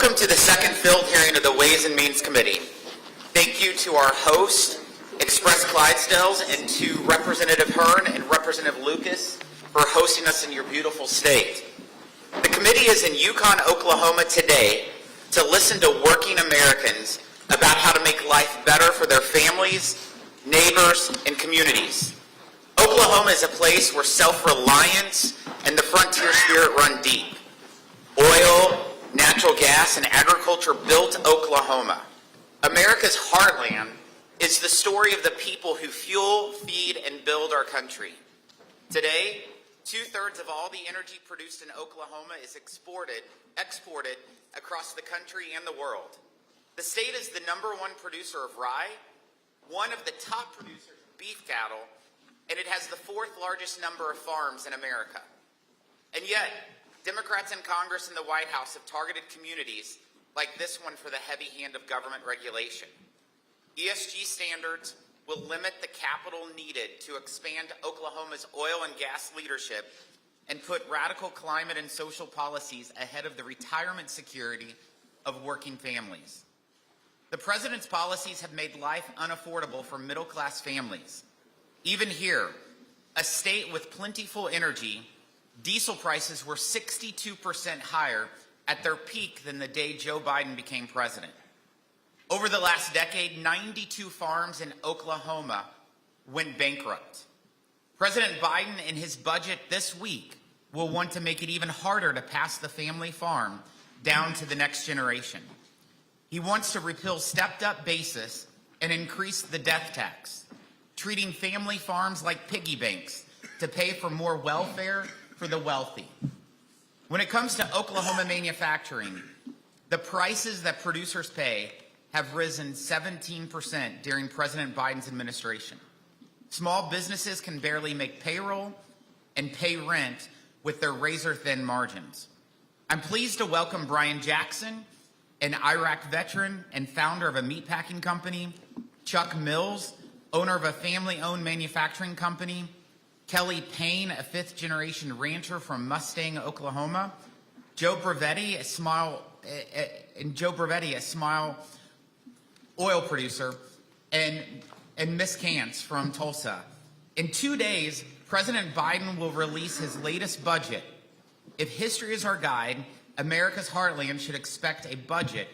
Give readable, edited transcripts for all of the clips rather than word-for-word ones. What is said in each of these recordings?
Welcome to the second field hearing of the Ways and Means Committee. Thank you to our host, Express Clydesdales, and to Representative Hearn and Representative Lucas for hosting us in your beautiful state. The committee is in Yukon, Oklahoma today to listen to working Americans about how to make life better for their families, neighbors, and communities. Oklahoma is a place where self-reliance and the frontier spirit run deep. Oil, natural gas, and agriculture built Oklahoma. America's heartland is the story of the people who fuel, feed, and build our country. Today, 2/3 of all the energy produced in Oklahoma is exported across the country and the world. The state is the #1 producer of rye, one of the top producers of beef cattle, and it has the 4th largest number of farms in America. And yet, Democrats in Congress and the White House have targeted communities like this one for the heavy hand of government regulation. ESG standards will limit the capital needed to expand Oklahoma's oil and gas leadership and put radical climate and social policies ahead of the retirement security of working families. The president's policies have made life unaffordable for middle-class families. Even here, a state with plentiful energy, diesel prices were 62% higher at their peak than the day Joe Biden became president. Over the last decade, 92 farms in Oklahoma went bankrupt. President Biden, in his budget this week, will want to make it even harder to pass the family farm down to the next generation. He wants to repeal stepped-up basis and increase the death tax, treating family farms like piggy banks to pay for more welfare for the wealthy. When it comes to Oklahoma manufacturing, the prices that producers pay have risen 17% during President Biden's administration. Small businesses can barely make payroll and pay rent with their razor-thin margins. I'm pleased to welcome Brian Jackson, an Iraq veteran and founder of a meatpacking company, Chuck Mills, owner of a family-owned manufacturing company, Kelly Payne, a 5th-generation rancher from Mustang, Oklahoma, Joe Brevetti, a Smile oil producer, and Miss Cantz from Tulsa. In 2 days, President Biden will release his latest budget. If history is our guide, America's heartland should expect a budget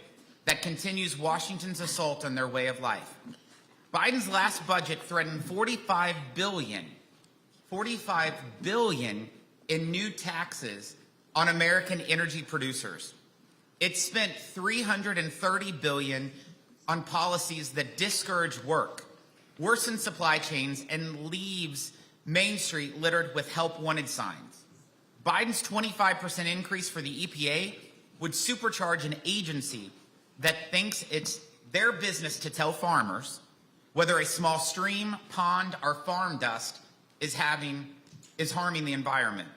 that continues Washington's assault on their way of life. Biden's last budget threatened $45 billion in new taxes on American energy producers. It spent $330 billion on policies that discourage work, worsen supply chains, and leaves Main Street littered with help wanted signs. Biden's 25% increase for the EPA would supercharge an agency that thinks it's their business to tell farmers whether a small stream, pond, or farm dust is harming the environment.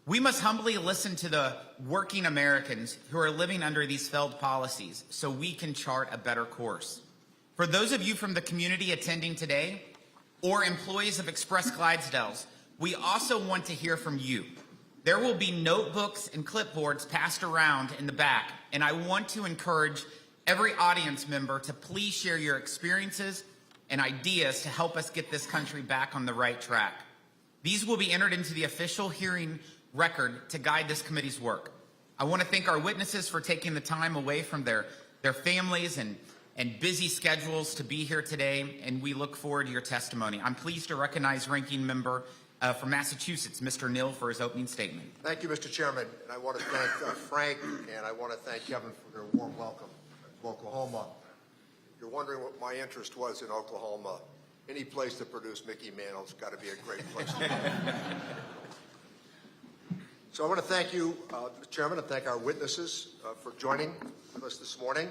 We must humbly listen to the working Americans who are living under these failed policies so we can chart a better course. For those of you from the community attending today or employees of Express Clydesdales, we also want to hear from you. There will be notebooks and clipboards passed around in the back, and I want to encourage every audience member to please share your experiences and ideas to help us get this country back on the right track. These will be entered into the official hearing record to guide this committee's work. I want to thank our witnesses for taking the time away from their families and busy schedules to be here today, and we look forward to your testimony. I'm pleased to recognize Ranking Member from Massachusetts, Mr. Neal, for his opening statement. Thank you, Mr. Chairman. And I want to thank Frank and I want to thank Kevin for their warm welcome to Oklahoma. If you're wondering what my interest was in Oklahoma, any place to produce Mickey Mantle's got to be a great place to go. So I want to thank you, Mr. Chairman, and thank our witnesses for joining with us this morning.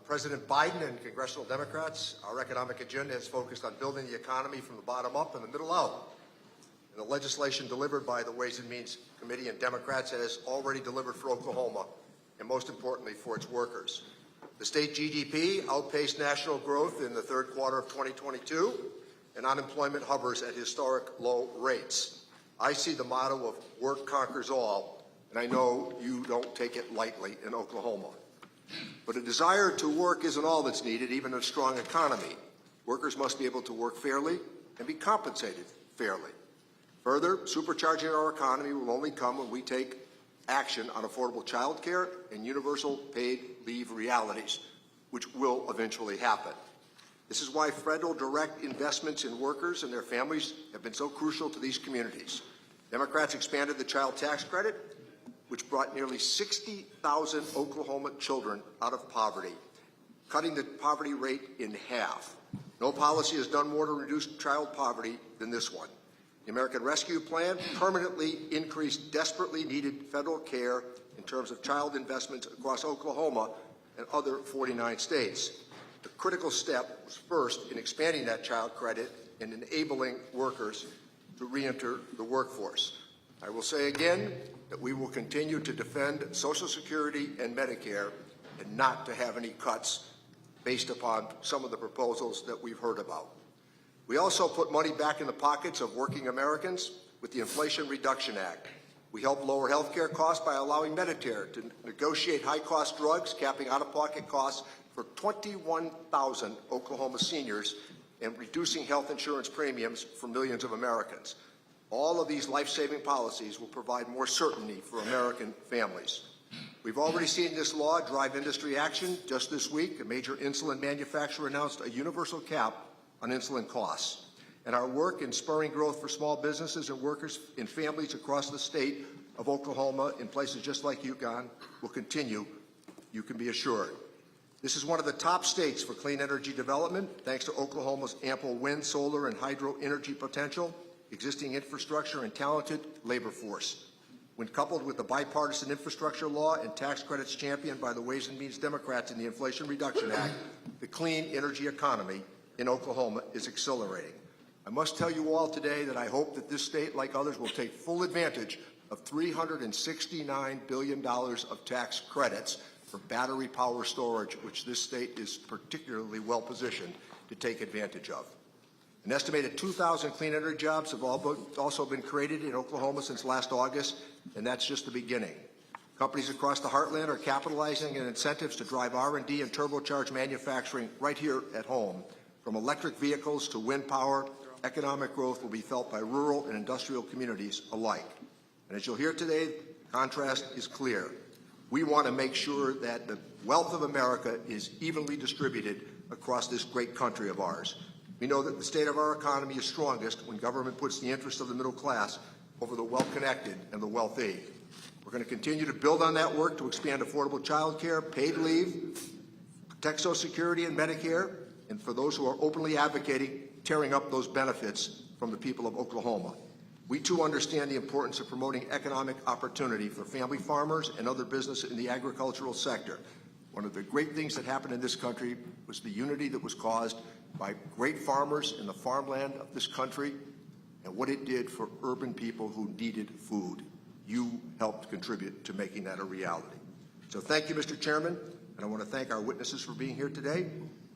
President Biden and congressional Democrats, our economic agenda is focused on building the economy from the bottom up and the middle out. And the legislation delivered by the Ways and Means Committee and Democrats has already delivered for Oklahoma, and most importantly for its workers. The state GDP outpaced national growth in the third quarter of 2022, and unemployment hovers at historic low rates. I see the motto of work conquers all and I know you don't take it lightly in Oklahoma. But a desire to work isn't all that's needed, even in a strong economy. Workers must be able to work fairly and be compensated fairly. Further, supercharging our economy will only come when we take action on affordable child care and universal paid leave realities, which will eventually happen. This is why federal direct investments in workers and their families have been so crucial to these communities. Democrats expanded the child tax credit, which brought nearly 60,000 Oklahoma children out of poverty, cutting the poverty rate in half. No policy has done more to reduce child poverty than this one. The American Rescue Plan permanently increased desperately needed federal care in terms of child investments across Oklahoma and other 49 states. The critical step was first in expanding that child credit and enabling workers to re-enter the workforce. I will say again that we will continue to defend Social Security and Medicare and not to have any cuts based upon some of the proposals that we've heard about. We also put money back in the pockets of working Americans with the Inflation Reduction Act. We helped lower health care costs by allowing Medicare to negotiate high-cost drugs, capping out-of-pocket costs for 21,000 Oklahoma seniors and reducing health insurance premiums for millions of Americans. All of these life-saving policies will provide more certainty for American families. We've already seen this law drive industry action. Just this week, a major insulin manufacturer announced a universal cap on insulin costs. And our work in spurring growth for small businesses and workers in families across the state of Oklahoma in places just like Yukon will continue, you can be assured. This is one of the top states for clean energy development, thanks to Oklahoma's ample wind, solar, and hydro energy potential, existing infrastructure, and talented labor force. When coupled with the bipartisan infrastructure law and tax credits championed by the Ways and Means Democrats in the Inflation Reduction Act, the clean energy economy in Oklahoma is accelerating. I must tell you all today that I hope that this state, like others, will take full advantage of $369 billion of tax credits for battery power storage, which this state is particularly well positioned to take advantage of. An estimated 2,000 clean energy jobs have also been created in Oklahoma since last August, and that's just the beginning. Companies across the heartland are capitalizing on incentives to drive R&D and turbocharge manufacturing right here at home. From electric vehicles to wind power, economic growth will be felt by rural and industrial communities alike. And as you'll hear today, the contrast is clear. We want to make sure that the wealth of America is evenly distributed across this great country of ours. We know that the state of our economy is strongest when government puts the interests of the middle class over the well-connected and the wealthy. We're going to continue to build on that work to expand affordable child care, paid leave, protect Social Security and Medicare, and for those who are openly advocating tearing up those benefits from the people of Oklahoma. We too understand the importance of promoting economic opportunity for family farmers and other businesses in the agricultural sector. One of the great things that happened in this country was the unity that was caused by great farmers in the farmland of this country and what it did for urban people who needed food. You helped contribute to making that a reality. So thank you, Mr. Chairman, and I want to thank our witnesses for being here today.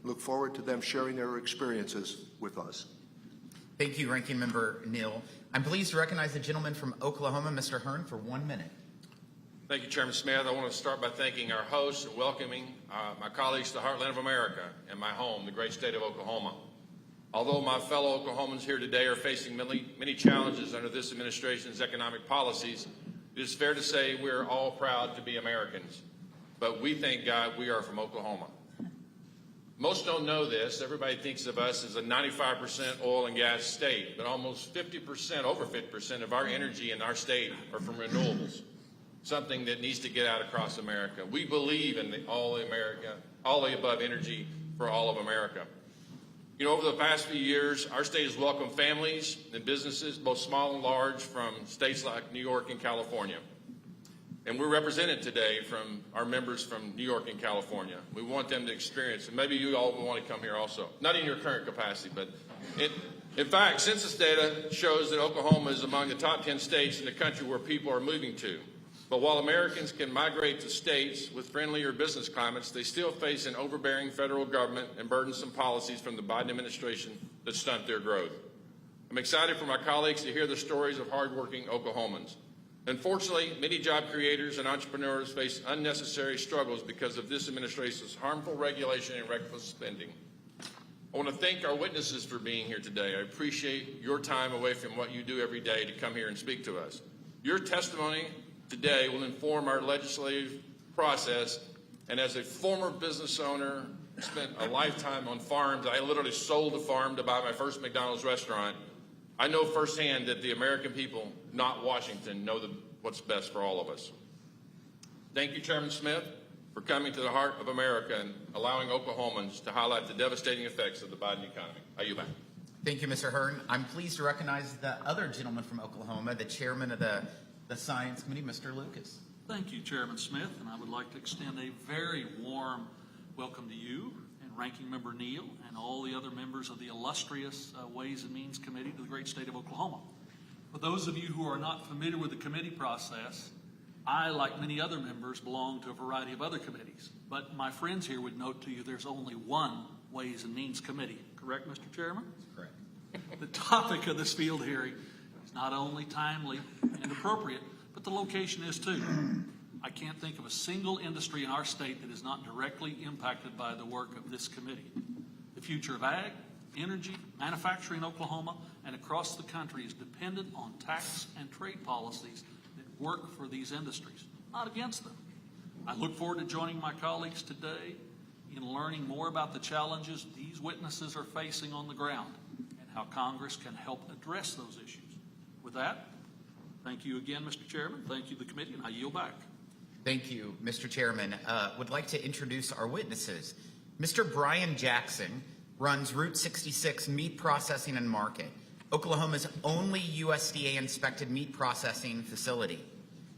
Look forward to them sharing their experiences with us. Thank you, Ranking Member Neal. I'm pleased to recognize the gentleman from Oklahoma, Mr. Hearn, for 1 minute. Thank you, Chairman Smith. I want to start by thanking our hosts and welcoming my colleagues to the heartland of America and my home, the great state of Oklahoma. Although my fellow Oklahomans here today are facing many challenges under this administration's economic policies, it is fair to say we're all proud to be Americans. But we thank God we are from Oklahoma. Most don't know this. Everybody thinks of us as a 95% oil and gas state, but almost 50%, over 50% of our energy in our state are from renewables, something that needs to get out across America. We believe in all the above energy for all of America. You know, over the past few years, our state has welcomed families and businesses, both small and large, from states like New York and California. And we're represented today from our members from New York and California. We want them to experience, and maybe you all will want to come here also. Not in your current capacity, but in fact, census data shows that Oklahoma is among the top 10 states in the country where people are moving to. But while Americans can migrate to states with friendlier business climates, they still face an overbearing federal government and burdensome policies from the Biden administration that stunt their growth. I'm excited for my colleagues to hear the stories of hardworking Oklahomans. Unfortunately, many job creators and entrepreneurs face unnecessary struggles because of this administration's harmful regulation and reckless spending. I want to thank our witnesses for being here today. I appreciate your time away from what you do every day to come here and speak to us. Your testimony today will inform our legislative process, and as a former business owner, spent a lifetime on farms. I literally sold a farm to buy my first McDonald's restaurant. I know firsthand that the American people, not Washington, know what's best for all of us. Thank you, Chairman Smith, for coming to the heart of America and allowing Oklahomans to highlight the devastating effects of the Biden economy. Are you back? Thank you, Mr. Hearn. I'm pleased to recognize the other gentleman from Oklahoma, the chairman of the Science Committee, Mr. Lucas. Thank you, Chairman Smith, and I would like to extend a very warm welcome to you and Ranking Member Neal and all the other members of the illustrious Ways and Means Committee to the great state of Oklahoma. For those of you who are not familiar with the committee process, I, like many other members, belong to a variety of other committees. But my friends here would note to you there's only one Ways and Means Committee. Correct, Mr. Chairman? Correct. The topic of this field hearing is not only timely and appropriate, but the location is too. I can't think of a single industry in our state that is not directly impacted by the work of this committee. The future of ag, energy, manufacturing in Oklahoma and across the country is dependent on tax and trade policies that work for these industries, not against them. I look forward to joining my colleagues today in learning more about the challenges these witnesses are facing on the ground and how Congress can help address those issues. With that, thank you again, Mr. Chairman. Thank you, the committee, and I yield back. Thank you, Mr. Chairman. Would like to introduce our witnesses. Mr. Brian Jackson runs Route 66 Meat Processing and Market, Oklahoma's only USDA-inspected meat processing facility.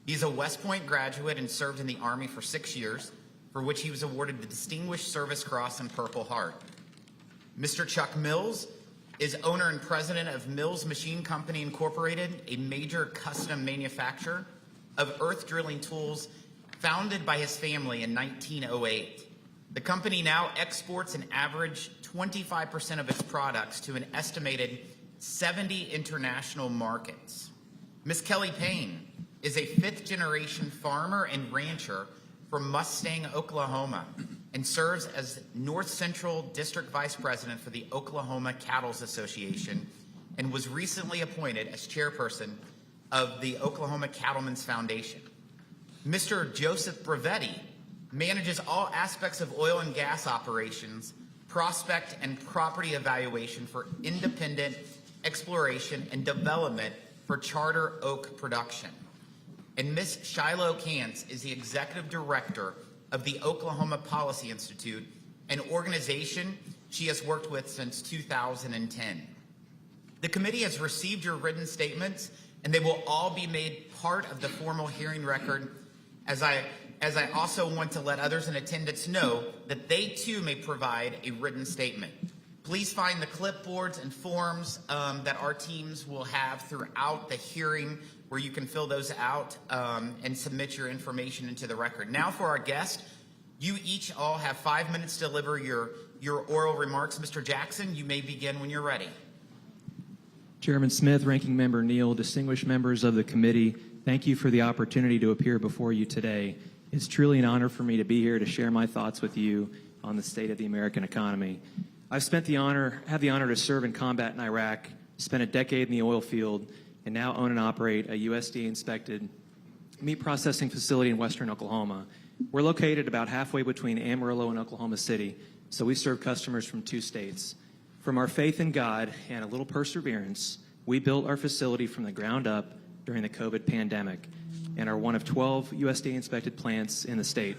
He's a West Point graduate and served in the Army for 6 years, for which he was awarded the Distinguished Service Cross and Purple Heart. Mr. Chuck Mills is owner and president of Mills Machine Company Incorporated, a major custom manufacturer of earth drilling tools founded by his family in 1908. The company now exports an average 25% of its products to an estimated 70 international markets. Ms. Kelly Payne is a fifth-generation farmer and rancher from Mustang, Oklahoma, and serves as North Central District Vice President for the Oklahoma Cattle's Association and was recently appointed as chairperson of the Oklahoma Cattlemen's Foundation. Mr. Joseph Bravetti manages all aspects of oil and gas operations, prospect and property evaluation for independent exploration and development for Charter Oak Production. And Ms. Shiloh Kantz is the executive director of the Oklahoma Policy Institute, an organization she has worked with since 2010. The committee has received your written statements, and they will all be made part of the formal hearing record, as I also want to let others in attendance know that they too may provide a written statement. Please find the clipboards and forms that our teams will have throughout the hearing where you can fill those out and submit your information into the record. Now for our guest, you each all have 5 minutes to deliver your oral remarks. Mr. Jackson, you may begin when you're ready. Chairman Smith, Ranking Member Neal, distinguished members of the committee, thank you for the opportunity to appear before you today. It's truly an honor for me to be here to share my thoughts with you on the state of the American economy. I've had the honor to serve in combat in Iraq, spent a decade in the oil field, and now own and operate a USDA-inspected meat processing facility in western Oklahoma. We're located about halfway between Amarillo and Oklahoma City, so we serve customers from 2 states. From our faith in God and a little perseverance, we built our facility from the ground up during the COVID pandemic and are one of 12 USDA-inspected plants in the state.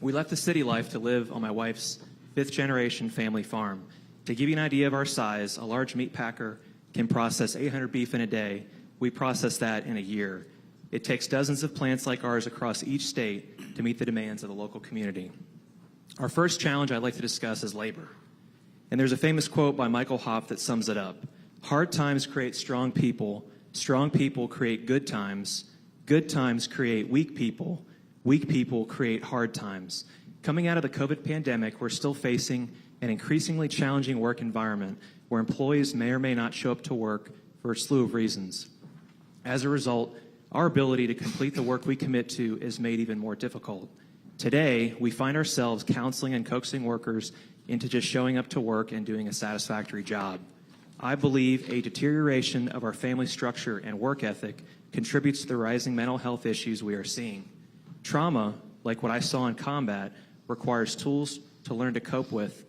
We left the city life to live on my wife's 5th-generation family farm. To give you an idea of our size, a large meat packer can process 800 beef in a day. We process that in a year. It takes dozens of plants like ours across each state to meet the demands of the local community. Our first challenge I'd like to discuss is labor. And there's a famous quote by Michael Hoff that sums it up. Hard times create strong people create good times create weak people create hard times. Coming out of the COVID pandemic, we're still facing an increasingly challenging work environment where employees may or may not show up to work for a slew of reasons. As a result, Our ability to complete the work we commit to is made even more difficult. Today, we find ourselves counseling and coaxing workers into just showing up to work and doing a satisfactory job. I believe a deterioration of our family structure and work ethic contributes to the rising mental health issues we are seeing. Trauma, like what I saw in combat, requires tools to learn to cope with,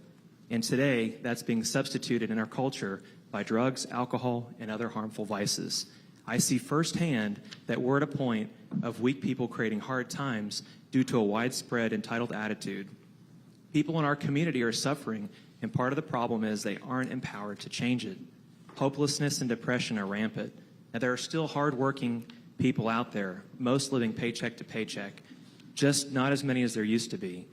and today that's being substituted in our culture by drugs, alcohol, and other harmful vices. I see firsthand that we're at a point of weak people creating hard times due to a widespread entitled attitude. People in our community are suffering, and part of the problem is they aren't empowered to change it. Hopelessness and depression are rampant, and there are still hardworking people out there, most living paycheck to paycheck, just not as many as there used to be.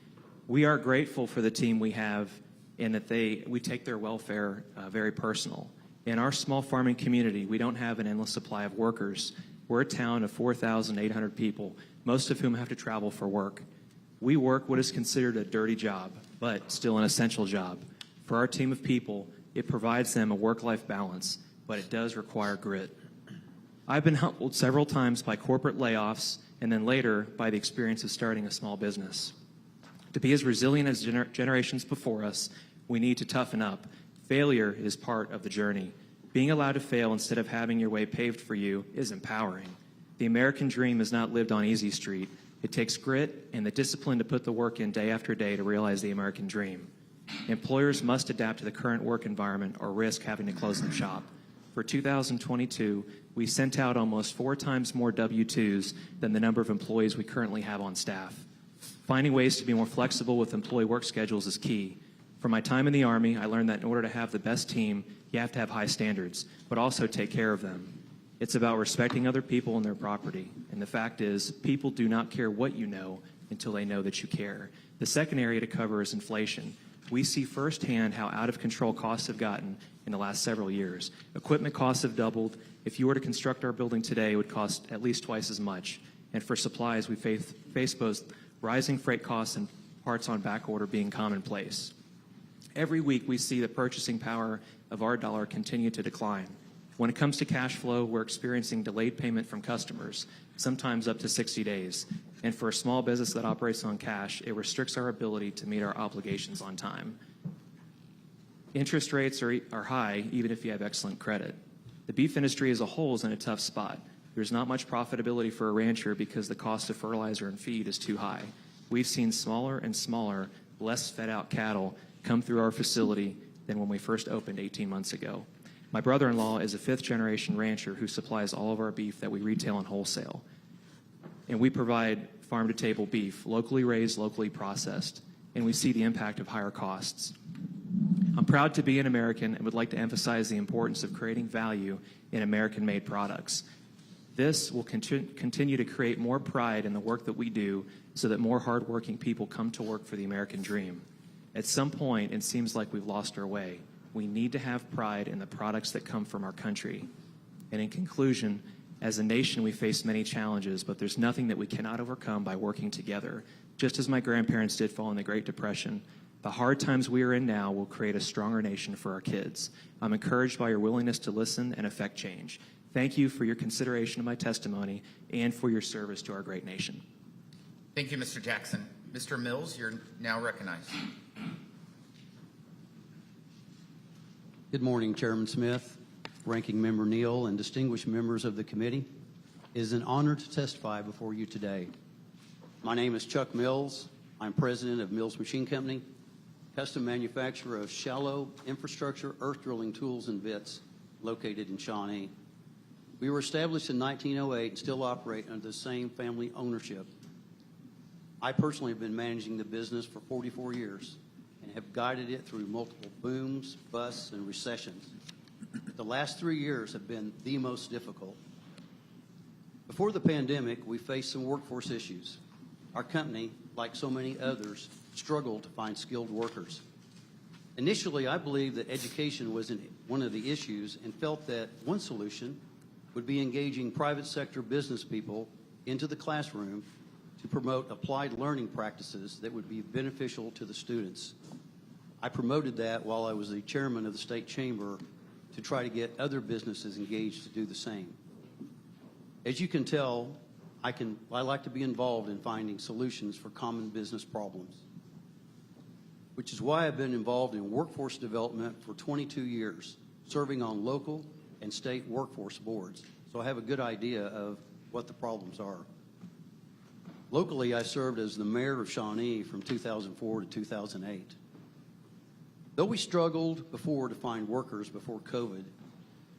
We are grateful for the team we have and that we take their welfare very personal. In our small farming community, we don't have an endless supply of workers. We're a town of 4,800 people, most of whom have to travel for work. We work what is considered a dirty job, but still an essential job. For our team of people, it provides them a work-life balance, but it does require grit. I've been humbled several times by corporate layoffs and then later by the experience of starting a small business. To be as resilient as generations before us, we need to toughen up. Failure is part of the journey. Being allowed to fail instead of having your way paved for you is empowering. The American dream is not lived on easy street. It takes grit and the discipline to put the work in day after day to realize the American dream. Employers must adapt to the current work environment or risk having to close their shop. For 2022, we sent out almost 4 times more W-2s than the number of employees we currently have on staff. Finding ways to be more flexible with employee work schedules is key. From my time in the Army, I learned that in order to have the best team, you have to have high standards, but also take care of them. It's about respecting other people and their property. And the fact is, people do not care what you know until they know that you care. The second area to cover is inflation. We see firsthand how out of control costs have gotten in the last several years. Equipment costs have doubled. If you were to construct our building today, it would cost at least twice as much. And for supplies, we face both rising freight costs and parts on back order being commonplace. Every week, we see the purchasing power of our dollar continue to decline. When it comes to cash flow, we're experiencing delayed payment from customers, sometimes up to 60 days. And for a small business that operates on cash, it restricts our ability to meet our obligations on time. Interest rates are high, even if you have excellent credit. The beef industry as a whole is in a tough spot. There's not much profitability for a rancher because the cost of fertilizer and feed is too high. We've seen smaller and smaller, less fed-out cattle come through our facility than when we first opened 18 months ago. My brother-in-law is a 5th-generation rancher who supplies all of our beef that we retail and wholesale. And we provide farm-to-table beef, locally raised, locally processed, and we see the impact of higher costs. I'm proud to be an American and would like to emphasize the importance of creating value in American-made products. This will continue to create more pride in the work that we do so that more hardworking people come to work for the American dream. At some point, it seems like we've lost our way. We need to have pride in the products that come from our country. And in conclusion, as a nation, we face many challenges, but there's nothing that we cannot overcome by working together. Just as my grandparents did following the Great Depression, the hard times we are in now will create a stronger nation for our kids. I'm encouraged by your willingness to listen and affect change. Thank you for your consideration of my testimony and for your service to our great nation. Thank you, Mr. Jackson. Mr. Mills, you're now recognized. Good morning, Chairman Smith, Ranking Member Neal, and distinguished members of the committee. It is an honor to testify before you today. My name is Chuck Mills. I'm president of Mills Machine Company, custom manufacturer of shallow infrastructure earth drilling tools and bits located in Shawnee. We were established in 1908 and still operate under the same family ownership. I personally have been managing the business for 44 years and have guided it through multiple booms, busts, and recessions. The last 3 years have been the most difficult. Before the pandemic, we faced some workforce issues. Our company, like so many others, struggled to find skilled workers. Initially, I believed that education was one of the issues and felt that one solution would be engaging private sector business people into the classroom to promote applied learning practices that would be beneficial to the students. I promoted that while I was the chairman of the state chamber to try to get other businesses engaged to do the same. As you can tell, I like to be involved in finding solutions for common business problems, which is why I've been involved in workforce development for 22 years, serving on local and state workforce boards. So I have a good idea of what the problems are. Locally, I served as the mayor of Shawnee from 2004 to 2008. Though we struggled before to find workers before COVID,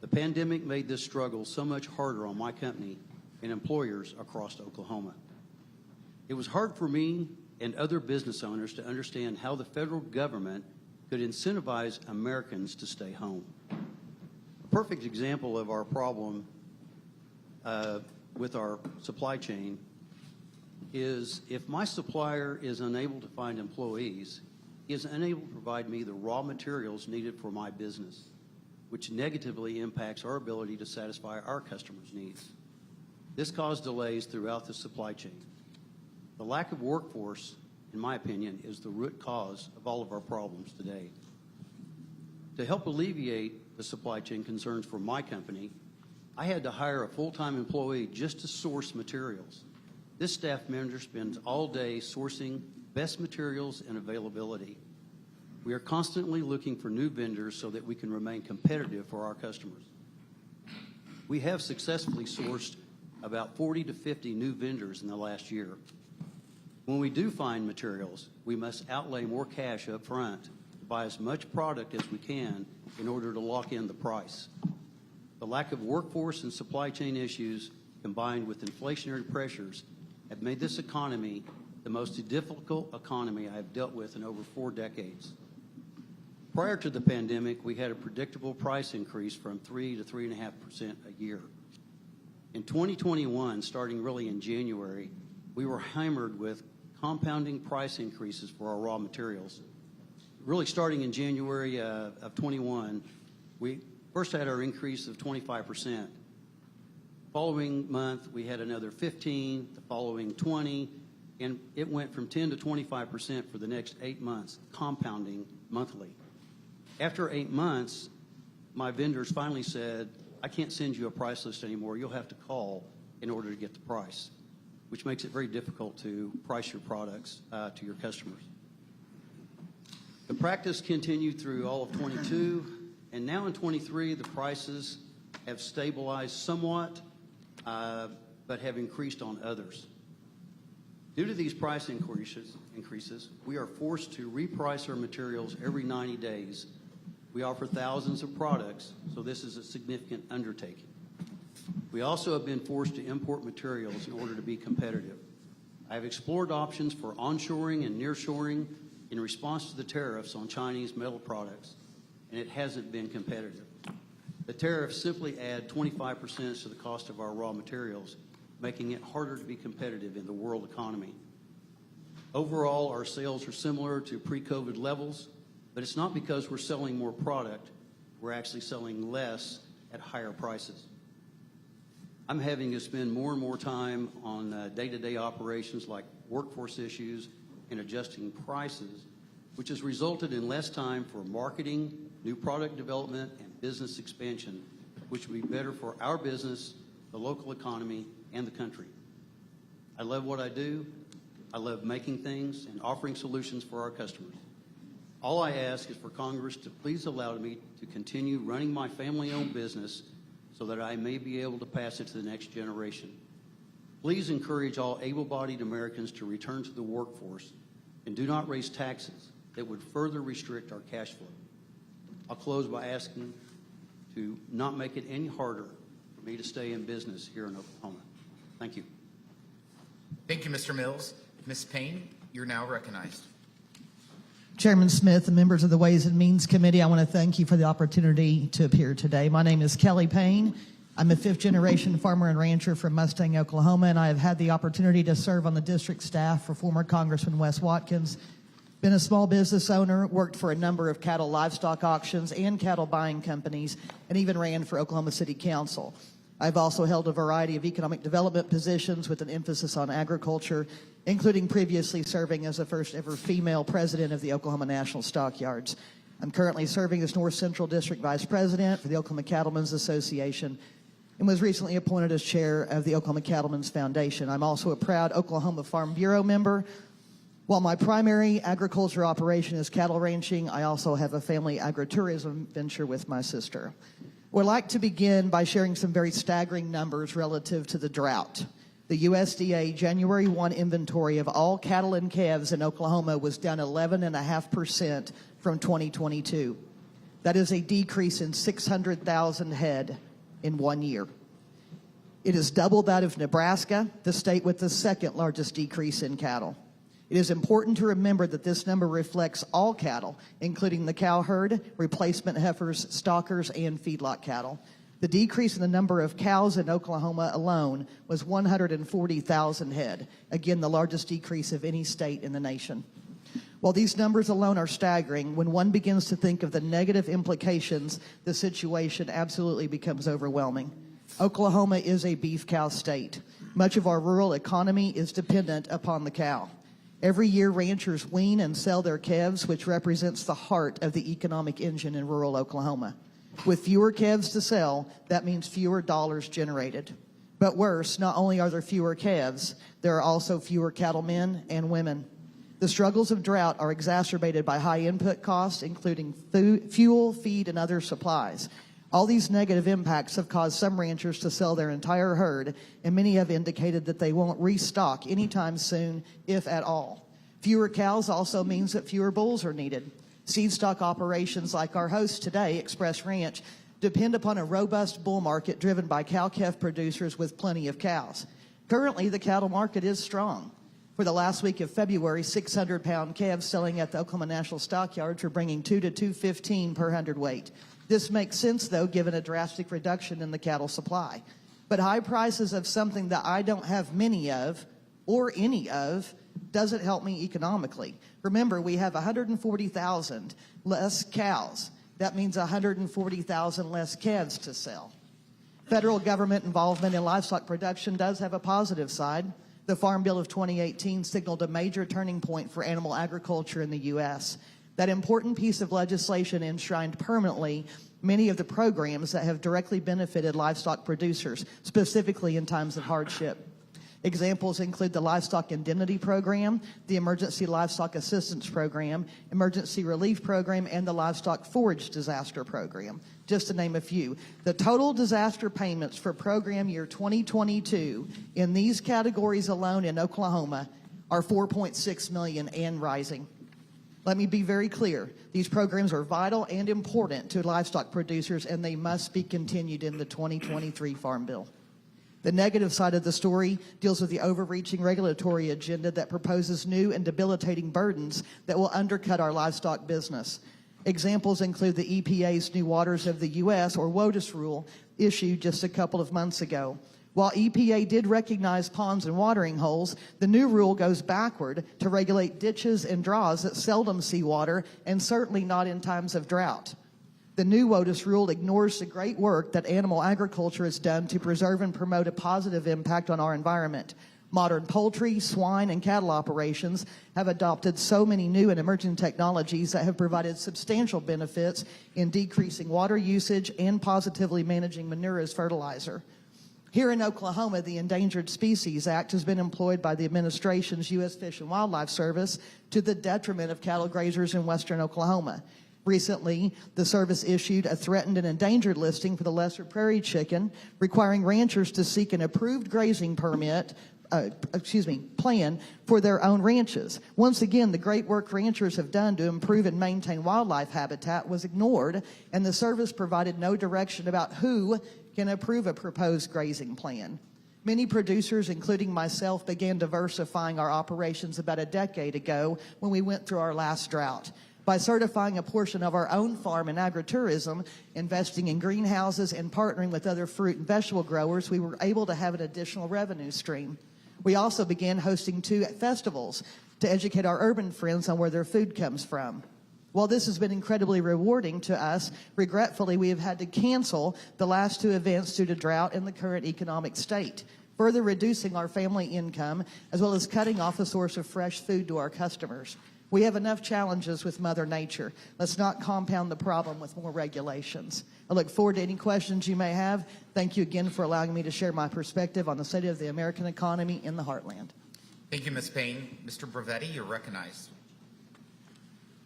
the pandemic made this struggle so much harder on my company and employers across Oklahoma. It was hard for me and other business owners to understand how the federal government could incentivize Americans to stay home. A perfect example of our problem with our supply chain is if my supplier is unable to find employees, he is unable to provide me the raw materials needed for my business, which negatively impacts our ability to satisfy our customers' needs. This caused delays throughout the supply chain. The lack of workforce, in my opinion, is the root cause of all of our problems today. To help alleviate the supply chain concerns for my company, I had to hire a full-time employee just to source materials. This staff member spends all day sourcing best materials and availability. We are constantly looking for new vendors so that we can remain competitive for our customers. We have successfully sourced about 40 to 50 new vendors in the last year. When we do find materials, we must outlay more cash up front to buy as much product as we can in order to lock in the price. The lack of workforce and supply chain issues combined with inflationary pressures have made this economy the most difficult economy I have dealt with in over 4 decades. Prior to the pandemic, we had a predictable price increase from 3 to 3.5% a year. In 2021, starting really in January, we were hammered with compounding price increases for our raw materials. Really starting in January of 21, we first had our increase of 25%. Following month, we had another 15, the following 20, and it went from 10 to 25% for the next 8 months, compounding monthly. After 8 months, my vendors finally said, I can't send you a price list anymore. You'll have to call in order to get the price, which makes it very difficult to price your products to your customers. The practice continued through all of 22, and now in 23, the prices have stabilized somewhat, but have increased on others. Due to these price increases, we are forced to reprice our materials every 90 days. We offer thousands of products, so this is a significant undertaking. We also have been forced to import materials in order to be competitive. I have explored options for onshoring and nearshoring in response to the tariffs on Chinese metal products, and it hasn't been competitive. The tariffs simply add 25% to the cost of our raw materials, making it harder to be competitive in the world economy. Overall, our sales are similar to pre-COVID levels, but it's not because we're selling more product. We're actually selling less at higher prices. I'm having to spend more and more time on day-to-day operations like workforce issues and adjusting prices, which has resulted in less time for marketing, new product development, and business expansion, which will be better for our business, the local economy, and the country. I love what I do. I love making things and offering solutions for our customers. All I ask is for Congress to please allow me to continue running my family-owned business so that I may be able to pass it to the next generation. Please encourage all able-bodied Americans to return to the workforce and do not raise taxes that would further restrict our cash flow. I'll close by asking to not make it any harder for me to stay in business here in Oklahoma. Thank you. Thank you, Mr. Mills. Ms. Payne, you're now recognized. Chairman Smith and members of the Ways and Means Committee, I want to thank you for the opportunity to appear today. My name is Kelly Payne. I'm a fifth-generation farmer and rancher from Mustang, Oklahoma, and I have had the opportunity to serve on the district staff for former Congressman Wes Watkins. Been a small business owner, worked for a number of cattle livestock auctions and cattle buying companies, and even ran for Oklahoma City Council. I've also held a variety of economic development positions with an emphasis on agriculture, including previously serving as the first ever female president of the Oklahoma National Stockyards. I'm currently serving as North Central District Vice President for the Oklahoma Cattlemen's Association. and was recently appointed as chair of the Oklahoma Cattlemen's Foundation. I'm also a proud Oklahoma Farm Bureau member. While my primary agriculture operation is cattle ranching, I also have a family agritourism venture with my sister. We'd like to begin by sharing some very staggering numbers relative to the drought. The USDA January 1 inventory of all cattle and calves in Oklahoma was down 11.5% from 2022. That is a decrease in 600,000 head in 1 year. It is double that of Nebraska, the state with the second largest decrease in cattle. It is important to remember that this number reflects all cattle, including the cow herd, replacement heifers, stockers, and feedlot cattle. The decrease in the number of cows in Oklahoma alone was 140,000 head, again the largest decrease of any state in the nation. While these numbers alone are staggering, when one begins to think of the negative implications, the situation absolutely becomes overwhelming. Oklahoma is a beef cow state. Much of our rural economy is dependent upon the cow. Every year, ranchers wean and sell their calves, which represents the heart of the economic engine in rural Oklahoma. With fewer calves to sell, that means fewer dollars generated. But worse, not only are there fewer calves, there are also fewer cattlemen and women. The struggles of drought are exacerbated by high input costs, including fuel, feed, and other supplies. All these negative impacts have caused some ranchers to sell their entire herd, and many have indicated that they won't restock anytime soon, if at all. Fewer cows also means that fewer bulls are needed. Seed stock operations like our host today, Express Ranch, depend upon a robust bull market driven by cow-calf producers with plenty of cows. Currently, the cattle market is strong. For the last week of February, 600-pound calves selling at the Oklahoma National Stockyards were bringing 2 to 215 per hundredweight. This makes sense, though, given a drastic reduction in the cattle supply. But high prices of something that I don't have many of, or any of, doesn't help me economically. Remember, we have 140,000 less cows. That means 140,000 less calves to sell. Federal government involvement in livestock production does have a positive side. The Farm Bill of 2018 signaled a major turning point for animal agriculture in the U.S. That important piece of legislation enshrined permanently many of the programs that have directly benefited livestock producers, specifically in times of hardship. Examples include the Livestock Indemnity Program, the Emergency Livestock Assistance Program, Emergency Relief Program, and the Livestock Forage Disaster Program, just to name a few. The total disaster payments for program year 2022 in these categories alone in Oklahoma are $4.6 million and rising. Let me be very clear. These programs are vital and important to livestock producers, and they must be continued in the 2023 Farm Bill. The negative side of the story deals with the overreaching regulatory agenda that proposes new and debilitating burdens that will undercut our livestock business. Examples include the EPA's New Waters of the U.S., or WOTUS rule, issued just a couple of months ago. While EPA did recognize ponds and watering holes, the new rule goes backward to regulate ditches and draws that seldom see water, and certainly not in times of drought. The new WOTUS rule ignores the great work that animal agriculture has done to preserve and promote a positive impact on our environment. Modern poultry, swine, and cattle operations have adopted so many new and emerging technologies that have provided substantial benefits in decreasing water usage and positively managing manure as fertilizer. Here in Oklahoma, the Endangered Species Act has been employed by the administration's U.S. Fish and Wildlife Service to the detriment of cattle grazers in western Oklahoma. Recently, the service issued a threatened and endangered listing for the lesser prairie chicken, requiring ranchers to seek an approved grazing plan for their own ranches. Once again, the great work ranchers have done to improve and maintain wildlife habitat was ignored, and the service provided no direction about who can approve a proposed grazing plan. Many producers, including myself, began diversifying our operations about a decade ago when we went through our last drought. By certifying a portion of our own farm in agritourism, investing in greenhouses, and partnering with other fruit and vegetable growers, we were able to have an additional revenue stream. We also began hosting 2 festivals to educate our urban friends on where their food comes from. While this has been incredibly rewarding to us, regretfully, we have had to cancel the last 2 events due to drought and the current economic state, further reducing our family income, as well as cutting off a source of fresh food to our customers. We have enough challenges with Mother Nature. Let's not compound the problem with more regulations. I look forward to any questions you may have. Thank you again for allowing me to share my perspective on the state of the American economy in the heartland. Thank you, Ms. Payne. Mr. Bravetti, you're recognized.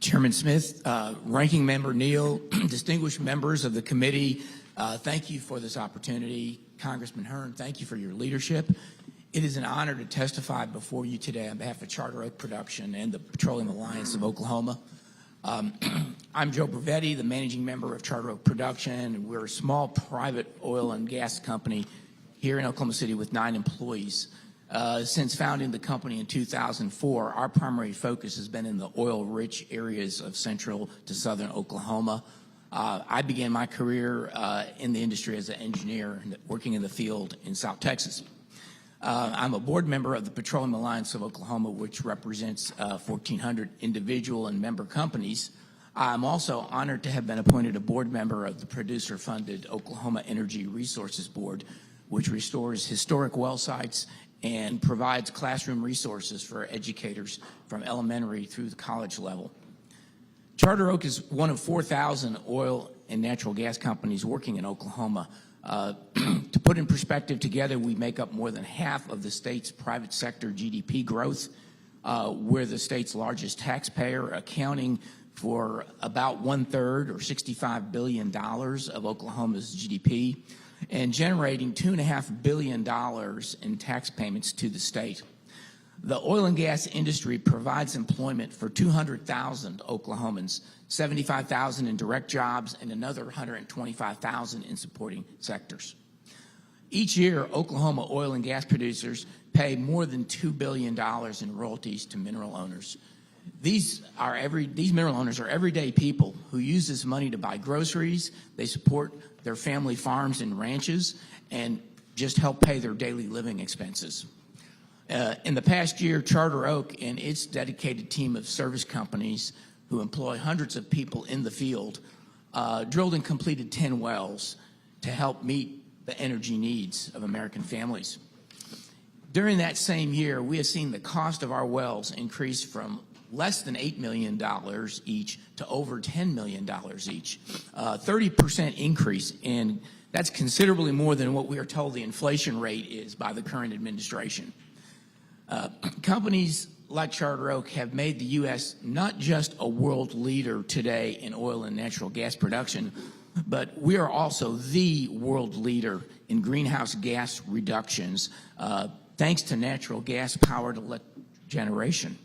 Chairman Smith, Ranking Member Neal, distinguished members of the committee, thank you for this opportunity. Congressman Hearn, thank you for your leadership. It is an honor to testify before you today on behalf of Charter Oak Production and the Petroleum Alliance of Oklahoma. I'm Joe Bravetti, the managing member of Charter Oak Production, and we're a small private oil and gas company here in Oklahoma City with 9 employees. Since founding the company in 2004, our primary focus has been in the oil-rich areas of central to southern Oklahoma. I began my career in the industry as an engineer, working in the field in South Texas. I'm a board member of the Petroleum Alliance of Oklahoma, which represents 1,400 individual and member companies. I'm also honored to have been appointed a board member of the producer-funded Oklahoma Energy Resources Board, which restores historic well sites and provides classroom resources for educators from elementary through the college level. Charter Oak is one of 4,000 oil and natural gas companies working in Oklahoma. To put in perspective, together we make up more than half of the state's private sector GDP growth. We're the state's largest taxpayer, accounting for about 1/3 or $65 billion of Oklahoma's GDP and generating $2.5 billion in tax payments to the state. The oil and gas industry provides employment for 200,000 Oklahomans, 75,000 in direct jobs, and another 125,000 in supporting sectors. Each year, Oklahoma oil and gas producers pay more than $2 billion in royalties to mineral owners. These mineral owners are everyday people who use this money to buy groceries, they support their family farms and ranches, and just help pay their daily living expenses. In the past year, Charter Oak and its dedicated team of service companies who employ hundreds of people in the field drilled and completed 10 wells to help meet the energy needs of American families. During that same year, we have seen the cost of our wells increase from less than $8 million each to over $10 million each, 30% increase, and that's considerably more than what we are told the inflation rate is by the current administration. Companies like Charter Oak have made the U.S. not just a world leader today in oil and natural gas production, but we are also the world leader in greenhouse gas reductions thanks to natural gas-powered electric generation.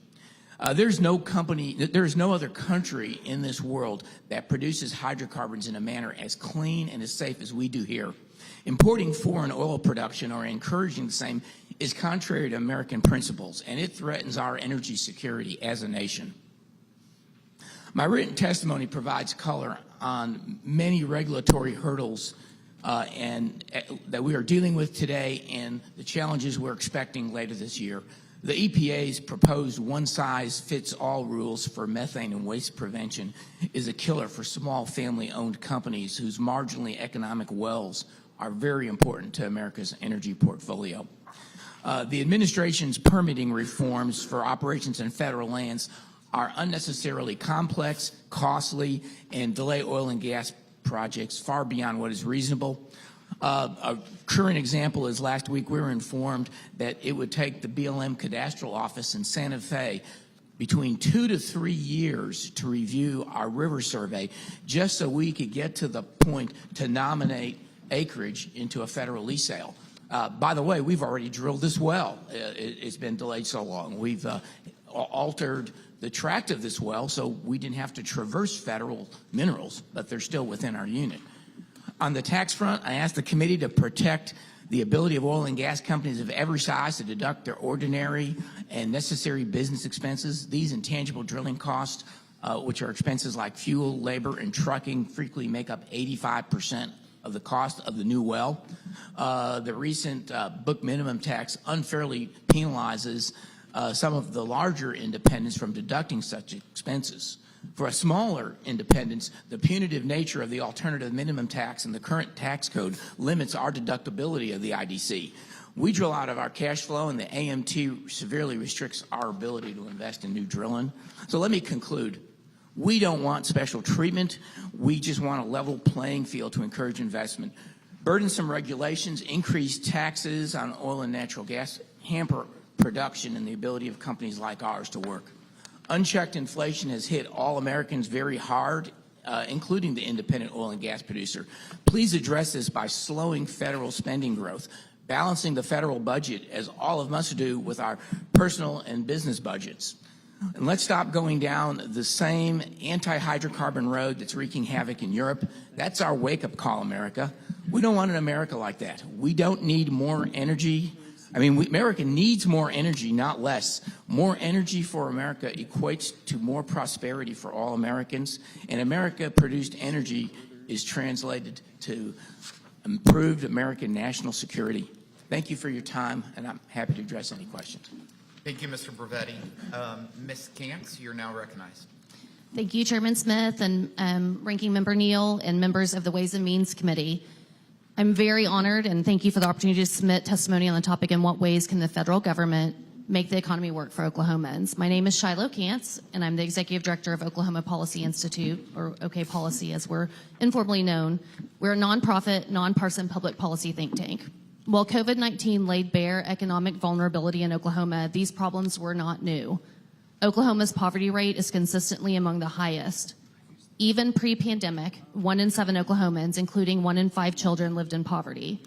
There is no other country in this world that produces hydrocarbons in a manner as clean and as safe as we do here. Importing foreign oil production or encouraging the same is contrary to American principles, and it threatens our energy security as a nation. My written testimony provides color on many regulatory hurdles that we are dealing with today and the challenges we're expecting later this year. The EPA's proposed one-size-fits-all rules for methane and waste prevention is a killer for small family-owned companies whose marginally economic wells are very important to America's energy portfolio. The administration's permitting reforms for operations in federal lands are unnecessarily complex, costly, and delay oil and gas projects far beyond what is reasonable. A current example is last week we were informed that it would take the BLM cadastral office in Santa Fe between 2 to 3 years to review our river survey just so we could get to the point to nominate acreage into a federal lease sale. By the way, we've already drilled this well. It's been delayed so long. We've altered the tract of this well so we didn't have to traverse federal minerals, but they're still within our unit. On the tax front, I asked the committee to protect the ability of oil and gas companies of every size to deduct their ordinary and necessary business expenses. These intangible drilling costs, which are expenses like fuel, labor, and trucking, frequently make up 85% of the cost of the new well. The recent book minimum tax unfairly penalizes some of the larger independents from deducting such expenses. For a smaller independents, the punitive nature of the alternative minimum tax in the current tax code limits our deductibility of the IDC. We drill out of our cash flow, and the AMT severely restricts our ability to invest in new drilling. So let me conclude. We don't want special treatment. We just want a level playing field to encourage investment. Burdensome regulations, increased taxes on oil and natural gas hamper production and the ability of companies like ours to work. Unchecked inflation has hit all Americans very hard, including the independent oil and gas producer. Please address this by slowing federal spending growth, balancing the federal budget, as all of us do with our personal and business budgets. And let's stop going down the same anti-hydrocarbon road that's wreaking havoc in Europe. That's our wake-up call, America. We don't want an America like that. We don't need more energy. America needs more energy, not less. More energy for America equates to more prosperity for all Americans, and America-produced energy is translated to improved American national security. Thank you for your time, and I'm happy to address any questions. Thank you, Mr. Bravetti. Ms. Kantz, you're now recognized. Thank you, Chairman Smith and Ranking Member Neal and members of the Ways and Means Committee. I'm very honored and thank you for the opportunity to submit testimony on the topic, in what ways can the federal government make the economy work for Oklahomans. My name is Shiloh Kantz, and I'm the Executive Director of Oklahoma Policy Institute, or OK Policy as we're informally known. We're a nonprofit, nonpartisan public policy think tank. While COVID-19 laid bare economic vulnerability in Oklahoma, these problems were not new. Oklahoma's poverty rate is consistently among the highest. Even pre-pandemic, 1 in 7 Oklahomans, including 1 in 5 children, lived in poverty.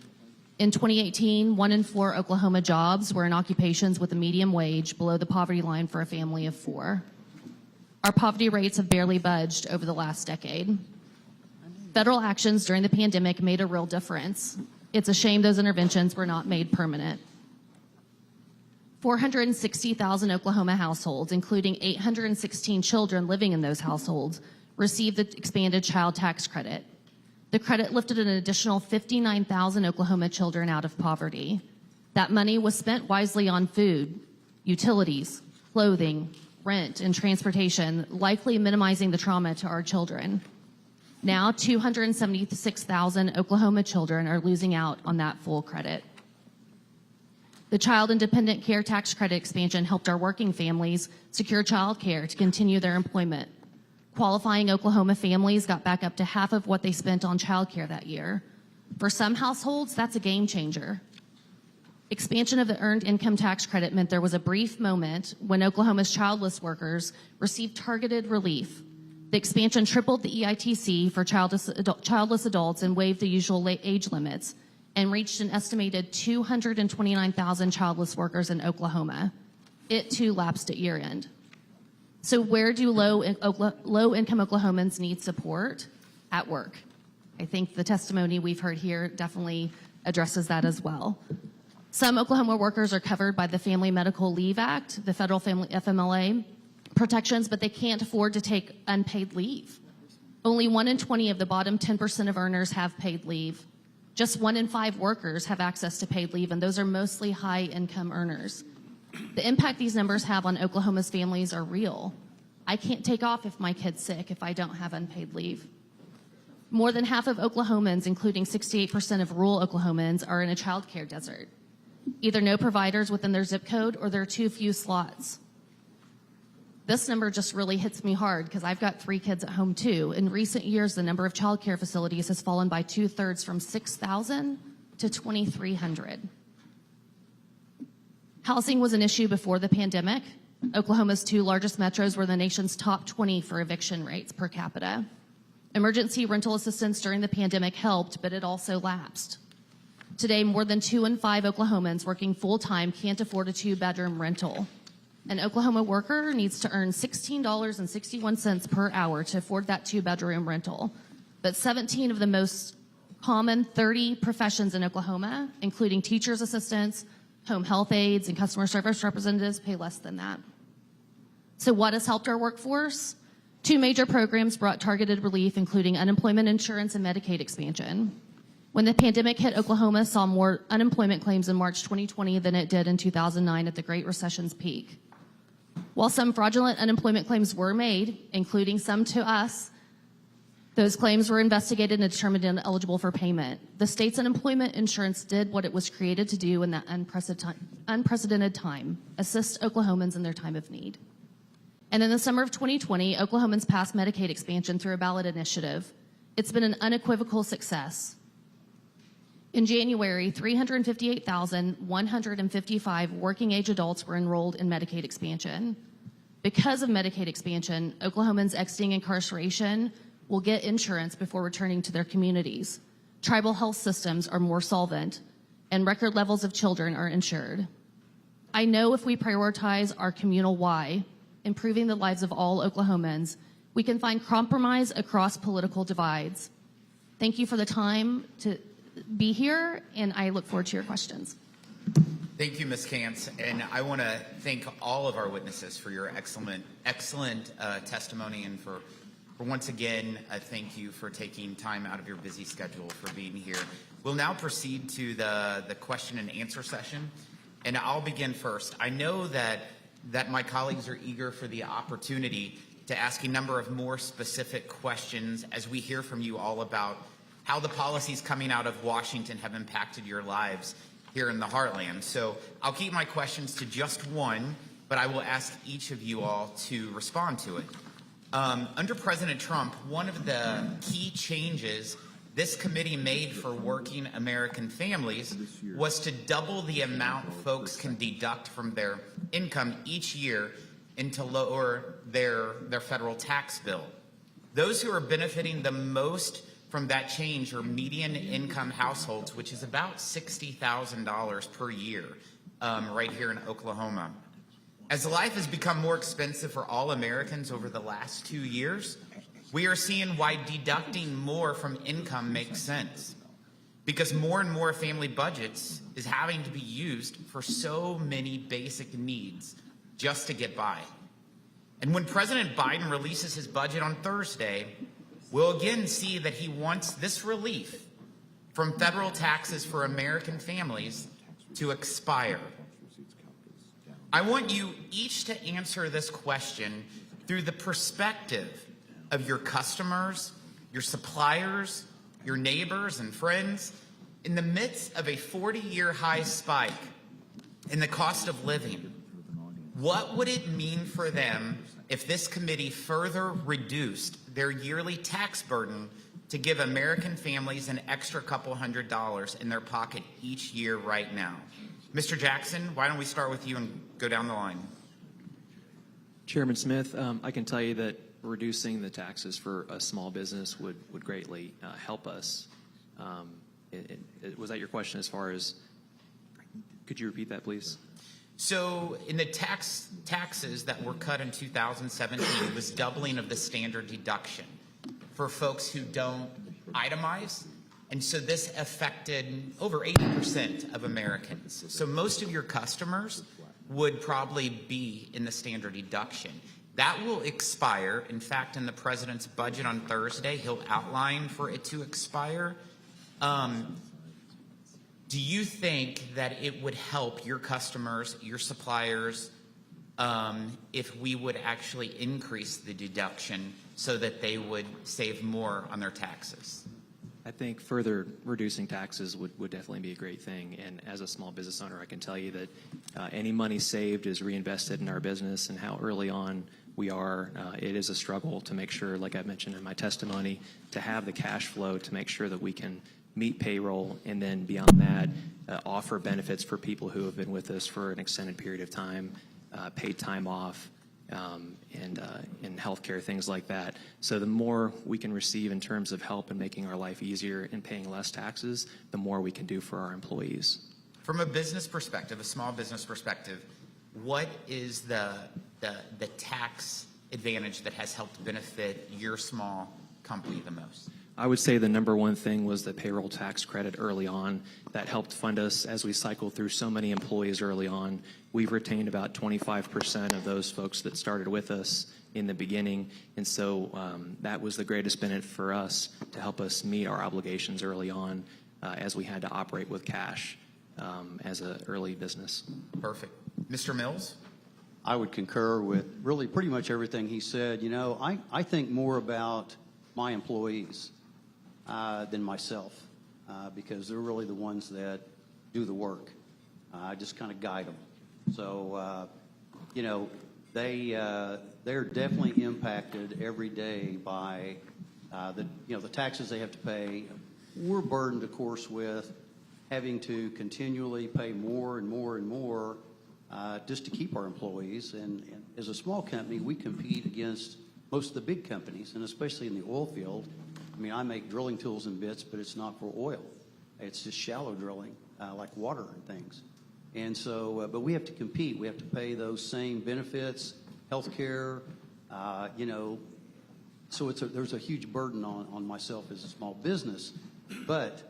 In 2018, 1 in 4 Oklahoma jobs were in occupations with a median wage below the poverty line for a family of 4. Our poverty rates have barely budged over the last decade. Federal actions during the pandemic made a real difference. It's a shame those interventions were not made permanent. 460,000 Oklahoma households, including 816 children living in those households, received the expanded child tax credit. The credit lifted an additional 59,000 Oklahoma children out of poverty. That money was spent wisely on food, utilities, clothing, rent, and transportation, likely minimizing the trauma to our children. Now, 276,000 Oklahoma children are losing out on that full credit. The Child Independent Care Tax Credit expansion helped our working families secure child care to continue their employment. Qualifying Oklahoma families got back up to half of what they spent on child care that year. For some households, that's a game changer. Expansion of the Earned Income Tax Credit meant there was a brief moment when Oklahoma's childless workers received targeted relief. The expansion tripled the EITC for childless adults and waived the usual age limits, and reached an estimated 229,000 childless workers in Oklahoma. It too lapsed at year end. So where do low-income Oklahomans need support? At work. I think the testimony we've heard here definitely addresses that as well. Some Oklahoma workers are covered by the Family Medical Leave Act, the federal family FMLA protections, but they can't afford to take unpaid leave. Only 1 in 20 of the bottom 10% of earners have paid leave. Just 1 in 5 workers have access to paid leave, and those are mostly high-income earners. The impact these numbers have on Oklahoma's families are real. I can't take off if my kid's sick if I don't have unpaid leave. More than half of Oklahomans, including 68% of rural Oklahomans, are in a child care desert. Either no providers within their zip code or there are too few slots. This number just really hits me hard because I've got 3 kids at home too. In recent years, the number of child care facilities has fallen by 2/3 from 6,000 to 2,300. Housing was an issue before the pandemic. Oklahoma's 2 largest metros were the nation's top 20 for eviction rates per capita. Emergency rental assistance during the pandemic helped, but it also lapsed. Today, more than 2 in 5 Oklahomans working full-time can't afford a 2-bedroom rental. An Oklahoma worker needs to earn $16.61 per hour to afford that 2-bedroom rental. But 17 of the most common 30 professions in Oklahoma, including teachers' assistants, home health aides, and customer service representatives, pay less than that. So what has helped our workforce? 2 major programs brought targeted relief, including unemployment insurance and Medicaid expansion. When the pandemic hit, Oklahoma saw more unemployment claims in March 2020 than it did in 2009 at the Great Recession's peak. While some fraudulent unemployment claims were made, including some to us, Those claims were investigated and determined ineligible for payment. The state's unemployment insurance did what it was created to do in that unprecedented time, assist Oklahomans in their time of need. And in the summer of 2020, Oklahomans passed Medicaid expansion through a ballot initiative. It's been an unequivocal success. In January, 358,155 working age adults were enrolled in Medicaid expansion. Because of Medicaid expansion, Oklahomans exiting incarceration will get insurance before returning to their communities. Tribal health systems are more solvent, and record levels of children are insured. I know if we prioritize our communal why, improving the lives of all Oklahomans, we can find compromise across political divides. Thank you for the time to be here, and I look forward to your questions. Thank you, Ms. Kantz, and I want to thank all of our witnesses for your excellent testimony, and for once again, thank you for taking time out of your busy schedule for being here. We'll now proceed to the question and answer session, and I'll begin first. I know that my colleagues are eager for the opportunity to ask a number of more specific questions as we hear from you all about how the policies coming out of Washington have impacted your lives here in the Heartland. So I'll keep my questions to just one, but I will ask each of you all to respond to it. Under President Trump, one of the key changes this committee made for working American families was to double the amount folks can deduct from their income each year and to lower their federal tax bill. Those who are benefiting the most from that change are median income households, which is about $60,000 per year right here in Oklahoma. As life has become more expensive for all Americans over the last 2 years, we are seeing why deducting more from income makes sense. Because more and more family budgets is having to be used for so many basic needs just to get by. And when President Biden releases his budget on Thursday, we'll again see that he wants this relief from federal taxes for American families to expire. I want you each to answer this question through the perspective of your customers, your suppliers, your neighbors and friends, in the midst of a 40-year high spike in the cost of living. What would it mean for them if this committee further reduced their yearly tax burden to give American families an extra couple $100s in their pocket each year right now? Mr. Jackson, why don't we start with you and go down the line? Chairman Smith, I can tell you that reducing the taxes for a small business would greatly help us. Was that your question as far as, could you repeat that, please? So in the taxes that were cut in 2017, it was doubling of the standard deduction for folks who don't itemize. And so this affected over 80% of Americans. So most of your customers would probably be in the standard deduction. That will expire. In fact, in the president's budget on Thursday, he'll outline for it to expire. Do you think that it would help your customers, your suppliers, if we would actually increase the deduction so that they would save more on their taxes? I think further reducing taxes would definitely be a great thing. And as a small business owner, I can tell you that any money saved is reinvested in our business, and how early on we are. It is a struggle to make sure, like I mentioned in my testimony, to have the cash flow to make sure that we can meet payroll, and then beyond that, offer benefits for people who have been with us for an extended period of time, paid time off, and healthcare, things like that. So the more we can receive in terms of help and making our life easier and paying less taxes, the more we can do for our employees. From a business perspective, a small business perspective, what is the tax advantage that has helped benefit your small company the most? I would say the number one thing was the payroll tax credit early on. That helped fund us as we cycled through so many employees early on. We've retained about 25% of those folks that started with us in the beginning, and so that was the greatest benefit for us to help us meet our obligations early on as we had to operate with cash as an early business. Perfect. Mr. Mills? I would concur with really pretty much everything he said. You know, I think more about my employees than myself because they're really the ones that do the work. I just kind of guide them. So, you know, they're definitely impacted every day by the taxes they have to pay. We're burdened, of course, with having to continually pay more and more and more just to keep our employees. And as a small company, we compete against most of the big companies, and especially in the oil field. I mean, I make drilling tools and bits, but it's not for oil. It's just shallow drilling, like water and things. And so, but we have to compete. We have to pay those same benefits, health care, so there's a huge burden on myself as a small business. But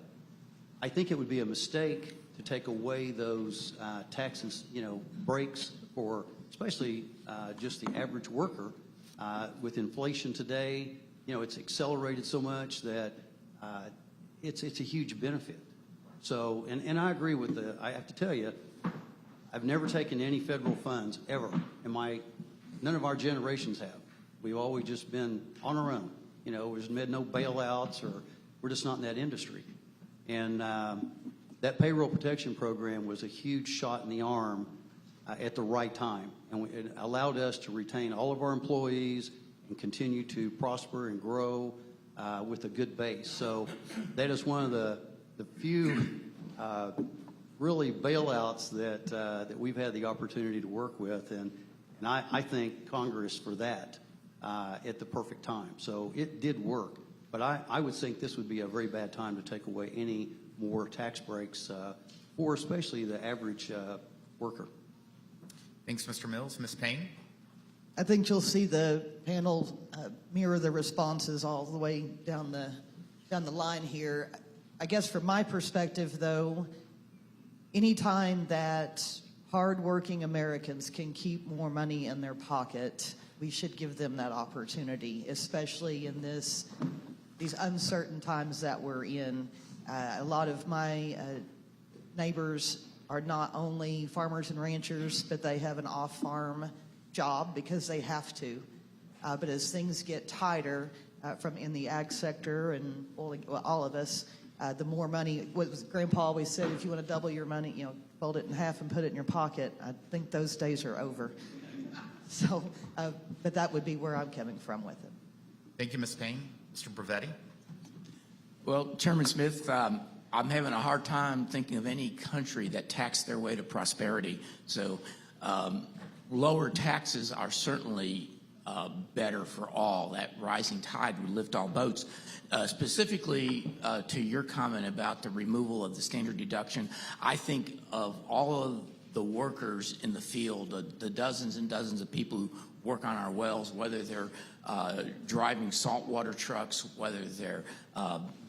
I think it would be a mistake to take away those tax breaks for especially just the average worker. With inflation today, it's accelerated so much that it's a huge benefit. So, and I agree with I have to tell you, I've never taken any federal funds ever. None of our generations have. We've always just been on our own. We've made no bailouts, or we're just not in that industry. And that payroll protection program was a huge shot in the arm at the right time. And it allowed us to retain all of our employees and continue to prosper and grow with a good base. So that is one of the few really bailouts that we've had the opportunity to work with. And I thank Congress for that at the perfect time. So it did work. But I would think this would be a very bad time to take away any more tax breaks for especially the average worker. Thanks, Mr. Mills. Ms. Payne? I think you'll see the panel mirror the responses all the way down the line here. I guess from my perspective, though, anytime that hardworking Americans can keep more money in their pocket, we should give them that opportunity, especially in these uncertain times that we're in. A lot of my neighbors are not only farmers and ranchers, but they have an off-farm job because they have to. But as things get tighter from in the ag sector and all of us, the more money, what Grandpa always said, if you want to double your money, fold it in half and put it in your pocket. I think those days are over. So, but that would be where I'm coming from with it. Thank you, Ms. Payne. Mr. Bravetti? Well, Chairman Smith, I'm having a hard time thinking of any country that taxed their way to prosperity. So lower taxes are certainly better for all. That rising tide would lift all boats. Specifically to your comment about the removal of the standard deduction, I think of all of the workers in the field, the dozens and dozens of people who work on our wells, whether they're driving saltwater trucks, whether they're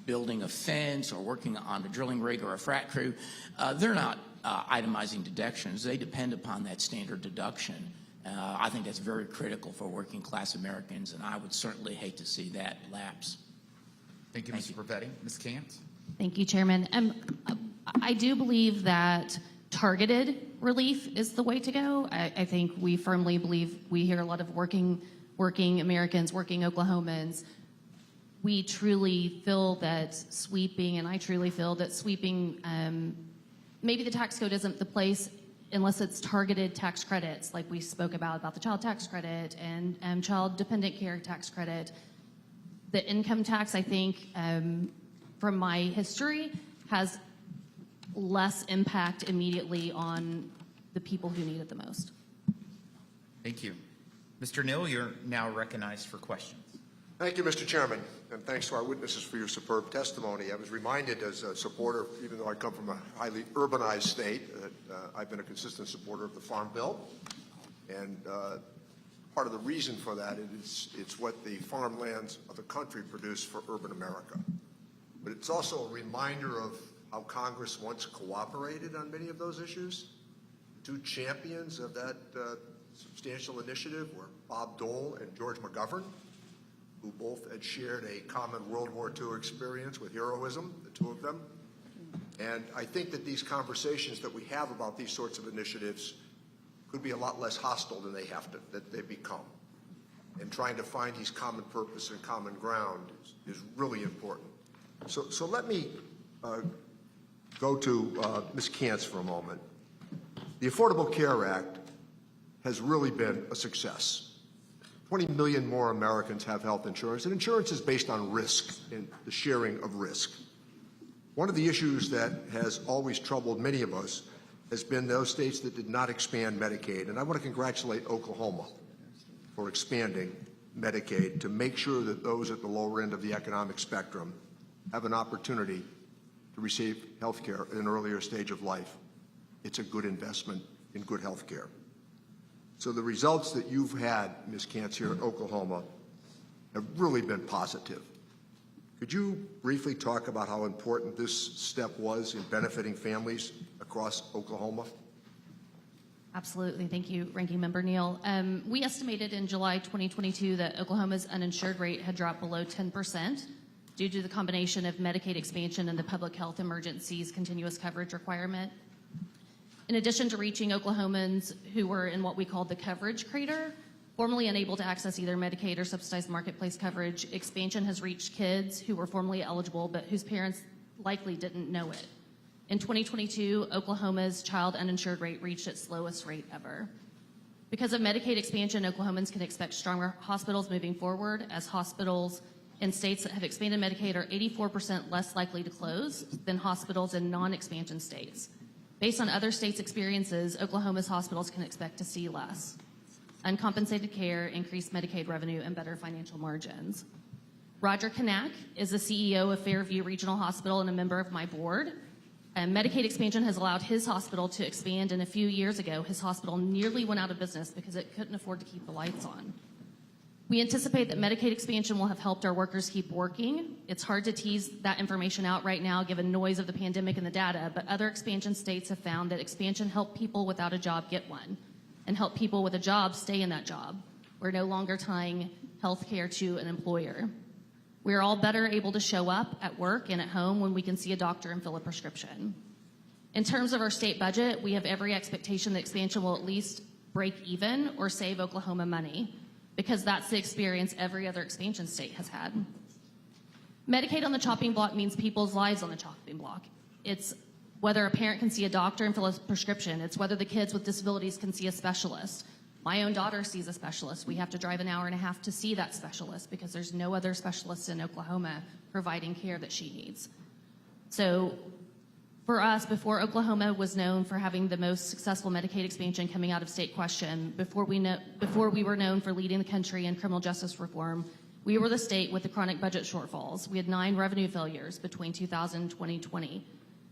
building a fence or working on a drilling rig or a frac crew, they're not itemizing deductions. They depend upon that standard deduction. I think that's very critical for working class Americans, and I would certainly hate to see that lapse. Thank you, Mr. Bravetti. Ms. Cant? Thank you, Chairman. I do believe that targeted relief is the way to go. I think we firmly believe, we hear a lot of working Americans, working Oklahomans. We truly feel that sweeping, and I truly feel that sweeping, maybe the tax code isn't the place unless it's targeted tax credits, like we spoke about the child tax credit and child dependent care tax credit. The income tax, I think, from my history, has less impact immediately on the people who need it the most. Thank you. Mr. Neal, you're now recognized for questions. Thank you, Mr. Chairman, and thanks to our witnesses for your superb testimony. I was reminded as a supporter, even though I come from a highly urbanized state, that I've been a consistent supporter of the Farm Bill. And part of the reason for that is it's what the farmlands of the country produce for urban America. But it's also a reminder of how Congress once cooperated on many of those issues. Two champions of that substantial initiative were Bob Dole and George McGovern, who both had shared a common World War II experience with heroism, the two of them. And I think that these conversations that we have about these sorts of initiatives could be a lot less hostile than they become. and trying to find these common purpose and common ground is really important. So let me go to Ms. Kantz for a moment. The Affordable Care Act has really been a success. 20 million more Americans have health insurance, and insurance is based on risk and the sharing of risk. One of the issues that has always troubled many of us has been those states that did not expand Medicaid, and I want to congratulate Oklahoma for expanding Medicaid to make sure that those at the lower end of the economic spectrum have an opportunity to receive health care at an earlier stage of life. It's a good investment in good health care. So the results that you've had, Ms. Kantz, here in Oklahoma have really been positive. Could you briefly talk about how important this step was in benefiting families across Oklahoma? Absolutely. Thank you, Ranking Member Neal. We estimated in July 2022 that Oklahoma's uninsured rate had dropped below 10% due to the combination of Medicaid expansion and the public health emergency's continuous coverage requirement. In addition to reaching Oklahomans who were in what we called the coverage crater, formerly unable to access either Medicaid or subsidized marketplace coverage, expansion has reached kids who were formerly eligible but whose parents likely didn't know it. In 2022, Oklahoma's child uninsured rate reached its lowest rate ever. Because of Medicaid expansion, Oklahomans can expect stronger hospitals moving forward, as hospitals in states that have expanded Medicaid are 84% less likely to close than hospitals in non-expansion states. Based on other states' experiences, Oklahoma's hospitals can expect to see less uncompensated care, increased Medicaid revenue, and better financial margins. Roger Kanak is the CEO of Fairview Regional Hospital and a member of my board. Medicaid expansion has allowed his hospital to expand, and a few years ago, his hospital nearly went out of business because it couldn't afford to keep the lights on. We anticipate that Medicaid expansion will have helped our workers keep working. It's hard to tease that information out right now given noise of the pandemic and the data, but other expansion states have found that expansion helped people without a job get one and help people with a job stay in that job. We're no longer tying health care to an employer. We're all better able to show up at work and at home when we can see a doctor and fill a prescription. In terms of our state budget, we have every expectation that expansion will at least break even or save Oklahoma money, because that's the experience every other expansion state has had. Medicaid on the chopping block means people's lives on the chopping block. It's whether a parent can see a doctor and fill a prescription. It's whether the kids with disabilities can see a specialist. My own daughter sees a specialist. We have to drive an hour and a half to see that specialist because there's no other specialist in Oklahoma providing care that she needs. So for us, before Oklahoma was known for having the most successful Medicaid expansion coming out of state question, before we were known for leading the country in criminal justice reform, we were the state with the chronic budget shortfalls. We had 9 revenue failures between 2000 and 2020.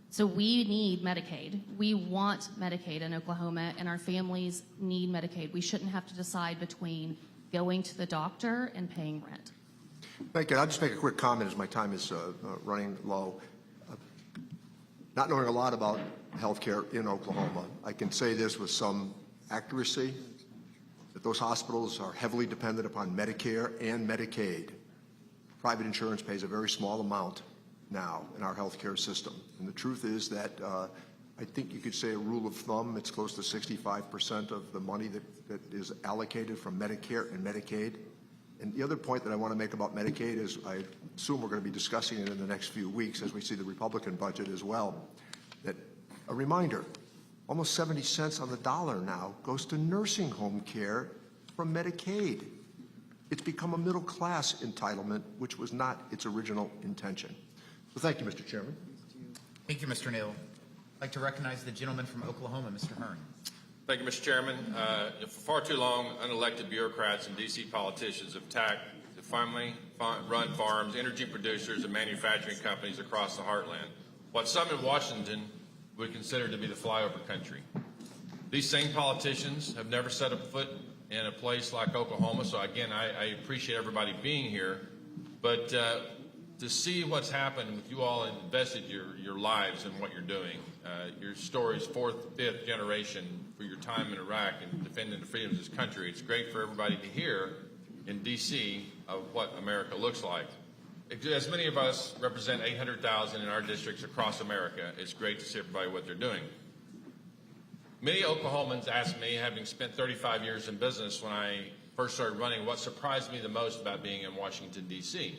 So we need Medicaid. We want Medicaid in Oklahoma, and our families need Medicaid. We shouldn't have to decide between going to the doctor and paying rent. Thank you. I'll just make a quick comment as my time is running low. Not knowing a lot about healthcare in Oklahoma, I can say this with some accuracy, that those hospitals are heavily dependent upon Medicare and Medicaid. Private insurance pays a very small amount now in our healthcare system. And the truth is that I think you could say a rule of thumb, it's close to 65% of the money that is allocated from Medicare and Medicaid. And the other point that I want to make about Medicaid is I assume we're going to be discussing it in the next few weeks as we see the Republican budget as well. That a reminder, almost 70 cents on the dollar now goes to nursing home care from Medicaid. It's become a middle class entitlement, which was not its original intention. So thank you, Mr. Chairman. Thank you, Mr. Neal. I'd like to recognize the gentleman from Oklahoma, Mr. Hearn. Thank you, Mr. Chairman. For far too long, unelected bureaucrats and D.C. politicians have attacked the family-run farms, energy producers, and manufacturing companies across the heartland, what some in Washington would consider to be the flyover country. These same politicians have never set a foot in a place like Oklahoma, so again, I appreciate everybody being here, but to see what's happened with you all invested your lives in what you're doing, your stories, 4th, 5th generation for your time in Iraq and defending the freedoms of this country. It's great for everybody to hear in D.C. of what America looks like. As many of us represent 800,000 in our districts across America, it's great to see everybody what they're doing. Many Oklahomans ask me, having spent 35 years in business when I first started running, what surprised me the most about being in Washington, D.C.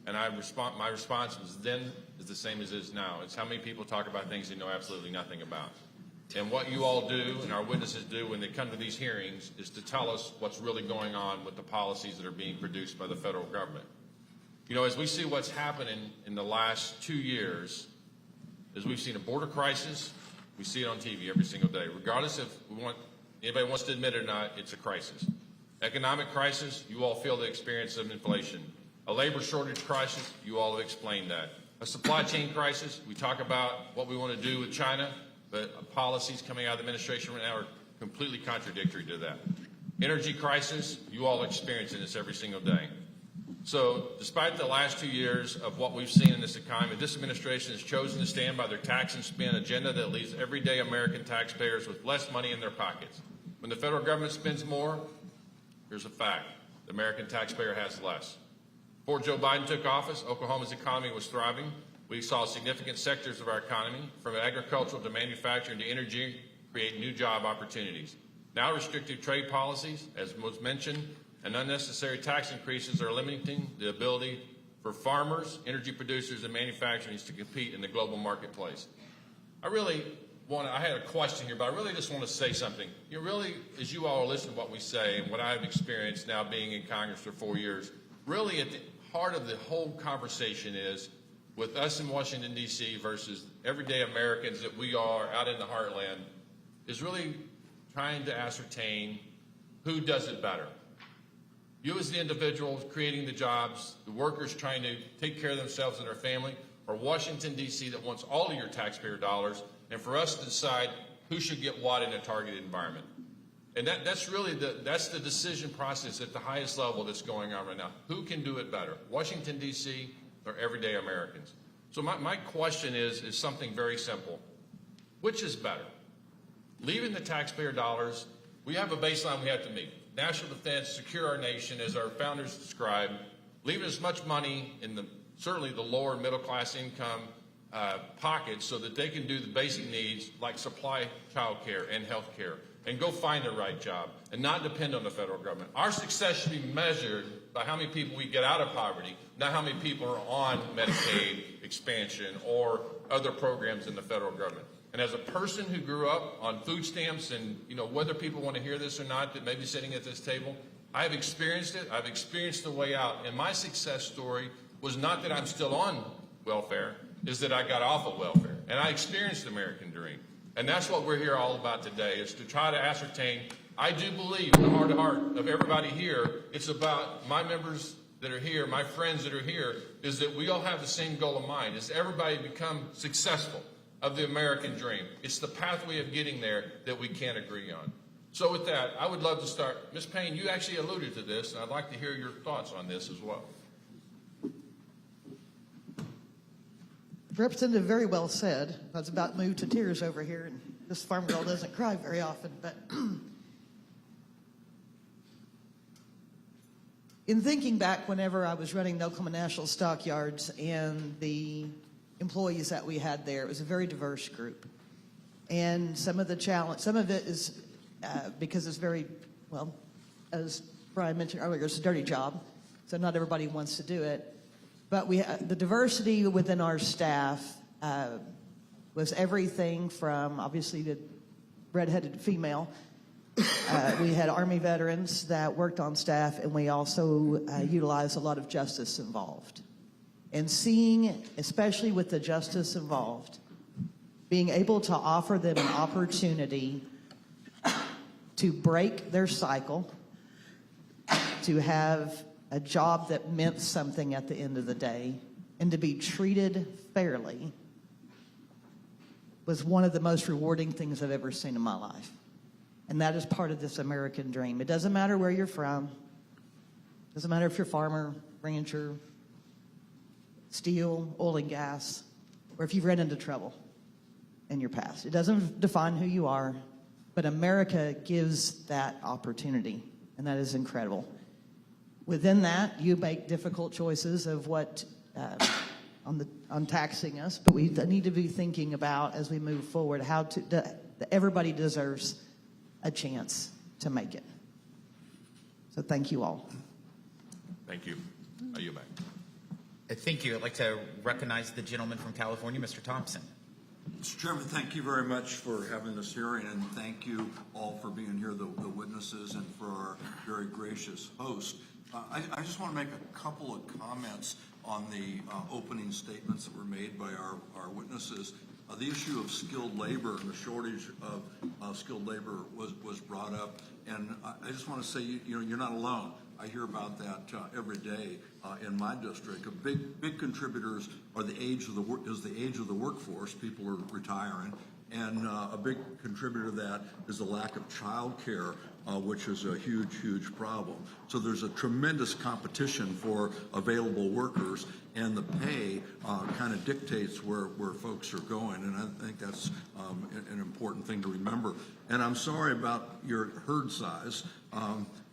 And my response was then is the same as it is now. It's how many people talk about things they know absolutely nothing about. And what you all do and our witnesses do when they come to these hearings is to tell us what's really going on with the policies that are being produced by the federal government. You know, as we see what's happening in the last 2 years, as we've seen a border crisis, we see it on TV every single day. Regardless if anybody wants to admit it or not, it's a crisis. Economic crisis, you all feel the experience of inflation. A labor shortage crisis, you all have explained that. A supply chain crisis, we talk about what we want to do with China, but policies coming out of the administration right now are completely contradictory to that. Energy crisis, you all are experiencing this every single day. So despite the last 2 years of what we've seen in this economy, this administration has chosen to stand by their tax and spend agenda that leaves everyday American taxpayers with less money in their pockets. When the federal government spends more, here's a fact: the American taxpayer has less. Before Joe Biden took office, Oklahoma's economy was thriving. We saw significant sectors of our economy, from agricultural to manufacturing to energy, create new job opportunities. Now restrictive trade policies, as was mentioned, and unnecessary tax increases are limiting the ability for farmers, energy producers, and manufacturers to compete in the global marketplace. I had a question here, but I really just want to say something. You really, as you all listen to what we say and what I've experienced now being in Congress for 4 years, really at the heart of the whole conversation is with us in Washington, D.C. versus everyday Americans that we are out in the heartland, is really trying to ascertain who does it better. You as the individuals creating the jobs, the workers trying to take care of themselves and their family, or Washington, D.C. that wants all of your taxpayer dollars, and for us to decide who should get what in a targeted environment. And that's really that's the decision process at the highest level that's going on right now. Who can do it better, Washington, D.C., or everyday Americans? So my question is something very simple. Which is better? Leaving the taxpayer dollars, we have a baseline we have to meet. National defense, secure our nation, as our founders described, leaving as much money in certainly the lower middle class income pockets so that they can do the basic needs like supply child care and health care and go find the right job and not depend on the federal government. Our success should be measured by how many people we get out of poverty, not how many people are on Medicaid expansion or other programs in the federal government. And as a person who grew up on food stamps, and whether people want to hear this or not that may be sitting at this table, I've experienced it. I've experienced the way out. And my success story was not that I'm still on welfare, is that I got off of welfare. And I experienced the American dream. And that's what we're here all about today, is to try to ascertain. I do believe in the heart of heart of everybody here, it's about my members that are here, my friends that are here, is that we all have the same goal in mind, is everybody become successful of the American dream. It's the pathway of getting there that we can't agree on. So with that, I would love to start. Ms. Payne, you actually alluded to this, and I'd like to hear your thoughts on this as well. Representative very well said. I was about moved to tears over here, and this farm girl doesn't cry very often. But in thinking back, whenever I was running the Oklahoma National Stockyards and the employees that we had there, it was a very diverse group. And some of the challenge, some of it is because it's very, well, as Brian mentioned earlier, it's a dirty job, so not everybody wants to do it. But the diversity within our staff was everything from, obviously, the redheaded female. We had Army veterans that worked on staff, and we also utilized a lot of justice involved. And seeing, especially with the justice involved, being able to offer them an opportunity to break their cycle, to have a job that meant something at the end of the day, and to be treated fairly was one of the most rewarding things I've ever seen in my life. And that is part of this American dream. It doesn't matter where you're from. It doesn't matter if you're farmer, rancher, steel, oil and gas, or if you've run into trouble in your past. It doesn't define who you are, but America gives that opportunity, and that is incredible. Within that, you make difficult choices of what on taxing us, but we need to be thinking about, as we move forward, how everybody deserves a chance to make it. So thank you all. Thank you. Are you back? Thank you. I'd like to recognize the gentleman from California, Mr. Thompson. Mr. Chairman, thank you very much for having this hearing, and thank you all for being here, the witnesses, and for our very gracious host. I just want to make a couple of comments on the opening statements that were made by our witnesses. The issue of skilled labor and the shortage of skilled labor was brought up, and I just want to say, you're not alone. I hear about that every day in my district. A big contributors are the age of the workforce. People are retiring, and a big contributor to that is the lack of child care, which is a huge problem. So there's a tremendous competition for available workers, and the pay kind of dictates where folks are going, and I think that's an important thing to remember. And I'm sorry about your herd size.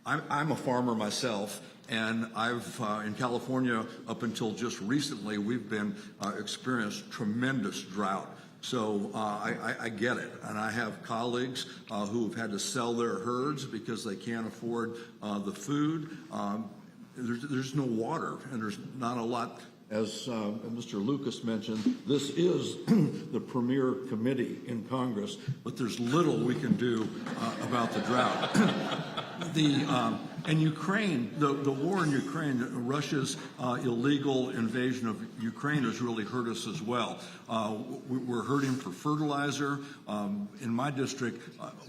I'm a farmer myself, and I've in California up until just recently we've been experienced tremendous drought. So I get it, and I have colleagues who have had to sell their herds because they can't afford the food. There's no water, and there's not a lot. As Mr. Lucas mentioned, this is the premier committee in Congress, but there's little we can do about the drought. And Ukraine, the war in Ukraine, Russia's illegal invasion of Ukraine has really hurt us as well. We're hurting for fertilizer. In my district,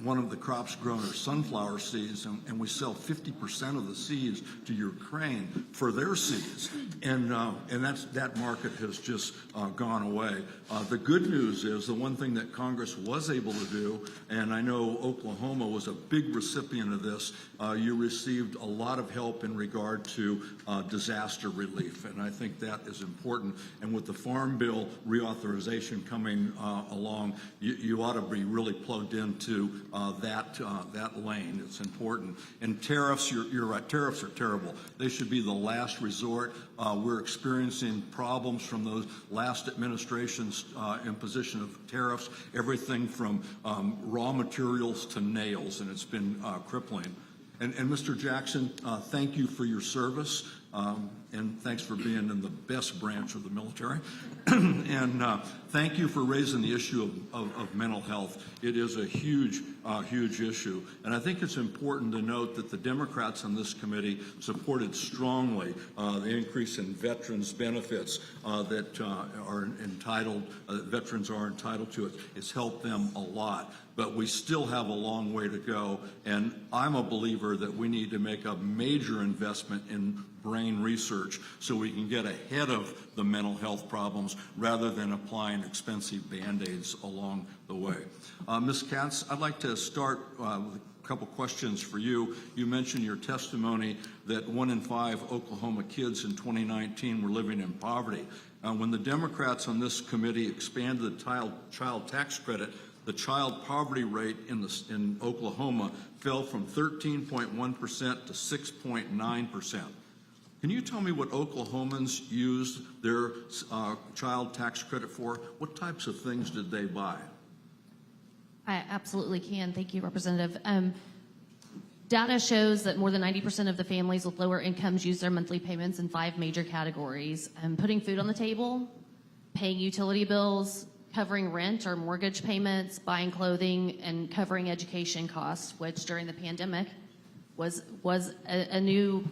one of the crops grown are sunflower seeds, and we sell 50% of the seeds to Ukraine for their seeds. And that market has just gone away. The good news is the one thing that Congress was able to do, and I know Oklahoma was a big recipient of this, you received a lot of help in regard to disaster relief, and I think that is important. And with the Farm Bill reauthorization coming along, you ought to be really plugged into that lane. It's important. And tariffs, you're right, tariffs are terrible. They should be the last resort. We're experiencing problems from those last administration's imposition of tariffs, everything from raw materials to nails, and it's been crippling. And Mr. Jackson, thank you for your service, and thanks for being in the best branch of the military. And thank you for raising the issue of mental health. It is a huge issue. And I think it's important to note that the Democrats on this committee supported strongly the increase in veterans' benefits that are entitled, veterans are entitled to. It's helped them a lot. But we still have a long way to go, and I'm a believer that we need to make a major investment in brain research so we can get ahead of the mental health problems rather than applying expensive Band-Aids along the way. Ms. Katz, I'd like to start with a couple questions for you. You mentioned your testimony that 1 in 5 Oklahoma kids in 2019 were living in poverty. When the Democrats on this committee expanded the child tax credit, the child poverty rate in Oklahoma fell from 13.1% to 6.9%. Can you tell me what Oklahomans used their child tax credit for? What types of things did they buy? I absolutely can. Thank you, Representative. Data shows that more than 90% of the families with lower incomes use their monthly payments in 5 major categories: putting food on the table, paying utility bills, covering rent or mortgage payments, buying clothing, and covering education costs, which during the pandemic was a new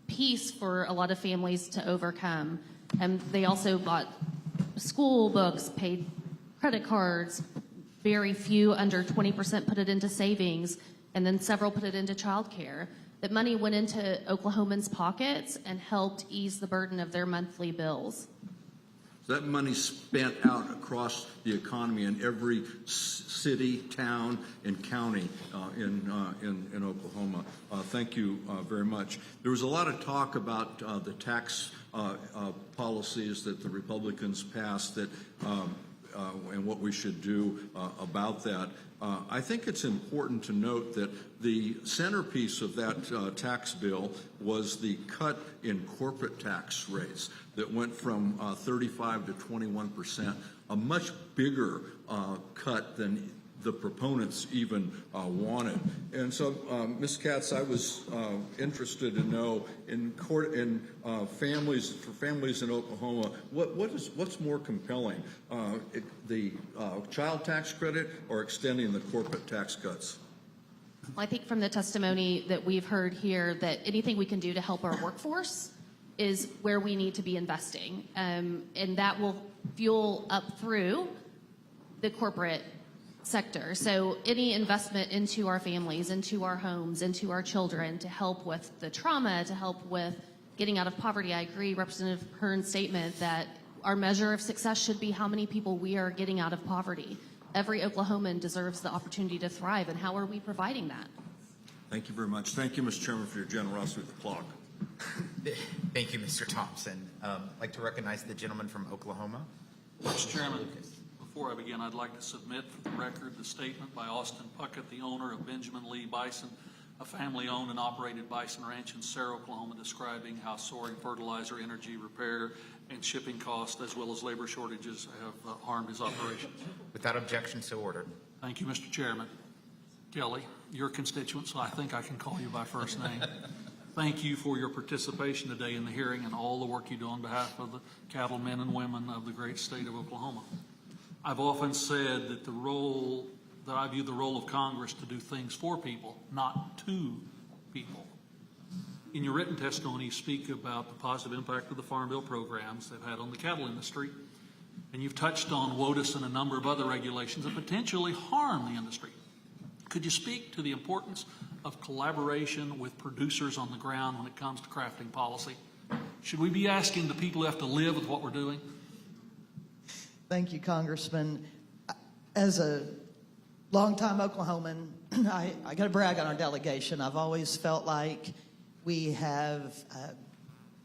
piece for a lot of families to overcome. And they also bought school books, paid credit cards, very few, under 20%, put it into savings, and then several put it into childcare. That money went into Oklahomans' pockets and helped ease the burden of their monthly bills. That money spent out across the economy in every city, town, and county in Oklahoma. Thank you very much. There was a lot of talk about the tax policies that the Republicans passed that and what we should do about that. I think it's important to note that the centerpiece of that tax bill was the cut in corporate tax rates that went from 35 to 21%, a much bigger cut than the proponents even wanted. And so, Ms. Katz, I was interested to know for families in Oklahoma, what's more compelling, the child tax credit or extending the corporate tax cuts? Well, I think from the testimony that we've heard here that anything we can do to help our workforce is where we need to be investing. And that will fuel up through the corporate sector. So any investment into our families, into our homes, into our children to help with the trauma, to help with getting out of poverty. I agree, Representative Hearn's statement that our measure of success should be how many people we are getting out of poverty. Every Oklahoman deserves the opportunity to thrive, and how are we providing that? Thank you very much. Thank you, Mr. Chairman, for your generosity with the clock. Thank you, Mr. Thompson. I'd like to recognize the gentleman from Oklahoma. Mr. Chairman, before I begin, I'd like to submit for the record the statement by Austin Puckett, the owner of Benjamin Lee Bison, a family-owned and operated bison ranch in Sarah, Oklahoma, describing how soaring fertilizer, energy, repair, and shipping costs, as well as labor shortages, have harmed his operations. Without objection, so ordered. Thank you, Mr. Chairman. Kelly, your constituent, so I think I can call you by first name. Thank you for your participation today in the hearing and all the work you do on behalf of the cattlemen and women of the great state of Oklahoma. I've often said that I view the role of Congress to do things for people, not to people. In your written testimony, you speak about the positive impact of the Farm Bill programs they've had on the cattle industry, and you've touched on WOTUS and a number of other regulations that potentially harm the industry. Could you speak to the importance of collaboration with producers on the ground when it comes to crafting policy? Should we be asking the people who have to live with what we're doing? Thank you, Congressman. As a longtime Oklahoman, I got to brag on our delegation. I've always felt like we have,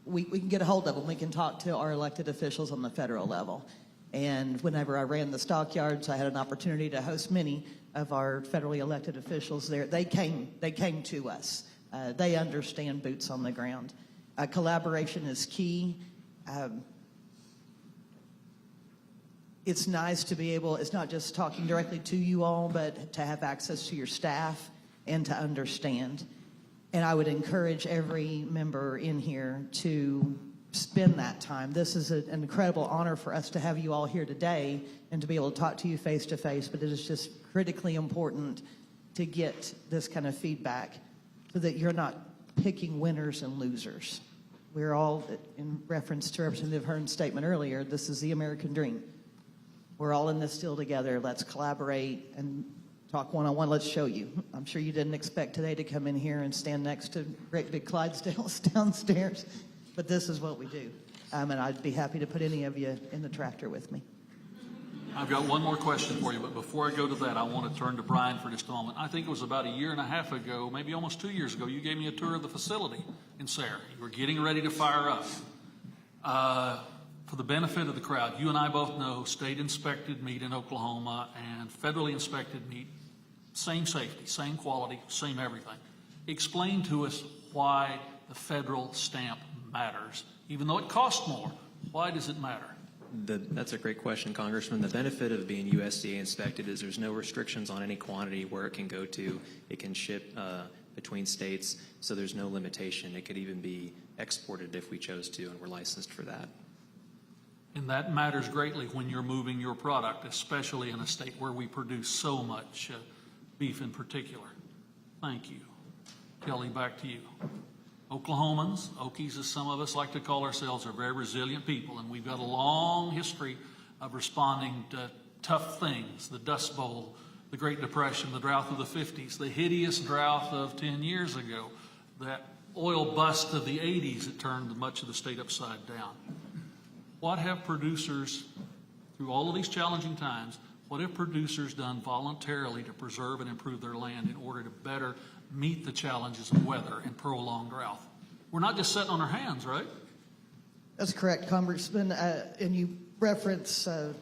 we can get a hold of them. We can talk to our elected officials on the federal level. And whenever I ran the stockyards, I had an opportunity to host many of our federally elected officials there. They came to us. They understand boots on the ground. Collaboration is key. It's nice to be able, it's not just talking directly to you all, but to have access to your staff and to understand. And I would encourage every member in here to spend that time. This is an incredible honor for us to have you all here today and to be able to talk to you face to face, but it is just critically important to get this kind of feedback so that you're not picking winners and losers. We're all, in reference to Representative Hearn's statement earlier, this is the American dream. We're all in this deal together. Let's collaborate and talk one-on-one. Let's show you. I'm sure you didn't expect today to come in here and stand next to great big Clydesdales downstairs, but this is what we do. And I'd be happy to put any of you in the tractor with me. I've got one more question for you, but before I go to that, I want to turn to Brian for just a moment. I think it was about a year and a half ago, maybe almost 2 years ago, you gave me a tour of the facility in Sarah. You were getting ready to fire up. For the benefit of the crowd, you and I both know state-inspected meat in Oklahoma and federally inspected meat, same safety, same quality, same everything. Explain to us why the federal stamp matters. Even though it costs more, why does it matter? That's a great question, Congressman. The benefit of being USDA inspected is there's no restrictions on any quantity where it can go to. It can ship between states, so there's no limitation. It could even be exported if we chose to, and we're licensed for that. And that matters greatly when you're moving your product, especially in a state where we produce so much beef in particular. Thank you. Kelly, back to you. Oklahomans, Okies as some of us like to call ourselves, are very resilient people, and we've got a long history of responding to tough things, the Dust Bowl, the Great Depression, the drought of the 50s, the hideous drought of 10 years ago, that oil bust of the 80s that turned much of the state upside down. What have producers, through all of these challenging times, what have producers done voluntarily to preserve and improve their land in order to better meet the challenges of weather and prolonged drought? We're not just sitting on our hands, right? That's correct, Congressman. And you reference, the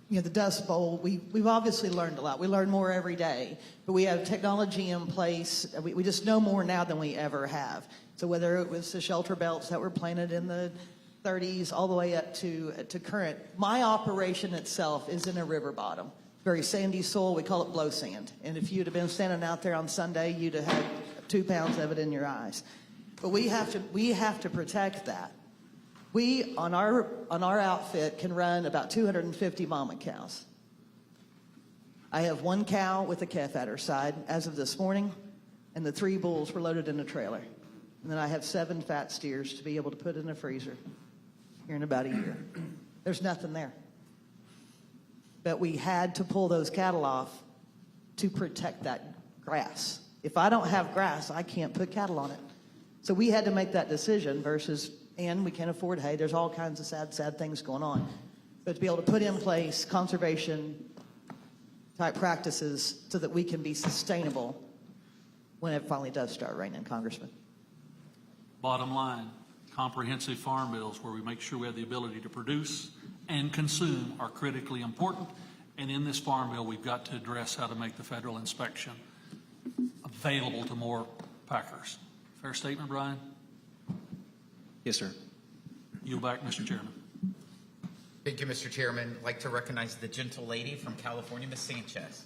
Dust Bowl. We've obviously learned a lot. We learn more every day, but we have technology in place. We just know more now than we ever have. So whether it was the shelter belts that were planted in the 30s all the way up to current. My operation itself is in a river bottom. very sandy soil. We call it blow sand. And if you'd have been standing out there on Sunday, you'd have had 2 pounds of it in your eyes. But we have to protect that. We, on our outfit, can run about 250 mama cows. I have 1 cow with a calf at her side as of this morning, and the 3 bulls were loaded in a trailer. And then I have 7 fat steers to be able to put in a freezer here in about a year. There's nothing there. But we had to pull those cattle off to protect that grass. If I don't have grass, I can't put cattle on it. So we had to make that decision versus, and we can't afford hay. There's all kinds of sad things going on. But to be able to put in place conservation type practices so that we can be sustainable when it finally does start raining, Congressman. Bottom line, comprehensive farm bills where we make sure we have the ability to produce and consume are critically important. And in this farm bill, we've got to address how to make the federal inspection available to more packers. Fair statement, Brian? Yes, sir. Yield back, Mr. Chairman. Thank you, Mr. Chairman. I'd like to recognize the gentle lady from California, Ms. Sanchez.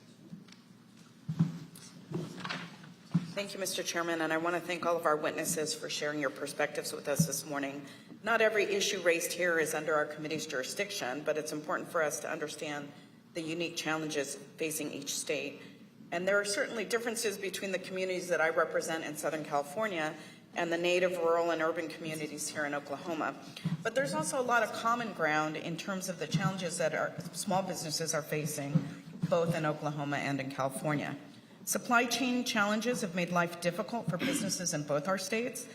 Thank you, Mr. Chairman, and I want to thank all of our witnesses for sharing your perspectives with us this morning. Not every issue raised here is under our committee's jurisdiction, but it's important for us to understand the unique challenges facing each state. And there are certainly differences between the communities that I represent in Southern California and the native, rural, and urban communities here in Oklahoma. But there's also a lot of common ground in terms of the challenges that our small businesses are facing, both in Oklahoma and in California. Supply chain challenges have made life difficult for businesses in both our states,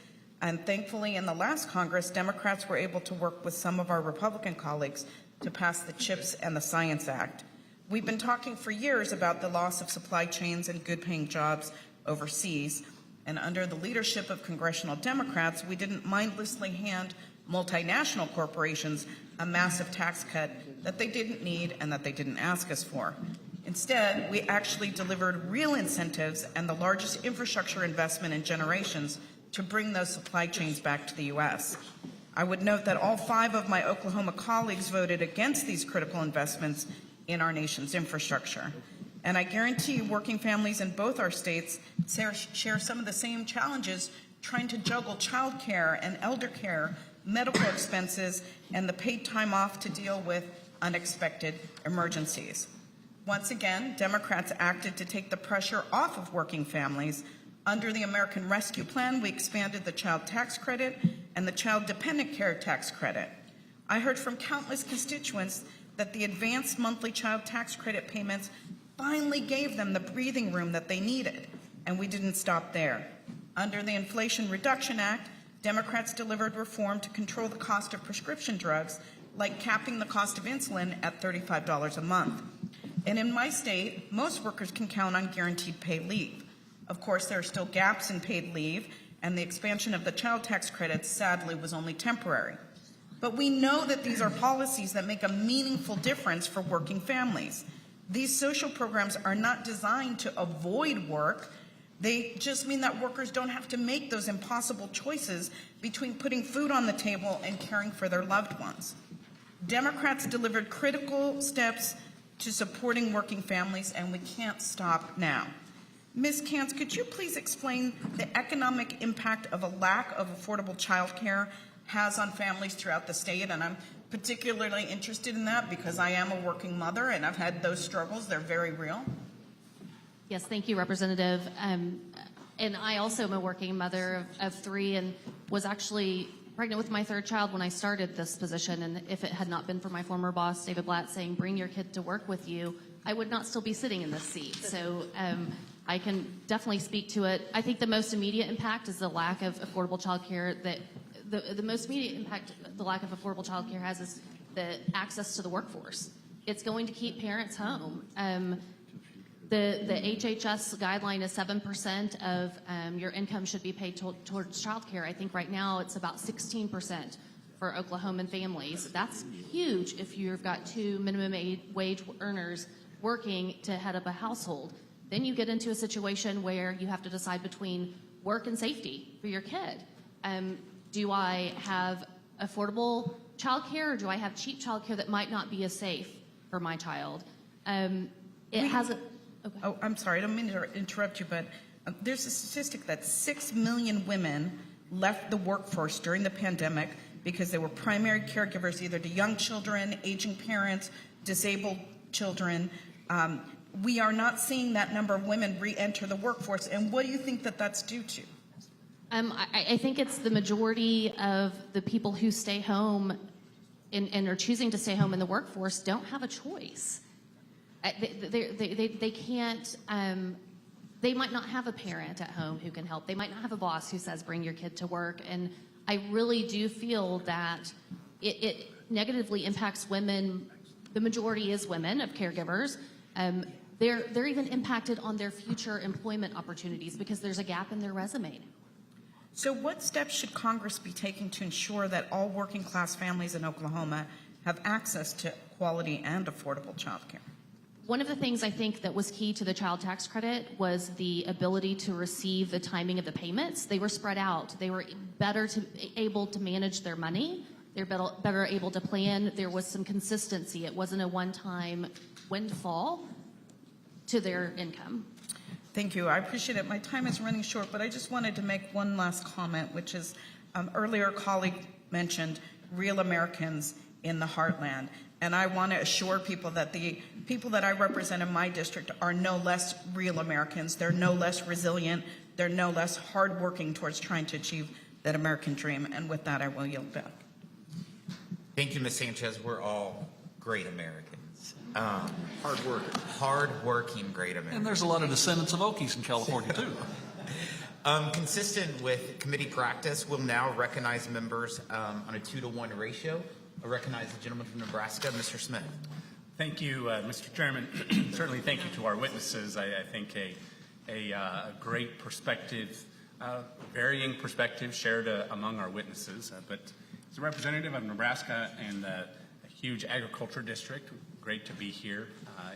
and thankfully in the last Congress, Democrats were able to work with some of our Republican colleagues to pass the CHIPS and the Science Act. We've been talking for years about the loss of supply chains and good-paying jobs overseas, and under the leadership of congressional Democrats, we didn't mindlessly hand multinational corporations a massive tax cut that they didn't need and that they didn't ask us for. Instead, we actually delivered real incentives and the largest infrastructure investment in generations to bring those supply chains back to the U.S. I would note that all 5 of my Oklahoma colleagues voted against these critical investments in our nation's infrastructure. And I guarantee you working families in both our states share some of the same challenges trying to juggle child care and elder care, medical expenses, and the paid time off to deal with unexpected emergencies. Once again, Democrats acted to take the pressure off of working families. Under the American Rescue Plan, we expanded the child tax credit and the child dependent care tax credit. I heard from countless constituents that the advanced monthly child tax credit payments finally gave them the breathing room that they needed, and we didn't stop there. Under the Inflation Reduction Act, Democrats delivered reform to control the cost of prescription drugs, like capping the cost of insulin at $35 a month. And in my state, most workers can count on guaranteed paid leave. Of course, there are still gaps in paid leave, and the expansion of the child tax credit, sadly, was only temporary. But we know that these are policies that make a meaningful difference for working families. These social programs are not designed to avoid work. They just mean that workers don't have to make those impossible choices between putting food on the table and caring for their loved ones. Democrats delivered critical steps to supporting working families, and we can't stop now. Ms. Kantz, could you please explain the economic impact of a lack of affordable child care has on families throughout the state? And I'm particularly interested in that because I am a working mother and I've had those struggles. They're very real. Yes, thank you, Representative. And I also am a working mother of 3 and was actually pregnant with my 3rd child when I started this position. And if it had not been for my former boss, David Blatt, saying, bring your kid to work with you, I would not still be sitting in this seat. So I can definitely speak to it. I think the most immediate impact is the lack of affordable child care. That the most immediate impact the lack of affordable child care has is the access to the workforce. It's going to keep parents home. The HHS guideline is 7% of your income should be paid towards child care. I think right now it's about 16% for Oklahoman families. That's huge if you've got 2 minimum wage earners working to head up a household. Then you get into a situation where you have to decide between work and safety for your kid. Do I have affordable child care, or do I have cheap child care that might not be as safe for my child? It has a, okay. Oh, I'm sorry, I don't mean to interrupt you, but there's a statistic that 6 million women left the workforce during the pandemic because they were primary caregivers either to young children, aging parents, disabled children. We are not seeing that number of women re-enter the workforce. And what do you think that that's due to? I think it's the majority of the people who stay home and are choosing to stay home in the workforce don't have a choice. They can't, they might not have a parent at home who can help. They might not have a boss who says, bring your kid to work. And I really do feel that it negatively impacts women. The majority is women of caregivers. They're even impacted on their future employment opportunities because there's a gap in their resume. So what steps should Congress be taking to ensure that all working class families in Oklahoma have access to quality and affordable child care? One of the things I think that was key to the child tax credit was the ability to receive the timing of the payments. They were spread out. They were able to manage their money. They're better able to plan. There was some consistency. It wasn't a one-time windfall to their income. Thank you. I appreciate it. My time is running short, but I just wanted to make one last comment, which is earlier a colleague mentioned real Americans in the heartland. And I want to assure people that the people that I represent in my district are no less real Americans. They're no less resilient. They're no less hardworking towards trying to achieve that American dream. And with that, I will yield back. Thank you, Ms. Sanchez. We're all great Americans. Hard-working great Americans. And there's a lot of descendants of Okies in California, too. Consistent with committee practice, we'll now recognize members on a 2-to-1 ratio. I recognize the gentleman from Nebraska, Mr. Smith. Thank you, Mr. Chairman. Certainly thank you to our witnesses. I think a great perspective, varying perspective shared among our witnesses. But as a representative of Nebraska and a huge agriculture district, great to be here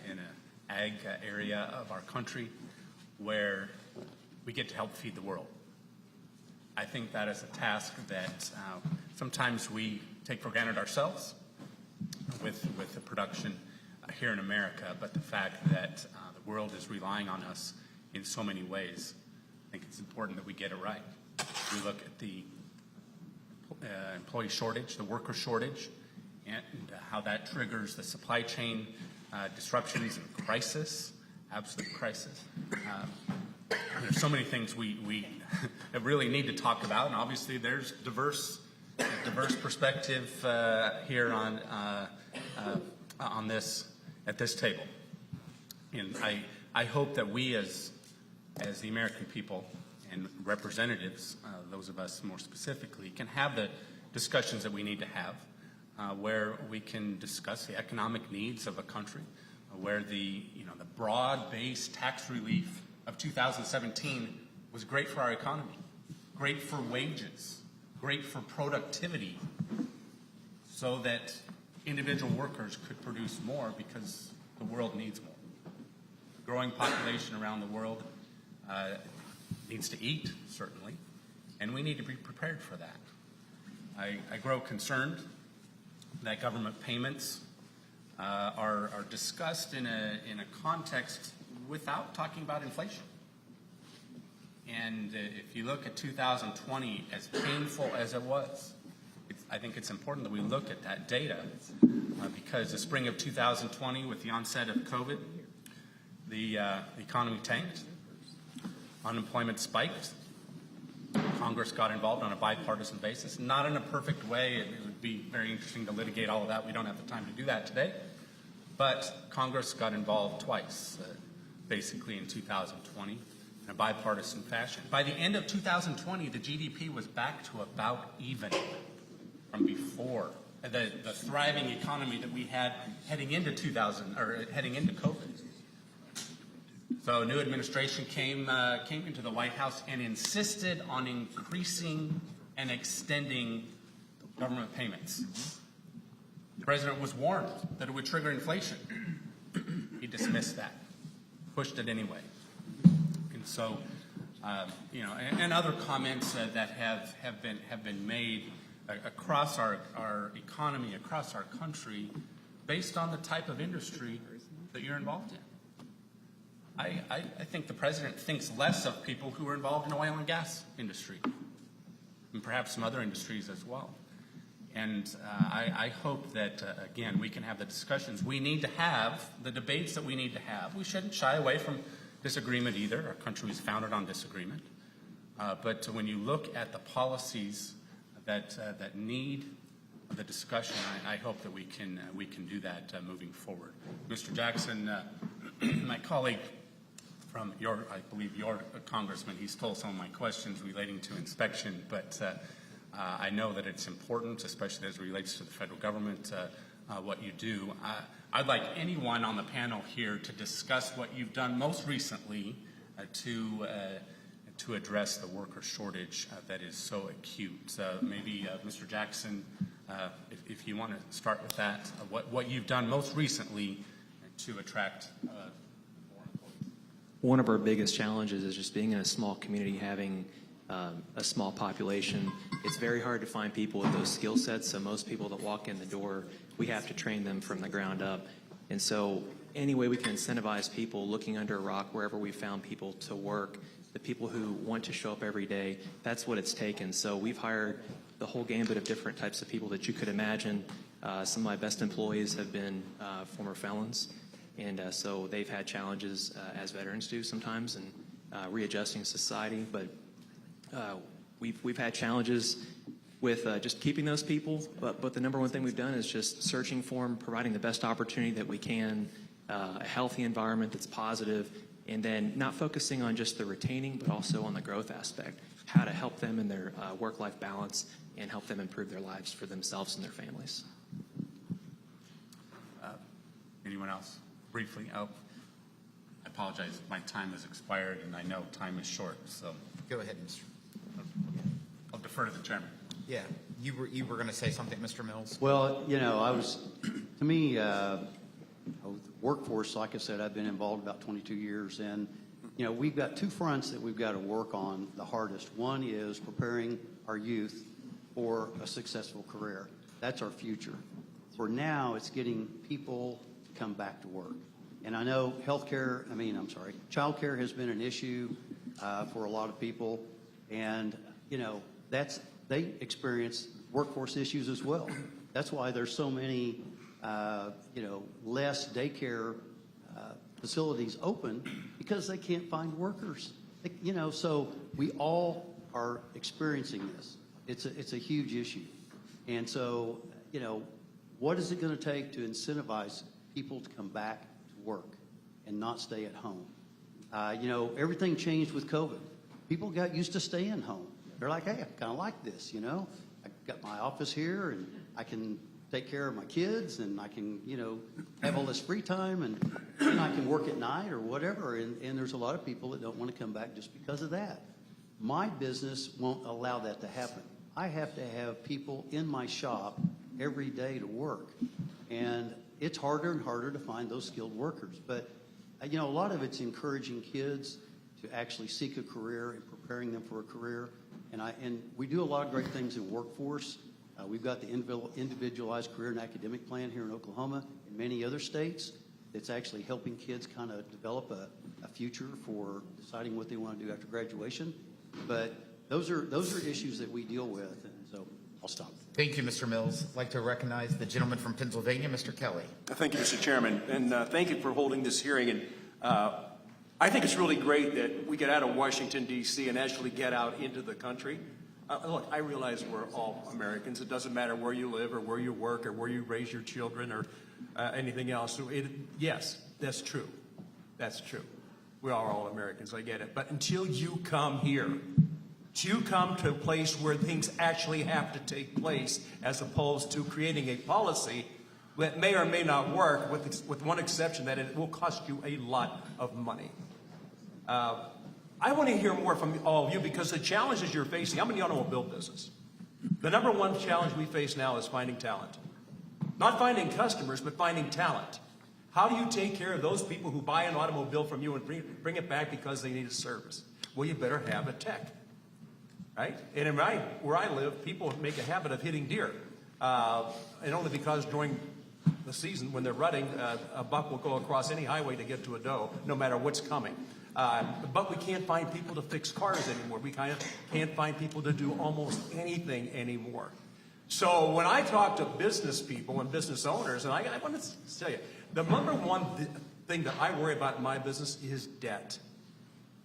in an ag area of our country where we get to help feed the world. I think that is a task that sometimes we take for granted ourselves with the production here in America, but the fact that the world is relying on us in so many ways, I think it's important that we get it right. We look at the employee shortage, the worker shortage, and how that triggers the supply chain disruptions and crisis, absolute crisis. There's so many things we really need to talk about, and obviously there's diverse perspective here on this at this table. And I hope that we as the American people and representatives, those of us more specifically, can have the discussions that we need to have, where we can discuss the economic needs of a country, where the broad-based tax relief of 2017 was great for our economy, great for wages, great for productivity, so that individual workers could produce more because the world needs more. The growing population around the world needs to eat, certainly, and we need to be prepared for that. I grow concerned that government payments are discussed in a context without talking about inflation. And if you look at 2020, as painful as it was, I think it's important that we look at that data because the spring of 2020, with the onset of COVID, the economy tanked, unemployment spiked, Congress got involved on a bipartisan basis, not in a perfect way. It would be very interesting to litigate all of that. We don't have the time to do that today. But Congress got involved twice, basically in 2020, in a bipartisan fashion. By the end of 2020, the GDP was back to about even from before the thriving economy that we had heading into COVID. So a new administration came into the White House and insisted on increasing and extending government payments. The president was warned that it would trigger inflation. He dismissed that, pushed it anyway. And so, and other comments that have been made across our economy, across our country, based on the type of industry that you're involved in. I think the president thinks less of people who are involved in the oil and gas industry, and perhaps some other industries as well. And I hope that, again, we can have the discussions we need to have, the debates that we need to have. We shouldn't shy away from disagreement either. Our country is founded on disagreement. But when you look at the policies that need the discussion, I hope that we can do that moving forward. Mr. Jackson, my colleague from I believe your congressman, he stole some of my questions relating to inspection, but I know that it's important, especially as it relates to the federal government, what you do. I'd like anyone on the panel here to discuss what you've done most recently to address the worker shortage that is so acute. Maybe Mr. Jackson, if you want to start with that, what you've done most recently to attract more employees. One of our biggest challenges is just being in a small community, having a small population. It's very hard to find people with those skill sets, so most people that walk in the door, we have to train them from the ground up. And so any way we can incentivize people looking under a rock, wherever we found people to work, the people who want to show up every day, that's what it's taken. So we've hired the whole gambit of different types of people that you could imagine. Some of my best employees have been former felons, and so they've had challenges, as veterans do sometimes, in readjusting society. But we've had challenges with just keeping those people, but the number one thing we've done is just searching for them, providing the best opportunity that we can, a healthy environment that's positive, and then not focusing on just the retaining, but also on the growth aspect, how to help them in their work-life balance and help them improve their lives for themselves and their families. Anyone else? Briefly. Oh, I apologize. My time has expired, and I know time is short, so Go ahead, Mr. I'll defer to the chairman. Yeah, you were going to say something, Mr. Mills? Well, to me, workforce, like I said, I've been involved about 22 years, and, we've got two fronts that we've got to work on the hardest. One is preparing our youth for a successful career. That's our future. For now, it's getting people to come back to work. And I know childcare has been an issue for a lot of people, and, they experience workforce issues as well. That's why there's so many, less daycare facilities open, because they can't find workers. So we all are experiencing this. It's a huge issue. And so, what is it going to take to incentivize people to come back to work and not stay at home? Everything changed with COVID. People got used to staying home. They're like, hey, I kind of like this, I got my office here, and I can take care of my kids, and I can, have all this free time, and I can work at night or whatever. And there's a lot of people that don't want to come back just because of that. My business won't allow that to happen. I have to have people in my shop every day to work. And it's harder and harder to find those skilled workers. But, a lot of it's encouraging kids to actually seek a career and preparing them for a career. And we do a lot of great things in workforce. We've got the individualized career and academic plan here in Oklahoma and many other states. It's actually helping kids kind of develop a future for deciding what they want to do after graduation. But those are issues that we deal with, and so I'll stop. Thank you, Mr. Mills. I'd like to recognize the gentleman from Pennsylvania, Mr. Kelly. Thank you, Mr. Chairman, and thank you for holding this hearing. And I think it's really great that we get out of Washington, D.C. and actually get out into the country. Look, I realize we're all Americans. It doesn't matter where you live or where you work or where you raise your children or anything else. So yes, that's true. That's true. We are all Americans. I get it. But until you come here, until you come to a place where things actually have to take place, as opposed to creating a policy that may or may not work, with one exception, that it will cost you a lot of money. I want to hear more from all of you, because the challenges you're facing, I'm in the automobile business. The number one challenge we face now is finding talent. Not finding customers, but finding talent. How do you take care of those people who buy an automobile from you and bring it back because they need a service? Well, you better have a tech, right? And where I live, people make a habit of hitting deer. And only because during the season when they're rutting, a buck will go across any highway to get to a doe, no matter what's coming. But we can't find people to fix cars anymore. We kind of can't find people to do almost anything anymore. So when I talk to business people and business owners, and I want to tell you, the number one thing that I worry about in my business is debt.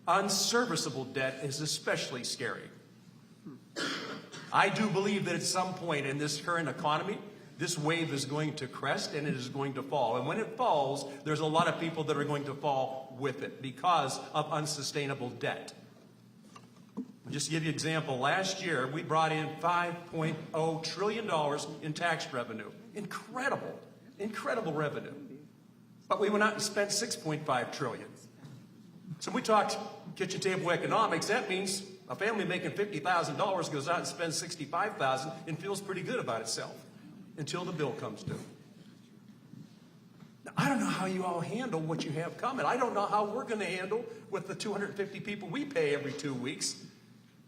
Unserviceable debt is especially scary. I do believe that at some point in this current economy, this wave is going to crest and it is going to fall. And when it falls, there's a lot of people that are going to fall with it because of unsustainable debt. Just to give you an example, last year we brought in $5.0 trillion in tax revenue. Incredible, incredible revenue. But we went out and spent $6.5 trillion. So we talked kitchen table economics. That means a family making $50,000 goes out and spends $65,000 and feels pretty good about itself until the bill comes due. Now, I don't know how you all handle what you have coming. I don't know how we're going to handle with the 250 people we pay every 2 weeks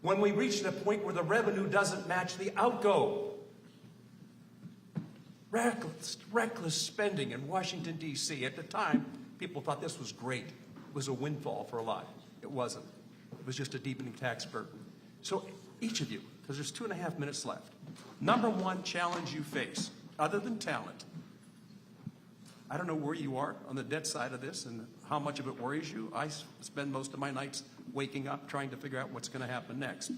when we reach the point where the revenue doesn't match the outgo. Reckless spending in Washington, D.C. At the time, people thought this was great. It was a windfall for a lot. It wasn't. It was just a deepening tax burden. So each of you, because there's 2.5 minutes left, number one challenge you face, other than talent. I don't know where you are on the debt side of this and how much of it worries you. I spend most of my nights waking up trying to figure out what's going to happen next.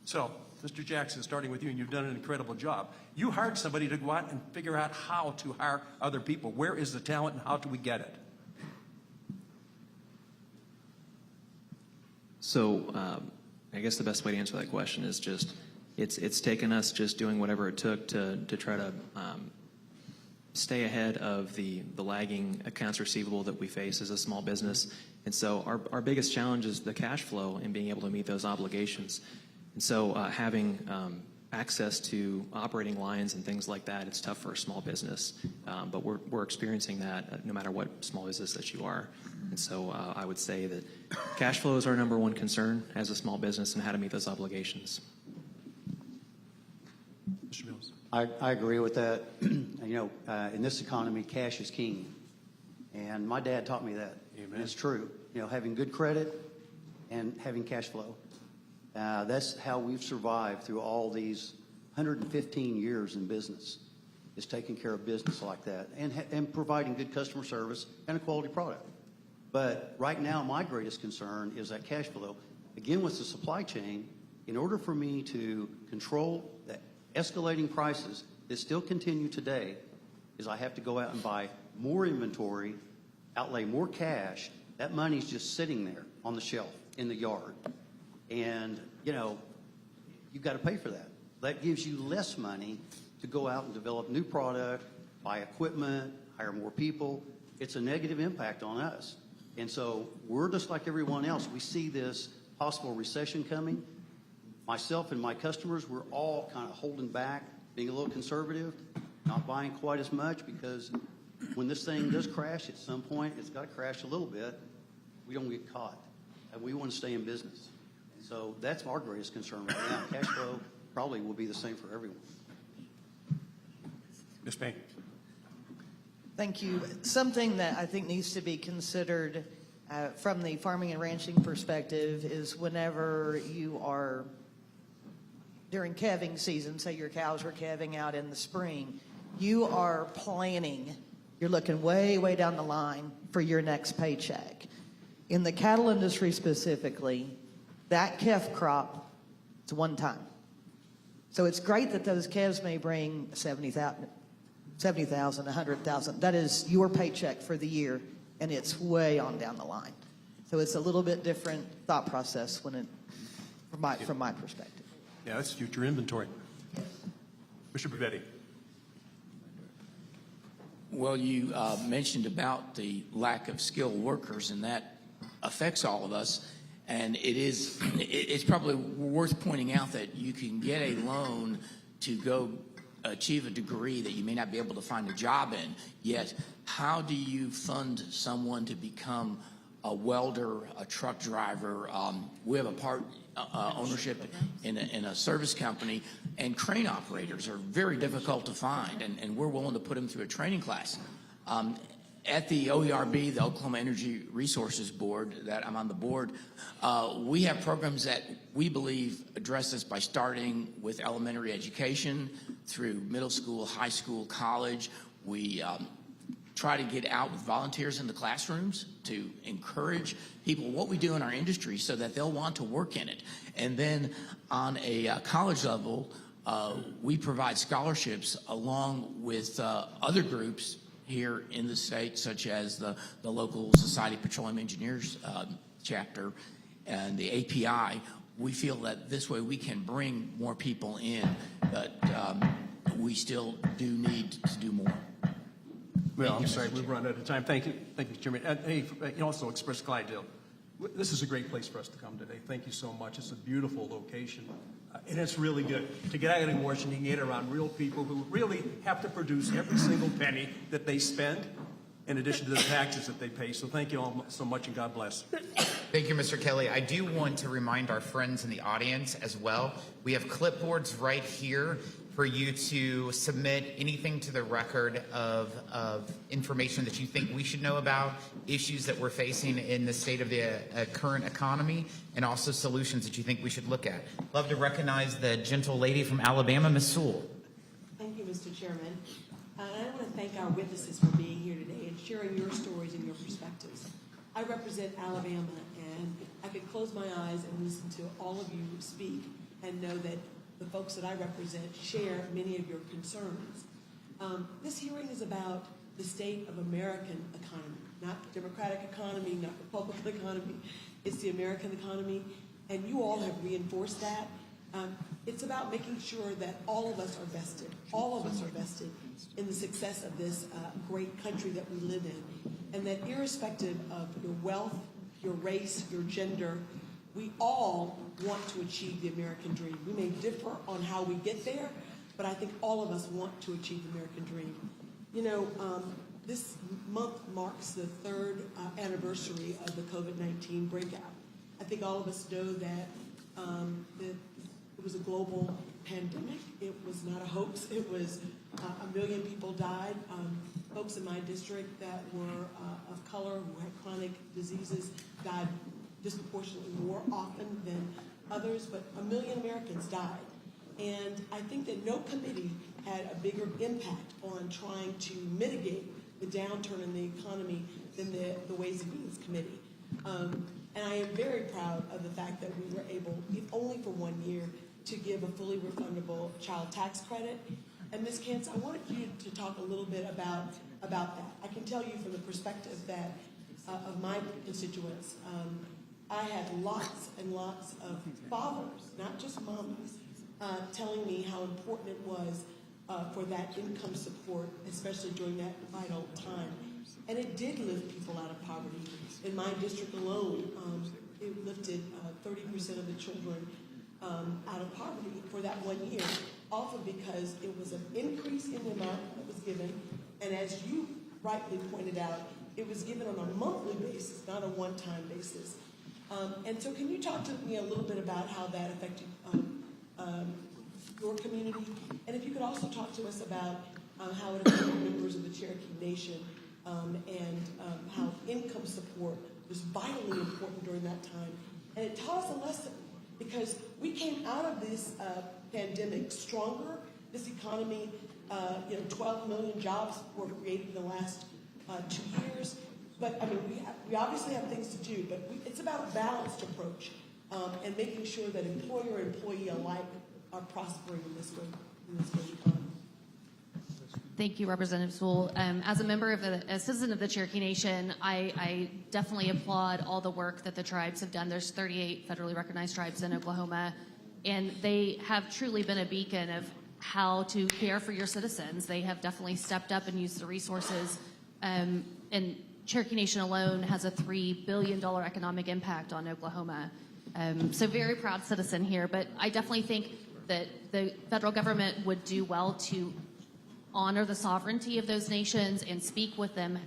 So, Mr. Jackson, starting with you, and you've done an incredible job. You hired somebody to go out and figure out how to hire other people. Where is the talent and how do we get it? So I guess the best way to answer that question is just it's taken us just doing whatever it took to try to stay ahead of the lagging accounts receivable that we face as a small business. And so our biggest challenge is the cash flow and being able to meet those obligations. And so having access to operating lines and things like that, it's tough for a small business. But we're experiencing that no matter what small business that you are. And so I would say that cash flow is our number one concern as a small business and how to meet those obligations. Mr. Mills. I agree with that. In this economy, cash is king. And my dad taught me that. Amen. And it's true. Having good credit and having cash flow. That's how we've survived through all these 115 years in business, is taking care of business like that and providing good customer service and a quality product. But right now, my greatest concern is that cash flow. Again, with the supply chain, in order for me to control the escalating prices that still continue today, is I have to go out and buy more inventory, outlay more cash. That money's just sitting there on the shelf in the yard. And, you've got to pay for that. That gives you less money to go out and develop new product, buy equipment, hire more people. It's a negative impact on us. And so we're just like everyone else. We see this possible recession coming. Myself and my customers, we're all kind of holding back, being a little conservative, not buying quite as much because when this thing does crash at some point, it's got to crash a little bit. We don't get caught. And we want to stay in business. So that's our greatest concern right now. Cash flow probably will be the same for everyone. Ms. Payne. Thank you. Something that I think needs to be considered from the farming and ranching perspective is whenever you are during calving season, say your cows are calving out in the spring, you are planning, you're looking way, way down the line for your next paycheck. In the cattle industry specifically, that calf crop, it's one time. So it's great that those calves may bring 70,000, 100,000. That is your paycheck for the year, and it's way on down the line. So it's a little bit different thought process from my perspective. Yeah, that's future inventory. Mr. Pavetti. Well, you mentioned about the lack of skilled workers, and that affects all of us. And it's probably worth pointing out that you can get a loan to go achieve a degree that you may not be able to find a job in. Yet, how do you fund someone to become a welder, a truck driver. We have a part ownership in a service company, and crane operators are very difficult to find, and we're willing to put them through a training class. At the OERB, the Oklahoma Energy Resources Board, that I'm on the board, we have programs that we believe address this by starting with elementary education through middle school, high school, college. We try to get out with volunteers in the classrooms to encourage people what we do in our industry so that they'll want to work in it. And then on a college level, we provide scholarships along with other groups here in the state, such as the local Society of Petroleum Engineers chapter and the API. We feel that this way we can bring more people in, but we still do need to do more. Well, I'm sorry, we've run out of time. Thank you, Mr. Chairman. Hey, also Express Clydesdale. This is a great place for us to come today. Thank you so much. It's a beautiful location, and it's really good to get out in Washington, get around real people who really have to produce every single penny that they spend, in addition to the taxes that they pay. So thank you all so much, and God bless. Thank you, Mr. Kelly. I do want to remind our friends in the audience as well, we have clipboards right here for you to submit anything to the record of information that you think we should know about, issues that we're facing in the state of the current economy, and also solutions that you think we should look at. Love to recognize the gentle lady from Alabama, Ms. Sewell. Thank you, Mr. Chairman. And I want to thank our witnesses for being here today and sharing your stories and your perspectives. I represent Alabama, and I could close my eyes and listen to all of you speak and know that the folks that I represent share many of your concerns. This hearing is about the state of American economy, not Democratic economy, not Republican economy. It's the American economy, and you all have reinforced that. It's about making sure that all of us are vested in the success of this great country that we live in, and that irrespective of your wealth, your race, your gender, we all want to achieve the American dream. We may differ on how we get there, but I think all of us want to achieve the American dream. You know, this month marks the third anniversary of the COVID-19 breakout. I think all of us know that it was a global pandemic. It was not a hoax. It was 1 million people died. Folks in my district that were of color, who had chronic diseases, died disproportionately more often than others, but 1 million Americans died. And I think that no committee had a bigger impact on trying to mitigate the downturn in the economy than the Ways and Means Committee. And I am very proud of the fact that we were able, if only for 1 year, to give a fully refundable child tax credit. And Ms. Kantz, I wanted you to talk a little bit about that. I can tell you from the perspective that of my constituents, I had lots and lots of fathers, not just mamas, telling me how important it was for that income support, especially during that vital time. And it did lift people out of poverty. In my district alone, it lifted 30% of the children out of poverty for that 1 year, often because it was an increase in the amount that was given. And as you rightly pointed out, it was given on a monthly basis, not a one-time basis. And so can you talk to me a little bit about how that affected your community? And if you could also talk to us about how it affected members of the Cherokee Nation and how income support was vitally important during that time. And it taught us a lesson because we came out of this pandemic stronger. This economy, 12 million jobs were created in the last 2 years. But I mean, we obviously have things to do, but it's about a balanced approach and making sure that employer and employee alike are prospering in this great economy. Thank you, Representative Sewell. As a citizen of the Cherokee Nation, I definitely applaud all the work that the tribes have done. There's 38 federally recognized tribes in Oklahoma, and they have truly been a beacon of how to care for your citizens. They have definitely stepped up and used the resources. And Cherokee Nation alone has a $3 billion economic impact on Oklahoma. So very proud citizen here, but I definitely think that the federal government would do well to honor the sovereignty of those nations and speak with them,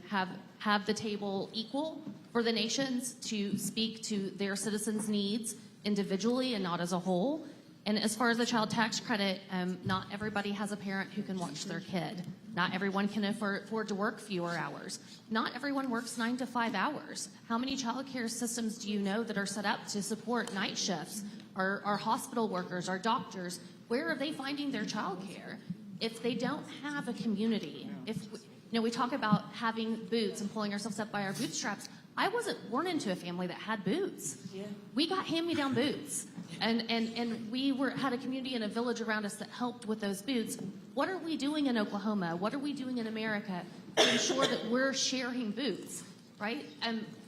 have the table equal for the nations to speak to their citizens' needs individually and not as a whole. And as far as the child tax credit, not everybody has a parent who can watch their kid. Not everyone can afford to work fewer hours. Not everyone works 9 to 5 hours. How many child care systems do you know that are set up to support night shifts? Our hospital workers, our doctors, where are they finding their child care? If they don't have a community, we talk about having boots and pulling ourselves up by our bootstraps. I wasn't born into a family that had boots. Yeah. We got hand-me-down boots. And we had a community and a village around us that helped with those boots. What are we doing in Oklahoma? What are we doing in America to ensure that we're sharing boots, right?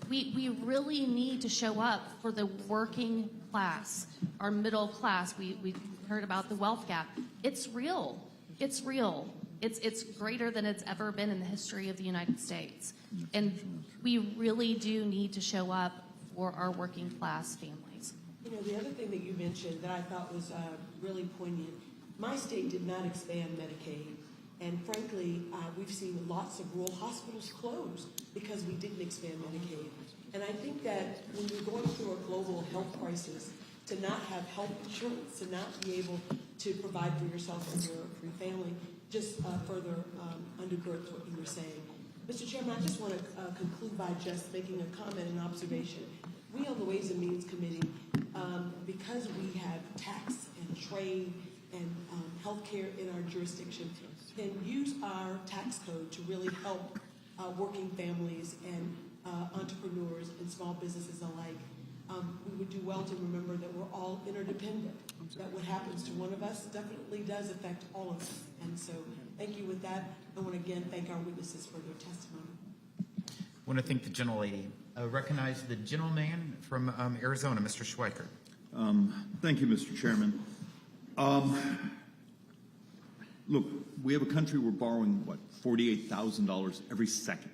We really need to show up for the working class, our middle class. We heard about the wealth gap. It's real. It's real. It's greater than it's ever been in the history of the United States. And we really do need to show up for our working class families. You know, the other thing that you mentioned that I thought was really poignant, my state did not expand Medicaid. And frankly, we've seen lots of rural hospitals close because we didn't expand Medicaid. And I think that when you're going through a global health crisis, to not have health insurance, to not be able to provide for yourself and your family, just further undergirds what you were saying. Mr. Chairman, I just want to conclude by just making a comment and observation. We on the Ways and Means Committee, because we have tax and trade and healthcare in our jurisdiction, can use our tax code to really help working families and entrepreneurs and small businesses alike. We would do well to remember that we're all interdependent, that what happens to one of us definitely does affect all of us. And so thank you with that. I want to again thank our witnesses for their testimony. I want to thank the gentlelady. Recognize the gentleman from Arizona, Mr. Schweiker. Thank you, Mr. Chairman. Look, we have a country we're borrowing, what, $48,000 every second.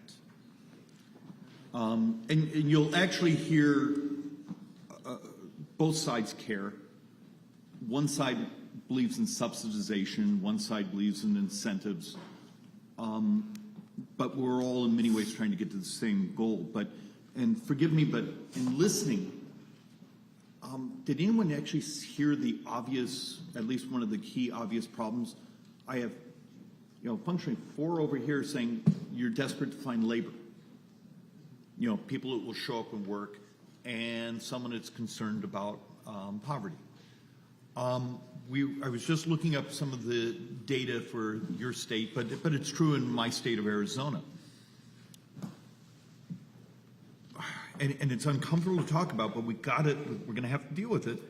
And you'll actually hear both sides care. One side believes in subsidization, one side believes in incentives. But we're all in many ways trying to get to the same goal. And forgive me, but in listening, did anyone actually hear the obvious, at least one of the key obvious problems? I have, functionally 4 over here saying you're desperate to find labor. People that will show up and work, and someone that's concerned about poverty. I was just looking up some of the data for your state, but it's true in my state of Arizona. And it's uncomfortable to talk about, but we're going to have to deal with it.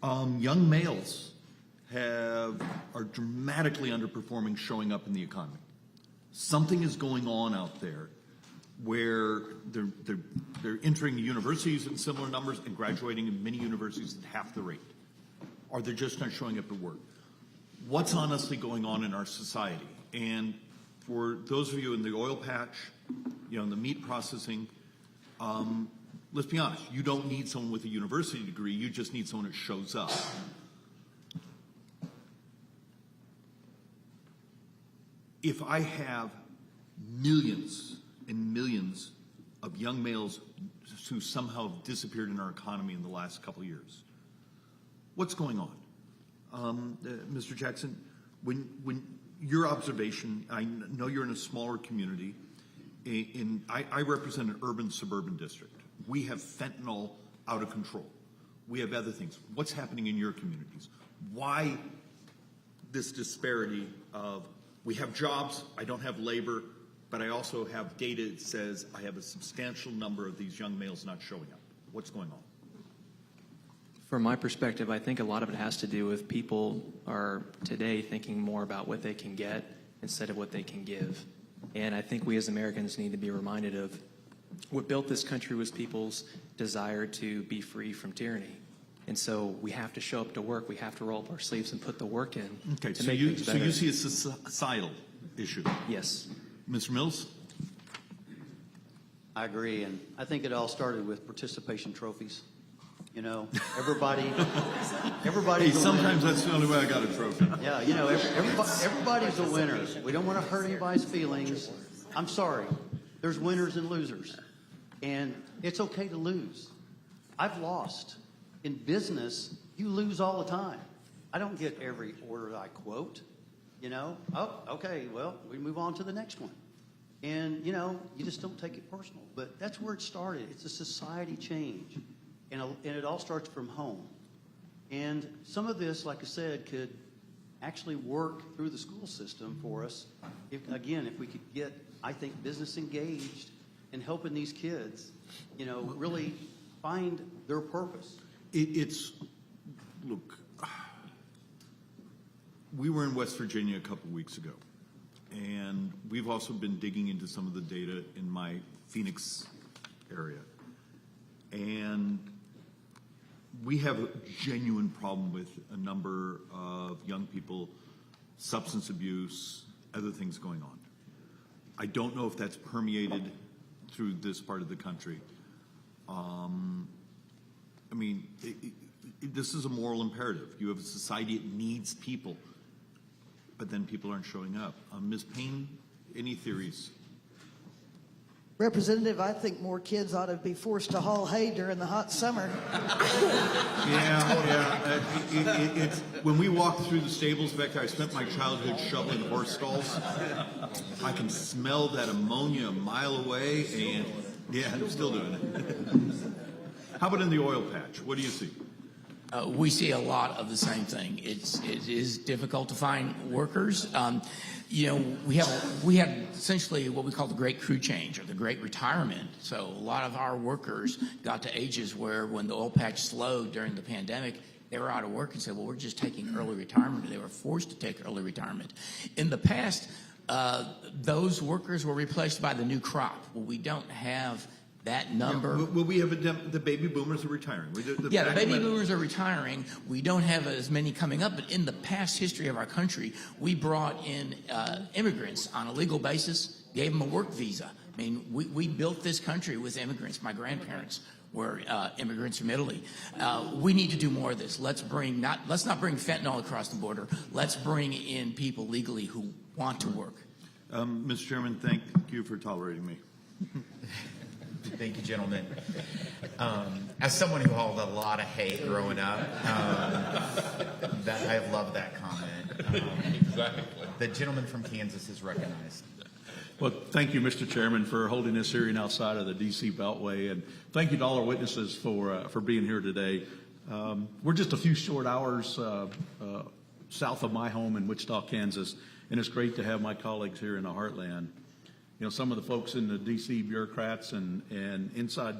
Young males are dramatically underperforming showing up in the economy. Something is going on out there where they're entering universities in similar numbers and graduating in many universities at half the rate. Or they're just not showing up at work. What's honestly going on in our society? And for those of you in the oil patch, in the meat processing, let's be honest, you don't need someone with a university degree, you just need someone that shows up. If I have millions and millions of young males who somehow have disappeared in our economy in the last couple of years, what's going on? Mr. Jackson, when your observation, I know you're in a smaller community, I represent an urban-suburban district. We have fentanyl out of control. We have other things. What's happening in your communities? Why this disparity of, we have jobs, I don't have labor, but I also have data that says I have a substantial number of these young males not showing up. What's going on? From my perspective, I think a lot of it has to do with people are today thinking more about what they can get instead of what they can give. And I think we as Americans need to be reminded of what built this country was people's desire to be free from tyranny. And so we have to show up to work. We have to roll up our sleeves and put the work in. Okay, to so make you things better. see a societal issue? Yes. Mr. Mills? I agree, and I think it all started with participation trophies. Everybody. Hey, sometimes that's the only way I got a trophy. Yeah, everybody's a winner. We don't want to hurt anybody's feelings. I'm sorry. There's winners and losers. And it's okay to lose. I've lost. In business, you lose all the time. I don't get every order I quote. You know, oh, okay, well, we move on to the next one. And, you know, you just don't take it personal. But that's where it started. It's a society change. And it all starts from home. And some of this, like I said, could actually work through the school system for us. If we could get, I think, business engaged in helping these kids, you know, really find their purpose. Look, we were in West Virginia a couple weeks ago, and we've also been digging into some of the data in my Phoenix area. And we have a genuine problem with a number of young people, substance abuse, other things going on. I don't know if that's permeated through this part of the country. I mean, this is a moral imperative. You have a society that needs people, but then people aren't showing up. Ms. Payne, any theories? Representative, I think more kids ought to be forced to haul hay during the hot summer. It's when we walked through the stables back there, I spent my childhood shoveling horse stalls. I can smell that ammonia a mile away, and yeah, I'm still doing it. How about in the oil patch? What do you see? We see a lot of the same thing. It is difficult to find workers. You know, we have essentially what we call the great crew change or the great retirement. So a lot of our workers got to ages where when the oil patch slowed during the pandemic, they were out of work and said, well, we're just taking early retirement. They were forced to take early retirement. In the past, those workers were replaced by the new crop. Well, we don't have that number. Yeah, well, we have the baby boomers are retiring. The baby boomers are retiring. We don't have as many coming up, but in the past history of our country, we brought in immigrants on a legal basis, gave them a work visa. I mean, we built this country with immigrants. My grandparents were immigrants from Italy. We need to do more of this. Let's not bring fentanyl across the border. Let's bring in people legally who want to work. Mr. Chairman, thank you for tolerating me. Thank you, gentlemen. As someone who hauled a lot of hay growing up, I love that comment. Exactly. The gentleman from Kansas is recognized. Well, thank you, Mr. Chairman, for holding this hearing outside of the D.C. Beltway, and thank you to all our witnesses for being here today. We're just a few short hours south of my home in Wichita, Kansas, and it's great to have my colleagues here in the heartland. You know, some of the folks in the D.C. bureaucrats and inside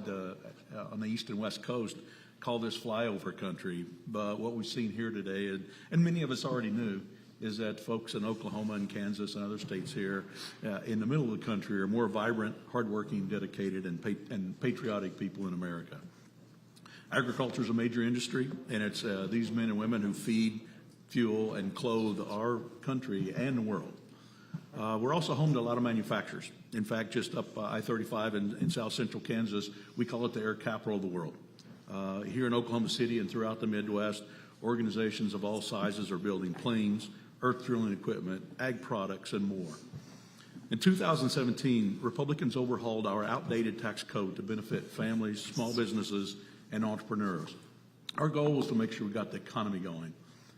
on the east and west coast call this flyover country. But what we've seen here today, and many of us already knew, is that folks in Oklahoma and Kansas and other states here in the middle of the country are more vibrant, hardworking, dedicated, and patriotic people in America. Agriculture is a major industry, and it's these men and women who feed, fuel, and clothe our country and the world. We're also home to a lot of manufacturers. In fact, just up I-35 in south central Kansas, we call it the air capital of the world. Here in Oklahoma City and throughout the Midwest, organizations of all sizes are building planes, earth drilling equipment, ag products, and more. In 2017, Republicans overhauled our outdated tax code to benefit families, small businesses, and entrepreneurs. Our goal was to make sure we got the economy going.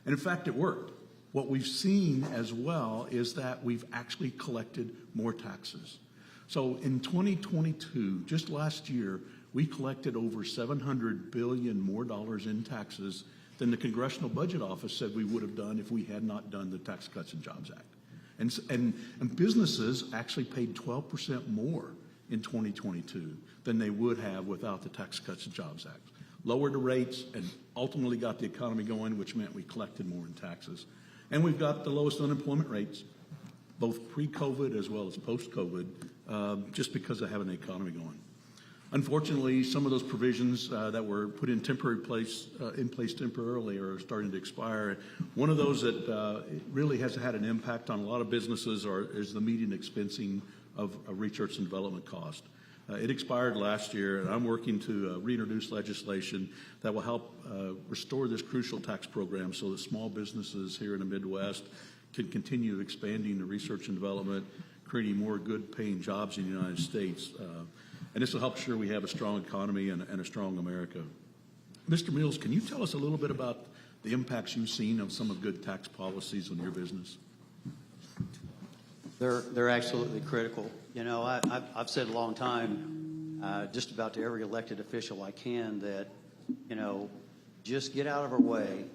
And in fact, it worked. What we've seen as well is that we've actually collected more taxes. So in 2022, just last year, we collected over $700 billion more dollars in taxes than the Congressional Budget Office said we would have done if we had not done the Tax Cuts and Jobs Act. And businesses actually paid 12% more in 2022 than they would have without the Tax Cuts and Jobs Act. Lowered the rates and ultimately got the economy going, which meant we collected more in taxes. And we've got the lowest unemployment rates, both pre-COVID as well as post-COVID, just because of having the economy going. Unfortunately, some of those provisions that were put in place temporarily are starting to expire. One of those that really has had an impact on a lot of businesses is the median expensing of research and development cost. It expired last year, and I'm working to reintroduce legislation that will help restore this crucial tax program so that small businesses here in the Midwest can continue expanding the research and development, creating more good-paying jobs in the United States. and this will help sure we have a strong economy and a strong America. Mr. Mills, can you tell us a little bit about the impacts you've seen of some of good tax policies on your business? They're absolutely critical. You know, I've said a long time, just about to every elected official I can, that, you know, just get out of our way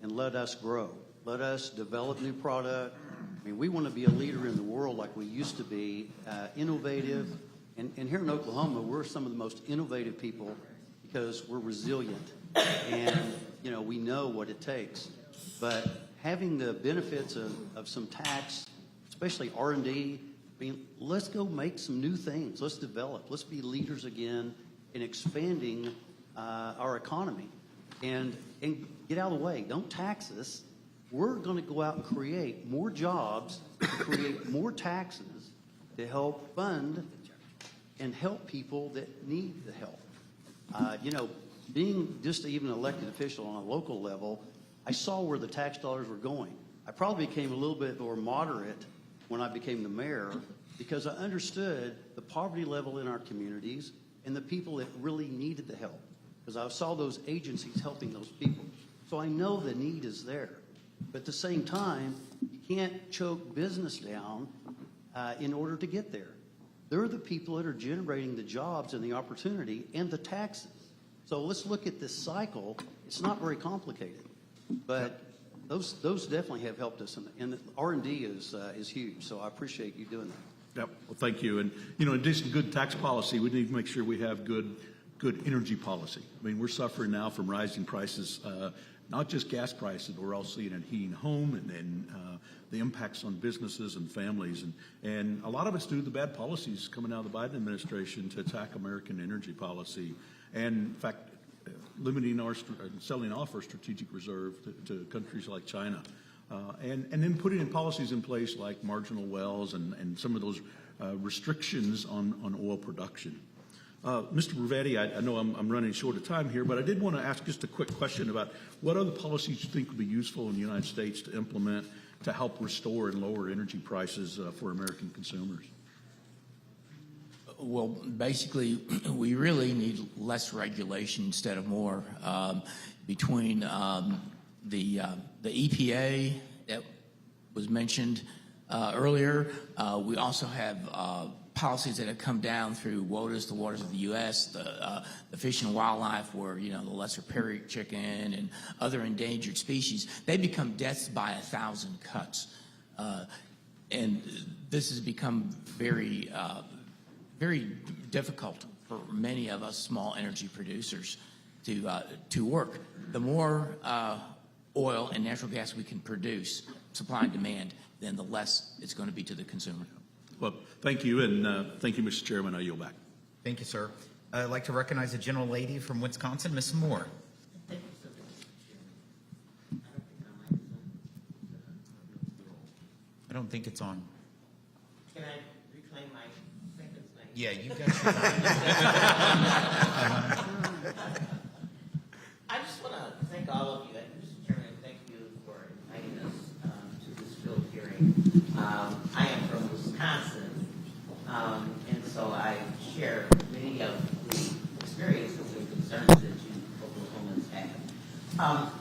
and let us grow. Let us develop new product. I mean, we want to be a leader in the world like we used to be, innovative. And here in Oklahoma, we're some of the most innovative people because we're resilient and, you know, we know what it takes. But having the benefits of some tax, especially R&D, I mean, let's go make some new things. Let's develop. Let's be leaders again in expanding our economy. And get out of the way. Don't tax us. We're going to go out and create more jobs, create more taxes to help fund and help people that need the help. You know, being just even an elected official on a local level, I saw where the tax dollars were going. I probably became a little bit more moderate when I became the mayor because I understood the poverty level in our communities and the people that really needed the help. Because I saw those agencies helping those people. So I know the need is there. But at the same time, you can't choke business down in order to get there. They're the people that are generating the jobs and the opportunity and the taxes. So let's look at this cycle. It's not very complicated. But those definitely have helped us. And the R&D is huge. So I appreciate you doing that. Yep. Well, thank you. And, you know, in addition to good tax policy, we need to make sure we have good energy policy. I mean, we're suffering now from rising prices, not just gas prices, but we're also seeing it in heating home and the impacts on businesses and families. And a lot of it's due to the bad policies coming out of the Biden administration to attack American energy policy. And in fact, limiting our, selling off our strategic reserve to countries like China. And then putting in policies in place like marginal wells and some of those restrictions on oil production. Mr. Ravetti, I know I'm running short of time here, but I did want to ask just a quick question about what other policies you think would be useful in the United States to implement to help restore and lower energy prices for American consumers. Well, basically, we really need less regulation instead of more. Between the EPA that was mentioned earlier, we also have policies that have come down through WOTUS, the Waters of the U.S., the Fish and Wildlife, where, you know, the lesser prairie chicken and other endangered species, they become deaths by 1,000 cuts. And this has become very difficult for many of us small energy producers to work. The more oil and natural gas we can produce, supply and demand, then the less it's going to be to the consumer. Well, thank you, and thank you, Mr. Chairman. I yield back. Thank you, sir. I'd like to recognize the gentle lady from Wisconsin, Ms. Moore. I don't think it's on. Can I reclaim my seconds? Yeah, you got your I just want to thank all of you. Mr. Chairman, thank you for inviting us to this field hearing. I am from Wisconsin, and so I share many of the experiences and concerns that you Oklahomans have.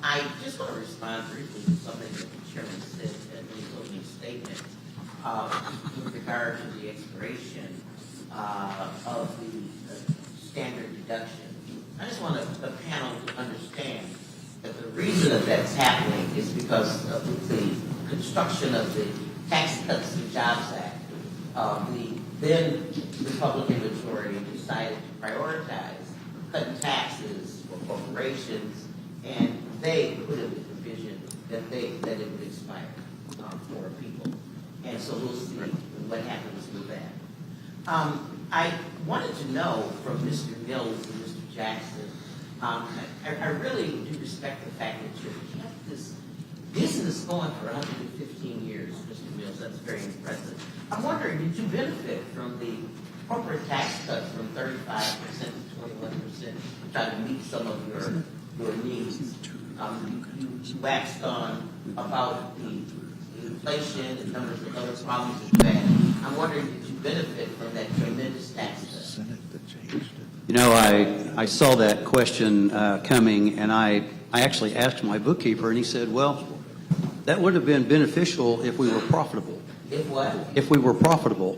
I just want to respond briefly to something that the chairman said in his opening statement with regard to the expiration of the standard deduction. I just want the panel to understand that the reason that that's happening is because of the construction of the Tax Cuts and Jobs Act. The then Republican majority decided to prioritize cutting taxes for corporations, and they put in the provision that it would expire for people. And so we'll see what happens with that. I wanted to know from Mr. Mills and Mr. Jackson, I really do respect the fact that you've kept this business going for 115 years, Mr. Mills. That's very impressive. I'm wondering, did you benefit from the corporate tax cut from 35% to 21% to try to meet some of your needs? You waxed on about the inflation and numbers of other problems that you had. I'm wondering, did you benefit from that tremendous tax cut? You know, I saw that question coming, and I actually asked my bookkeeper, and he said, well, that would have been beneficial if we were profitable. If what? If we were profitable.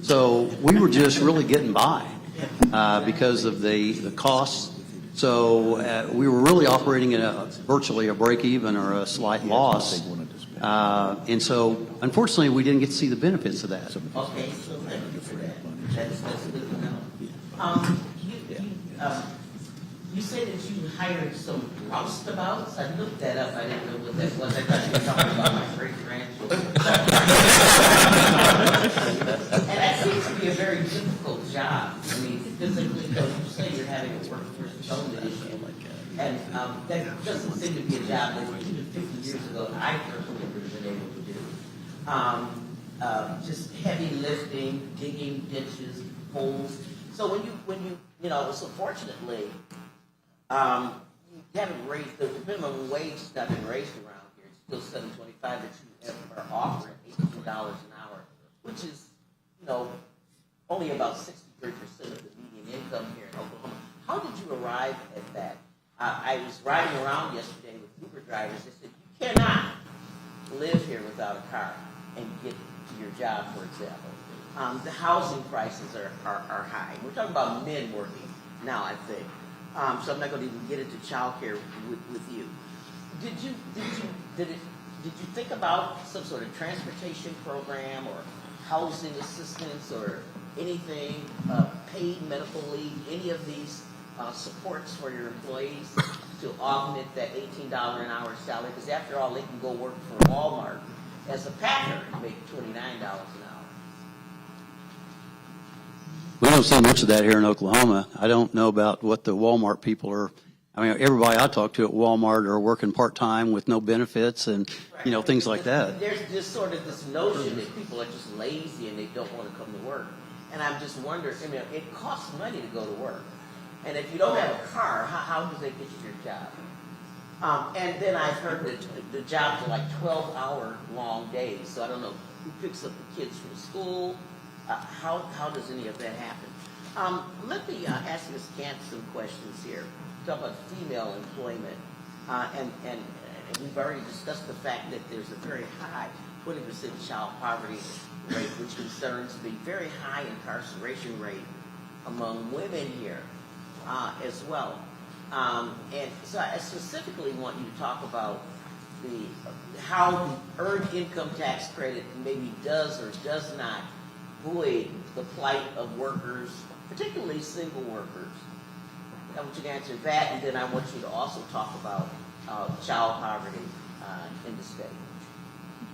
So we were just really getting by because of the costs. So we were really operating at virtually a break even or a slight loss. And so, unfortunately, we didn't get to see the benefits of that. Okay, so thank you for that. That's good to know. You say that you hired some roustabouts. I looked that up. I didn't know what that was. I thought you were talking about my great-grandchildren. And that seems to be a very difficult job. I mean, physically, because you say you're having a workforce development issue. And that doesn't seem to be a job that even 50 years ago I personally would have been able to do. Just heavy lifting, digging ditches, holes. So when you know, so fortunately, you haven't raised, the minimum wage has not been raised around here. It's still $7.25 that you are offering, $18 an hour, which is, you know, only about 63% of the median income here in Oklahoma. How did you arrive at that? I was riding around yesterday with Uber drivers. They said, you cannot live here without a car and get to your job, for example. The housing prices are high. We're talking about men working now, I think. So I'm not going to even get into child care with you. Did you think about some sort of transportation program or housing assistance or anything, paid medical leave, any of these supports for your employees to augment that $18 an hour salary? Because after all, they can go work for Walmart as a packer and make $29 an hour. We don't see much of that here in Oklahoma. I don't know about what the Walmart people are. I mean, everybody I talk to at Walmart are working part-time with no benefits and, you know, things like that. There's just sort of this notion that people are just lazy and they don't want to come to work. And I'm just wondering, I mean, it costs money to go to work. And if you don't have a car, how do they get you your job? And then I've heard that the jobs are like 12-hour long days. So I don't know who picks up the kids from school. How does any of that happen? Let me ask Ms. Gant some questions here. Talk about female employment. And we've already discussed the fact that there's a very high 20% child poverty rate, which concerns the very high incarceration rate among women here as well. And so I specifically want you to talk about how the earned income tax credit maybe does or does not void the plight of workers, particularly single workers. I want you to answer that, and then I want you to also talk about child poverty in the state.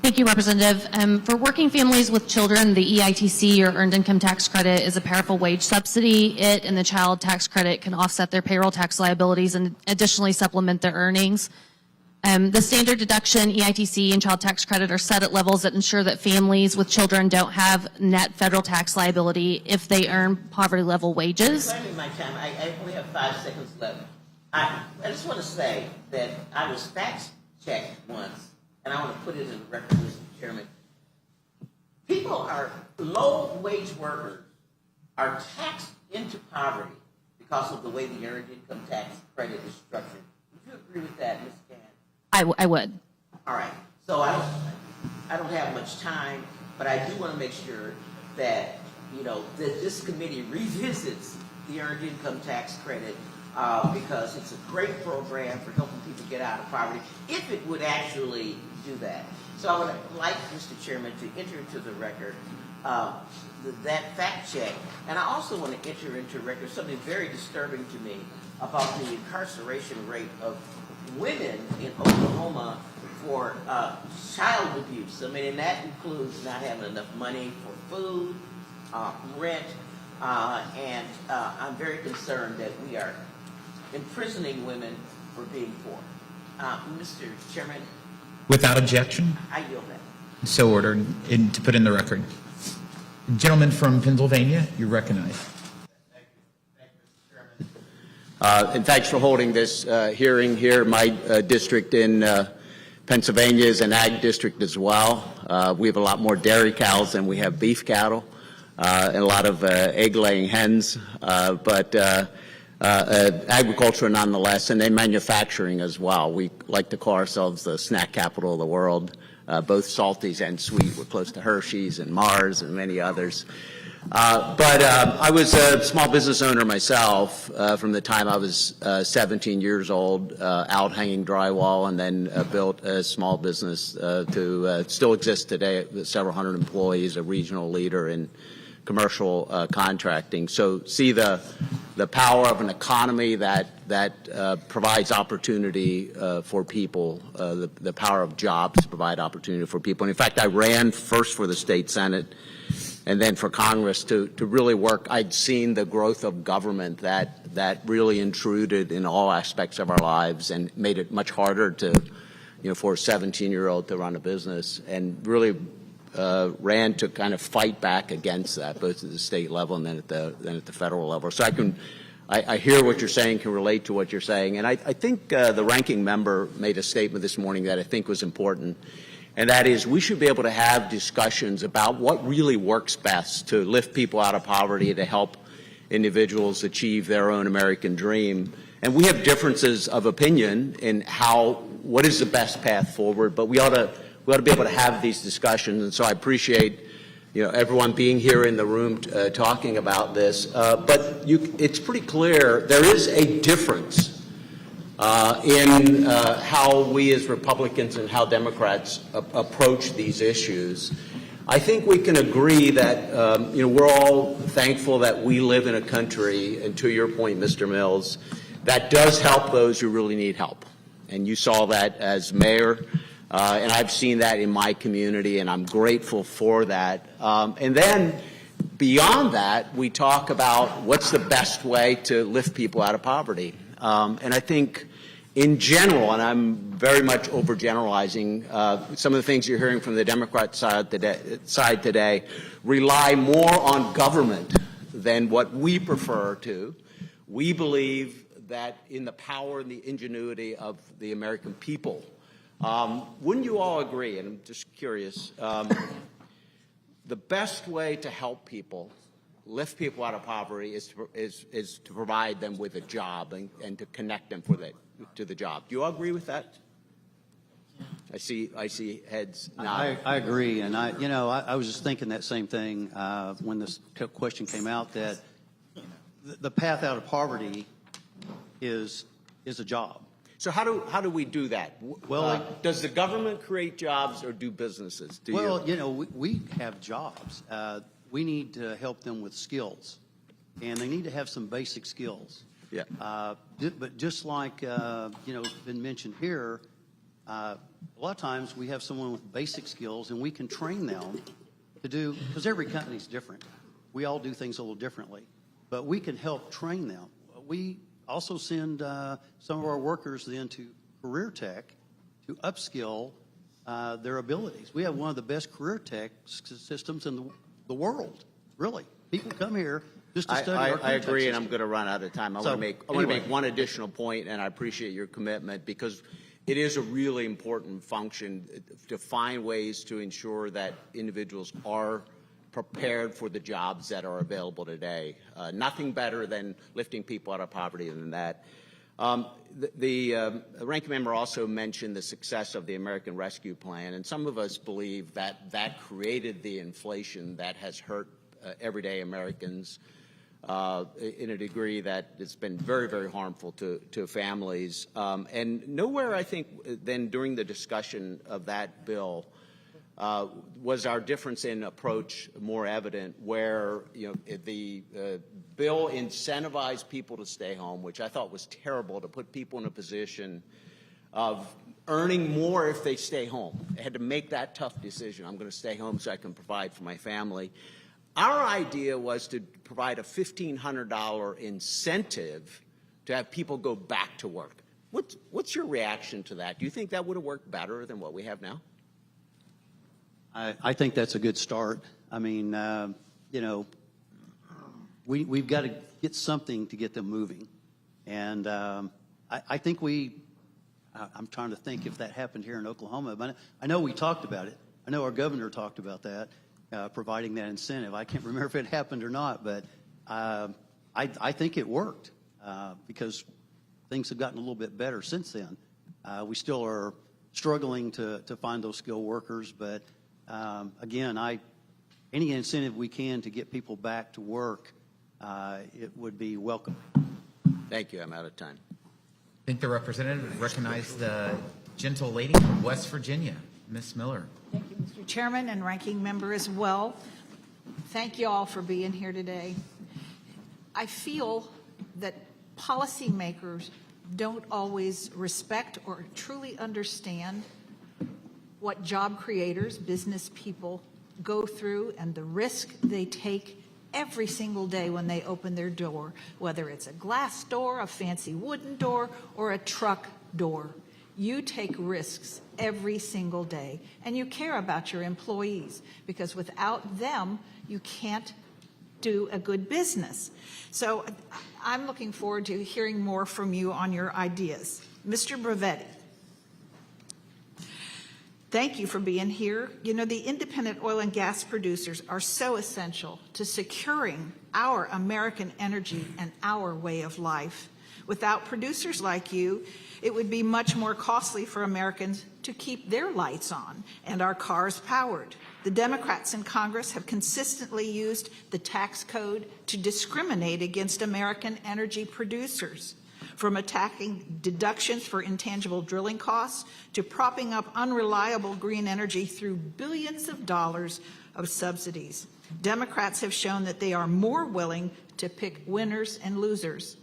Thank you, Representative. For working families with children, the EITC, or Earned Income Tax Credit, is a powerful wage subsidy. It and the child tax credit can offset their payroll tax liabilities and additionally supplement their earnings. The standard deduction, EITC, and child tax credit are set at levels that ensure that families with children don't have net federal tax liability if they earn poverty-level wages. My time. I only have 5 seconds left. I just want to say that I was fact-checked once, and I want to put it in the record, Mr. Chairman. People are, low-wage workers are taxed into poverty because of the way the Earned Income Tax Credit is structured. Would you agree with that, Ms. Gann? I would. All right. So I don't have much time, but I do want to make sure that, you know, that this committee revisits the Earned Income Tax Credit because it's a great program for helping people get out of poverty, if it would actually do that. So I would like, Mr. Chairman, to enter into the record that fact check. And I also want to enter into record something very disturbing to me about the incarceration rate of women in Oklahoma for child abuse. I mean, and that includes not having enough money for food, rent, and I'm very concerned that we are imprisoning women for being poor. Mr. Chairman? Without objection, I yield that. so ordered, to put in the record. Gentleman from Pennsylvania, you're recognized. And thanks for holding this hearing here. My district in Pennsylvania is an ag district as well. We have a lot more dairy cows than we have beef cattle. and a lot of egg-laying hens, but agriculture nonetheless, and then manufacturing as well. We like to call ourselves the snack capital of the world, both salties and sweet. We're close to Hershey's and Mars and many others. But I was a small business owner myself from the time I was 17 years old, out hanging drywall, and then built a small business to still exist today with several hundred employees, a regional leader in commercial contracting. So see the power of an economy that provides opportunity for people, the power of jobs to provide opportunity for people. And in fact, I ran first for the state Senate and then for Congress to really work. I'd seen the growth of government that really intruded in all aspects of our lives and made it much harder to, for a 17-year-old to run a business, and really ran to kind of fight back against that, both at the state level and then at the federal level. So I hear what you're saying, can relate to what you're saying, and I think the ranking member made a statement this morning that I think was important. And that is, we should be able to have discussions about what really works best to lift people out of poverty, to help individuals achieve their own American dream. And we have differences of opinion in what is the best path forward, but we ought to be able to have these discussions. And so I appreciate everyone being here in the room talking about this. But it's pretty clear there is a difference in how we as Republicans and how Democrats approach these issues. I think we can agree that we're all thankful that we live in a country, and to your point, Mr. Mills, that does help those who really need help. And you saw that as mayor, and I've seen that in my community, and I'm grateful for that. And then beyond that, we talk about what's the best way to lift people out of poverty. And I think in general, and I'm very much overgeneralizing, some of the things you're hearing from the Democrat side today rely more on government than what we prefer to. We believe that in the power and the ingenuity of the American people. Wouldn't you all agree, and I'm just curious, the best way to help people, lift people out of poverty, is to provide them with a job and to connect them to the job. Do you all agree with that? I see heads nodding. I agree, and I was just thinking that same thing when this question came out, that the path out of poverty is a job. So how do we do that? Well, does the government create jobs, or do businesses? We have jobs. We need to help them with skills, and they need to have some basic skills. Yeah. But just like been mentioned here, a lot of times we have someone with basic skills, and we can train them to do, because every company's different. We all do things a little differently, but we can help train them. We also send some of our workers then to career tech to upskill their abilities. We have one of the best career tech systems in the world, really. People come here just to study our I agree, system. and I'm going to run out of time. I want to make one additional point, and I appreciate your commitment, because it is a really important function to find ways to ensure that individuals are prepared for the jobs that are available today. Nothing better than lifting people out of poverty than that. The ranking member also mentioned the success of the American Rescue Plan, and some of us believe that that created the inflation that has hurt everyday Americans in a degree that it's been very, very harmful to families. And nowhere, I think, then during the discussion of that bill was our difference in approach more evident, where the bill incentivized people to stay home, which I thought was terrible, to put people in a position of earning more if they stay home. They had to make that tough decision. I'm going to stay home so I can provide for my family. Our idea was to provide a $1,500 incentive to have people go back to work. What's your reaction to that? Do you think that would have worked better than what we have now? I think that's a good start. I mean, we've got to get something to get them moving. And I think I'm trying to think if that happened here in Oklahoma, but I know we talked about it. I know our governor talked about that. providing that incentive. I can't remember if it happened or not, but I think it worked because things have gotten a little bit better since then. We still are struggling to find those skilled workers, but again, any incentive we can to get people back to work, it would be welcome. Thank you. I'm out of time. I think the representative recognized the gentle lady from West Virginia, Ms. Miller. Thank you, Mr. Chairman and Ranking Member as well. Thank you all for being here today. I feel that policymakers don't always respect or truly understand what job creators, business people, go through and the risk they take every single day when they open their door, whether it's a glass door, a fancy wooden door, or a truck door. You take risks every single day, and you care about your employees, because without them, you can't do a good business. So I'm looking forward to hearing more from you on your ideas. Mr. Bravetti, thank you for being here. You know, the independent oil and gas producers are so essential to securing our American energy and our way of life. Without producers like you, it would be much more costly for Americans to keep their lights on and our cars powered. The Democrats in Congress have consistently used the tax code to discriminate against American energy producers, from attacking deductions for intangible drilling costs to propping up unreliable green energy through billions of dollars of subsidies. Democrats have shown that they are more willing to pick winners and losers.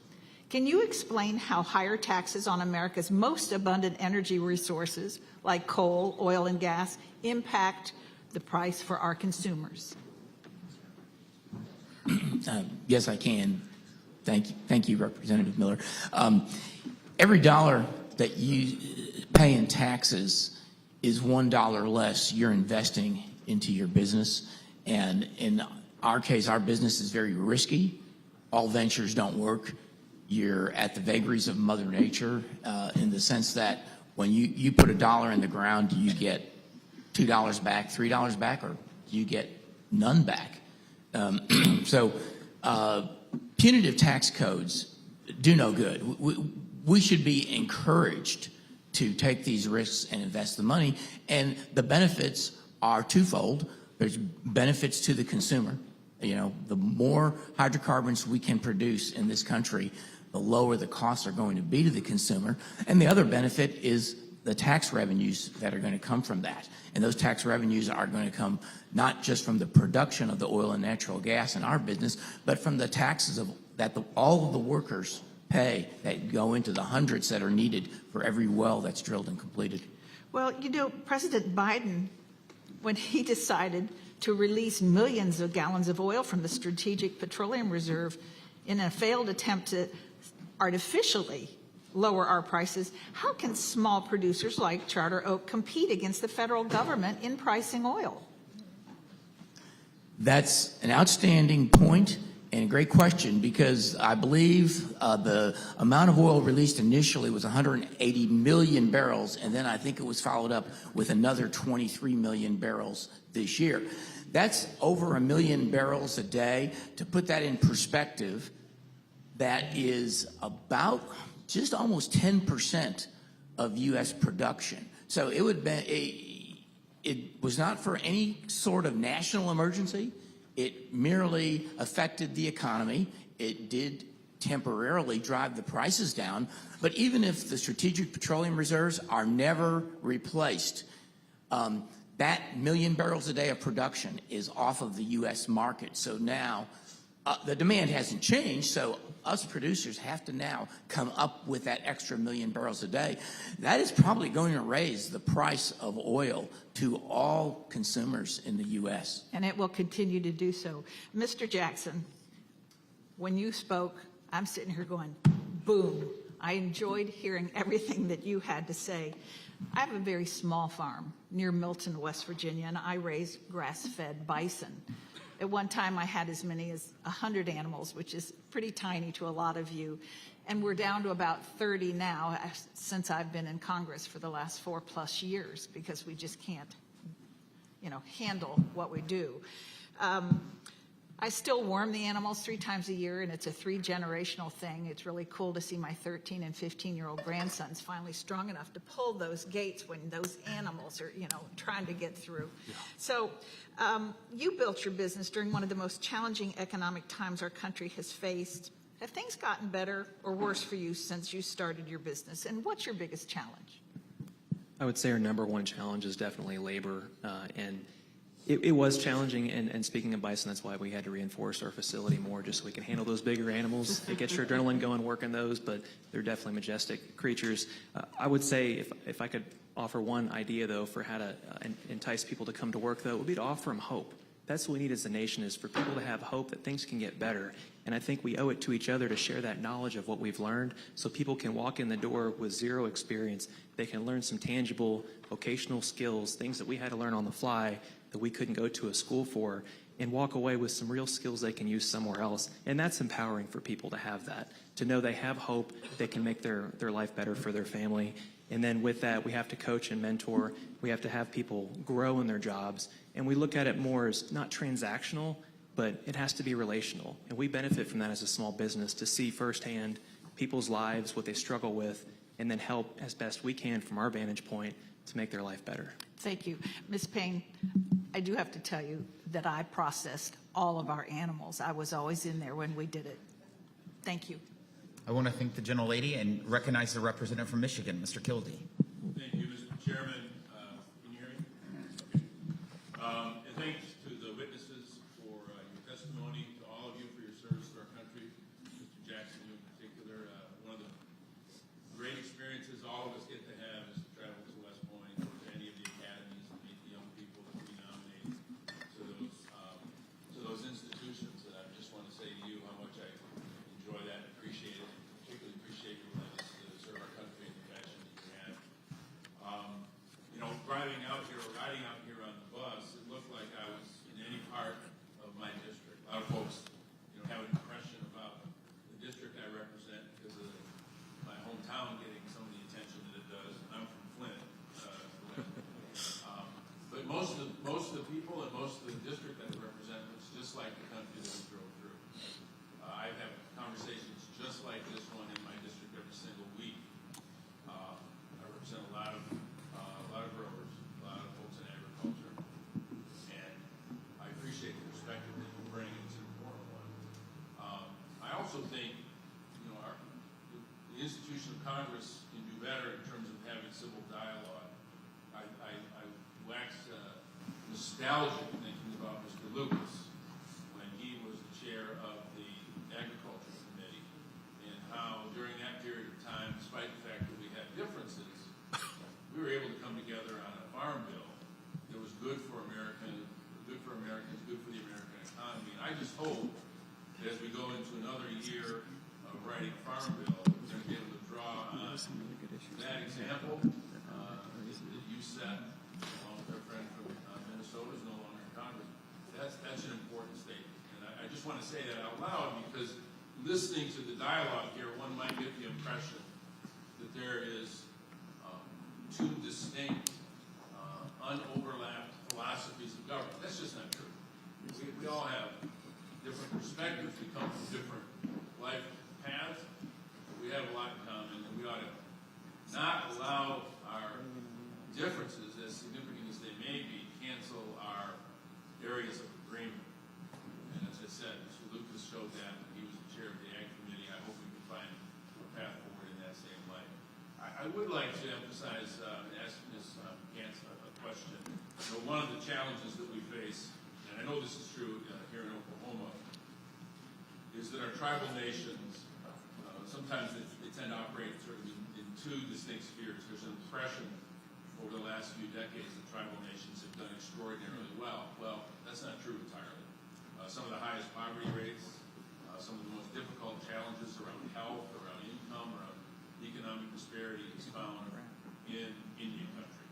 Can you explain how higher taxes on America's most abundant energy resources, like coal, oil, and gas, impact the price for our consumers? Yes, I can. Thank you, Representative Miller. Every dollar that you pay in taxes is $1 less you're investing into your business. And in our case, our business is very risky. All ventures don't work. You're at the vagaries of Mother Nature in the sense that when you put a dollar in the ground, do you get $2 back, $3 back, or do you get none back? Punitive tax codes do no good. We should be encouraged to take these risks and invest the money, and the benefits are twofold. There's benefits to the consumer. You know, the more hydrocarbons we can produce in this country, the lower the costs are going to be to the consumer. And the other benefit is the tax revenues that are going to come from that. And those tax revenues are going to come not just from the production of the oil and natural gas in our business, but from the taxes that all of the workers pay that go into the hundreds that are needed for every well that's drilled and completed. Well, you know, President Biden, when he decided to release millions of gallons of oil from the Strategic Petroleum Reserve in a failed attempt to artificially lower our prices, how can small producers like Charter Oak compete against the federal government in pricing oil? That's an outstanding point and a great question, because I believe the amount of oil released initially was 180 million barrels, and then I think it was followed up with another 23 million barrels this year. That's over 1 million barrels a day. To put that in perspective, that is about just almost 10% of U.S. production. So it would be, it was not for any sort of national emergency. It merely affected the economy. It did temporarily drive the prices down. But even if the Strategic Petroleum Reserves are never replaced, that 1 million barrels a day of production is off of the U.S. market. So now the demand hasn't changed, so us producers have to now come up with that extra 1 million barrels a day. That is probably going to raise the price of oil to all consumers in the U.S. And it will continue to do so. Mr. Jackson, when you spoke, I'm sitting here going, boom. I enjoyed hearing everything that you had to say. I have a very small farm near Milton, West Virginia, and I raise grass-fed bison. At one time, I had as many as 100 animals, which is pretty tiny to a lot of you. And we're down to about 30 now since I've been in Congress for the last 4+ years, because we just can't handle what we do. I still warm the animals 3 times a year, and it's a 3-generational thing. It's really cool to see my 13 and 15-year-old grandsons finally strong enough to pull those gates when those animals are, trying to get through. Yeah. So you built your business during one of the most challenging economic times our country has faced. Have things gotten better or worse for you since you started your business? And what's your biggest challenge? I would say our number one challenge is definitely labor, and it was challenging, and speaking of bison, that's why we had to reinforce our facility more, just so we can handle those bigger animals. It gets your adrenaline going working those, but they're definitely majestic creatures. I would say if I could offer one idea, though, for how to entice people to come to work, though, it would be to offer them hope. That's what we need as a nation, is for people to have hope that things can get better. And I think we owe it to each other to share that knowledge of what we've learned, so people can walk in the door with zero experience. They can learn some tangible vocational skills, things that we had to learn on the fly that we couldn't go to a school for, and walk away with some real skills they can use somewhere else. And that's empowering for people to have that, to know they have hope, they can make their life better for their family. And then with that, we have to coach and mentor. We have to have people grow in their jobs. And we look at it more as not transactional, but it has to be relational. And we benefit from that as a small business, to see firsthand people's lives, what they struggle with, and then help as best we can from our vantage point to make their life better. Thank you. Ms. Payne, I do have to tell you that I processed all of our animals. I was always in there when we did it. Thank you. I want to thank the gentlelady and recognize the representative from Michigan, Mr. Kildee. Thank you, Mr. Chairman. Can you hear me? And thanks to the witnesses for your testimony, to all of you for your service to our country, Mr. Jackson in particular. One of the great experiences all of us get to have is to travel to West Point, or to any of the academies, and meet the young people that we nominate to those institutions. And I just want to say to you how much I enjoy that and appreciate it. Particularly appreciate your willingness to serve our country in the fashion that you have. Driving out here, or riding out here on the bus, it looked like I was in any part of my district. A lot of folks, have an impression about the district I represent because of my hometown getting some of the attention that it does. I'm from Flint, but most of the people and most of the district that I represent looks just like the country that we drove through. I have conversations just like this one in my district every single week. I represent a lot of growers, a lot of folks in agriculture, and I appreciate the perspective that you bring. It's an important one. I also think, the institution of Congress can do better in terms of having civil dialogue. I wax nostalgic thinking about Mr. Lucas when he was the chair of the Agriculture Committee, and how during that period of time, despite the fact that we had differences, we were able to come together on a farm bill that was good for Americans, good for the American economy. And I just hope that as we go into another year of writing a farm bill, we're going to be able to draw on that example that you set, along with our friend from Minnesota, who's no longer in Congress. That's an important statement. And I just want to say that out loud, because listening to the dialogue here, one might get the impression that there is two distinct, unoverlapped philosophies of government. That's just not true. We all have different perspectives. We come from different life paths. We have a lot in common, and we ought to not allow our differences, as significant as they may be, cancel our areas of agreement. And as I said, Mr. Lucas showed that when he was the chair of the Ag Committee. I hope we can find a path forward in that same light. I would like to emphasize and ask Ms. Gantz a question. One of the challenges that we face, and I know this is true here in Oklahoma, is that our tribal nations, sometimes they tend to operate sort of in two distinct spheres. There's an impression over the last few decades that tribal nations have done extraordinarily well. Well, that's not true entirely. Some of the highest poverty rates, some of the most difficult challenges around health, around income, around economic disparity is found in Indian country.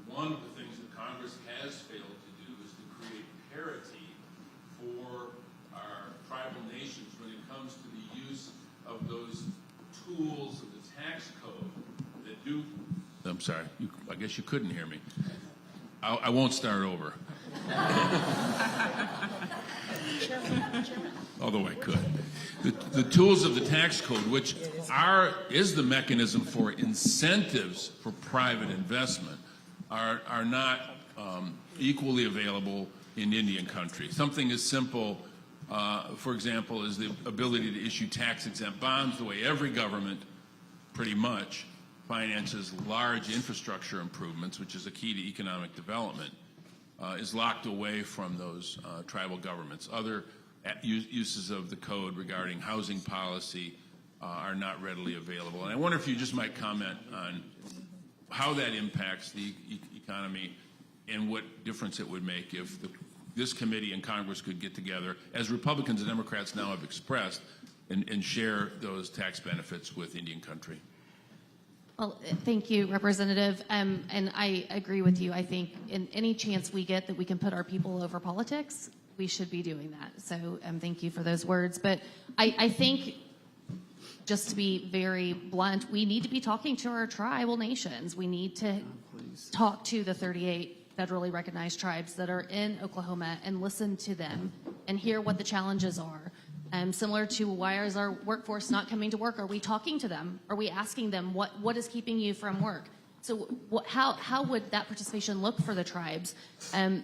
One of the things that Congress has failed to do is to create parity for our tribal nations when it comes to the use of those tools of the tax code that do. I'm sorry, I guess you couldn't hear me. I won't start over. Although I could. The tools of the tax code, which is the mechanism for incentives for private investment, are not equally available in Indian country. Something as simple, for example, as the ability to issue tax-exempt bonds, the way every government pretty much finances large infrastructure improvements, which is a key to economic development, is locked away from those tribal governments. Other uses of the code regarding housing policy are not readily available. And I wonder if you just might comment on how that impacts the economy and what difference it would make if this committee and Congress could get together, as Republicans and Democrats now have expressed, and share those tax benefits with Indian country. Well, thank you, Representative. And I agree with you. I think in any chance we get that we can put our people over politics, we should be doing that. So thank you for those words. But I think, just to be very blunt, we need to be talking to our tribal nations. We need to talk to the 38 federally recognized tribes that are in Oklahoma and listen to them and hear what the challenges are. Similar to why is our workforce not coming to work? Are we talking to them? Are we asking them what is keeping you from work? So how would that participation look for the tribes?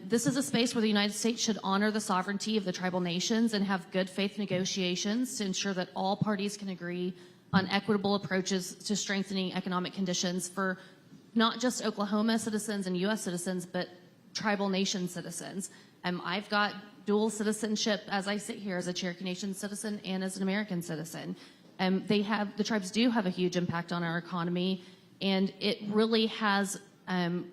This is a space where the United States should honor the sovereignty of the tribal nations and have good faith negotiations to ensure that all parties can agree on equitable approaches to strengthening economic conditions for not just Oklahoma citizens and U.S. citizens, but tribal nation citizens. I've got dual citizenship as I sit here as a Cherokee Nation citizen and as an American citizen. The tribes do have a huge impact on our economy, and it really has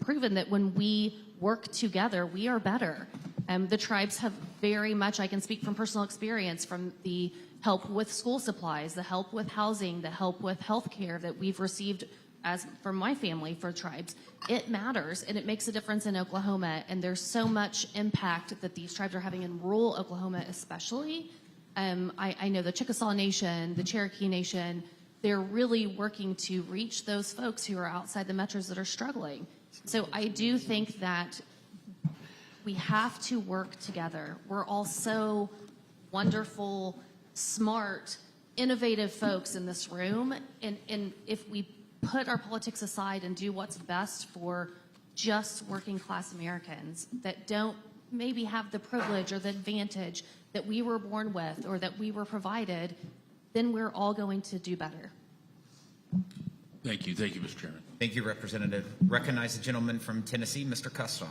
proven that when we work together, we are better. The tribes have very much, I can speak from personal experience, from the help with school supplies, the help with housing, the help with health care that we've received from my family for tribes. It matters, and it makes a difference in Oklahoma, and there's so much impact that these tribes are having in rural Oklahoma especially. I know the Chickasaw Nation, the Cherokee Nation, they're really working to reach those folks who are outside the metros that are struggling. So I do think that we have to work together. We're all so wonderful, smart, innovative folks in this room, and if we put our politics aside and do what's best for just working class Americans that don't maybe have the privilege or the advantage that we were born with or that we were provided, then we're all going to do better. Thank you. Thank you, Mr. Chairman. Thank you, Representative. Recognize the gentleman from Tennessee, Mr. Kustoff.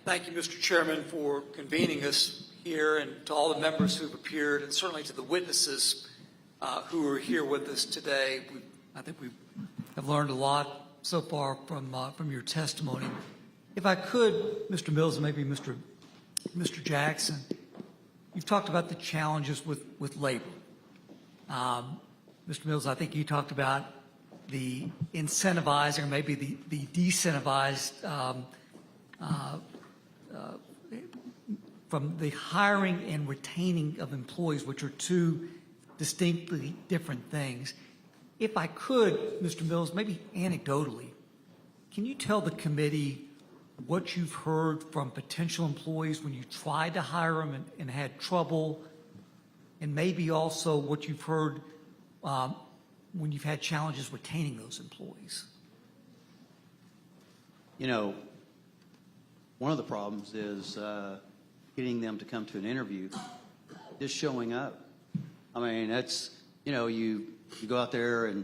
Thank you, Mr. Chairman, for convening us here, and to all the members who've appeared, and certainly to the witnesses who are here with us today. I think we have learned a lot so far from your testimony. If I could, Mr. Mills, and maybe Mr. Jackson, you've talked about the challenges with labor. Mr. Mills, I think you talked about the incentivizing, or maybe the decentivized from the hiring and retaining of employees, which are two distinctly different things. If I could, Mr. Mills, maybe anecdotally, can you tell the committee what you've heard from potential employees when you tried to hire them and had trouble, and maybe also what you've heard when you've had challenges retaining those employees? You know, one of the problems is getting them to come to an interview, just showing up. I mean, that's, you go out there and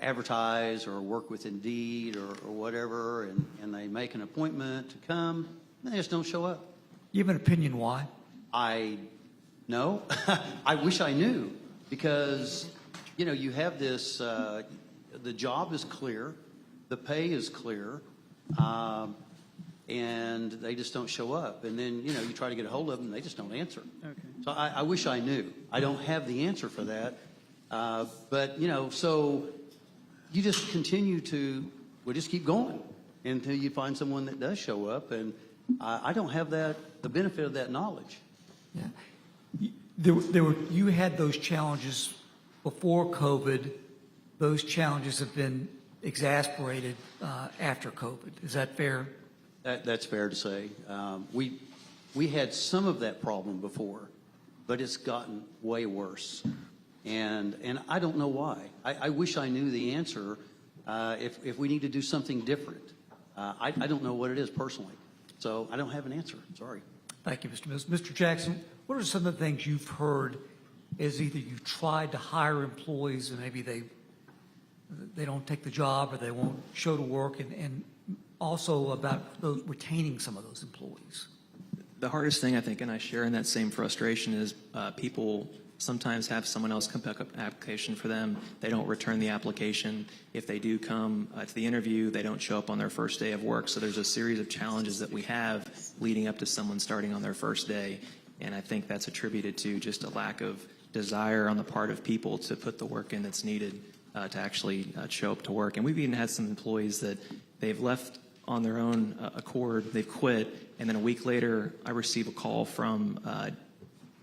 advertise or work with Indeed or whatever, and they make an appointment to come, and they just don't show up. You have an opinion why? No. I wish I knew, because, you have this, the job is clear, the pay is clear, and they just don't show up. And then, you try to get a hold of them, and they just don't answer. Okay. So I wish I knew. I don't have the answer for that. But, so you just continue to, we'll just keep going until you find someone that does show up. And I don't have the benefit of that knowledge. Yeah. You had those challenges before COVID. Those challenges have been exasperated after COVID. Is that fair? That's fair to say. We had some of that problem before, but it's gotten way worse. And I don't know why. I wish I knew the answer if we need to do something different. I don't know what it is personally. So I don't have an answer. Sorry. Thank you, Mr. Mills. Mr. Jackson, what are some of the things you've heard as either you've tried to hire employees and maybe they don't take the job or they won't show to work, and also about retaining some of those employees? The hardest thing, I think, and I share in that same frustration, is people sometimes have someone else come pick up an application for them. They don't return the application. If they do come to the interview, they don't show up on their first day of work. So there's a series of challenges that we have leading up to someone starting on their first day. And I think that's attributed to just a lack of desire on the part of people to put the work in that's needed to actually show up to work. And we've even had some employees that they've left on their own accord, they've quit, and then a week later I receive a call from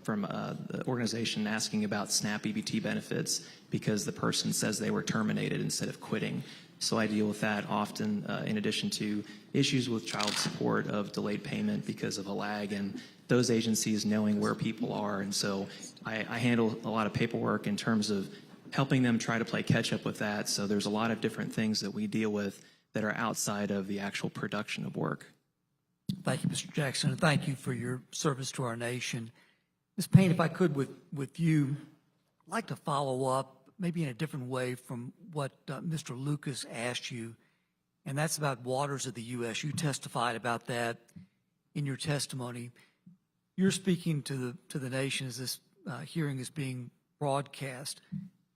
the organization asking about SNAP EBT benefits because the person says they were terminated instead of quitting. So I deal with that often, in addition to issues with child support of delayed payment because of a lag, and those agencies knowing where people are. And so I handle a lot of paperwork in terms of helping them try to play catch up with that. So there's a lot of different things that we deal with that are outside of the actual production of work. Thank you, Mr. Jackson, and thank you for your service to our nation. Ms. Payne, if I could with you, I'd like to follow up maybe in a different way from what Mr. Lucas asked you, and that's about waters of the U.S. You testified about that in your testimony. You're speaking to the nation as this hearing is being broadcast.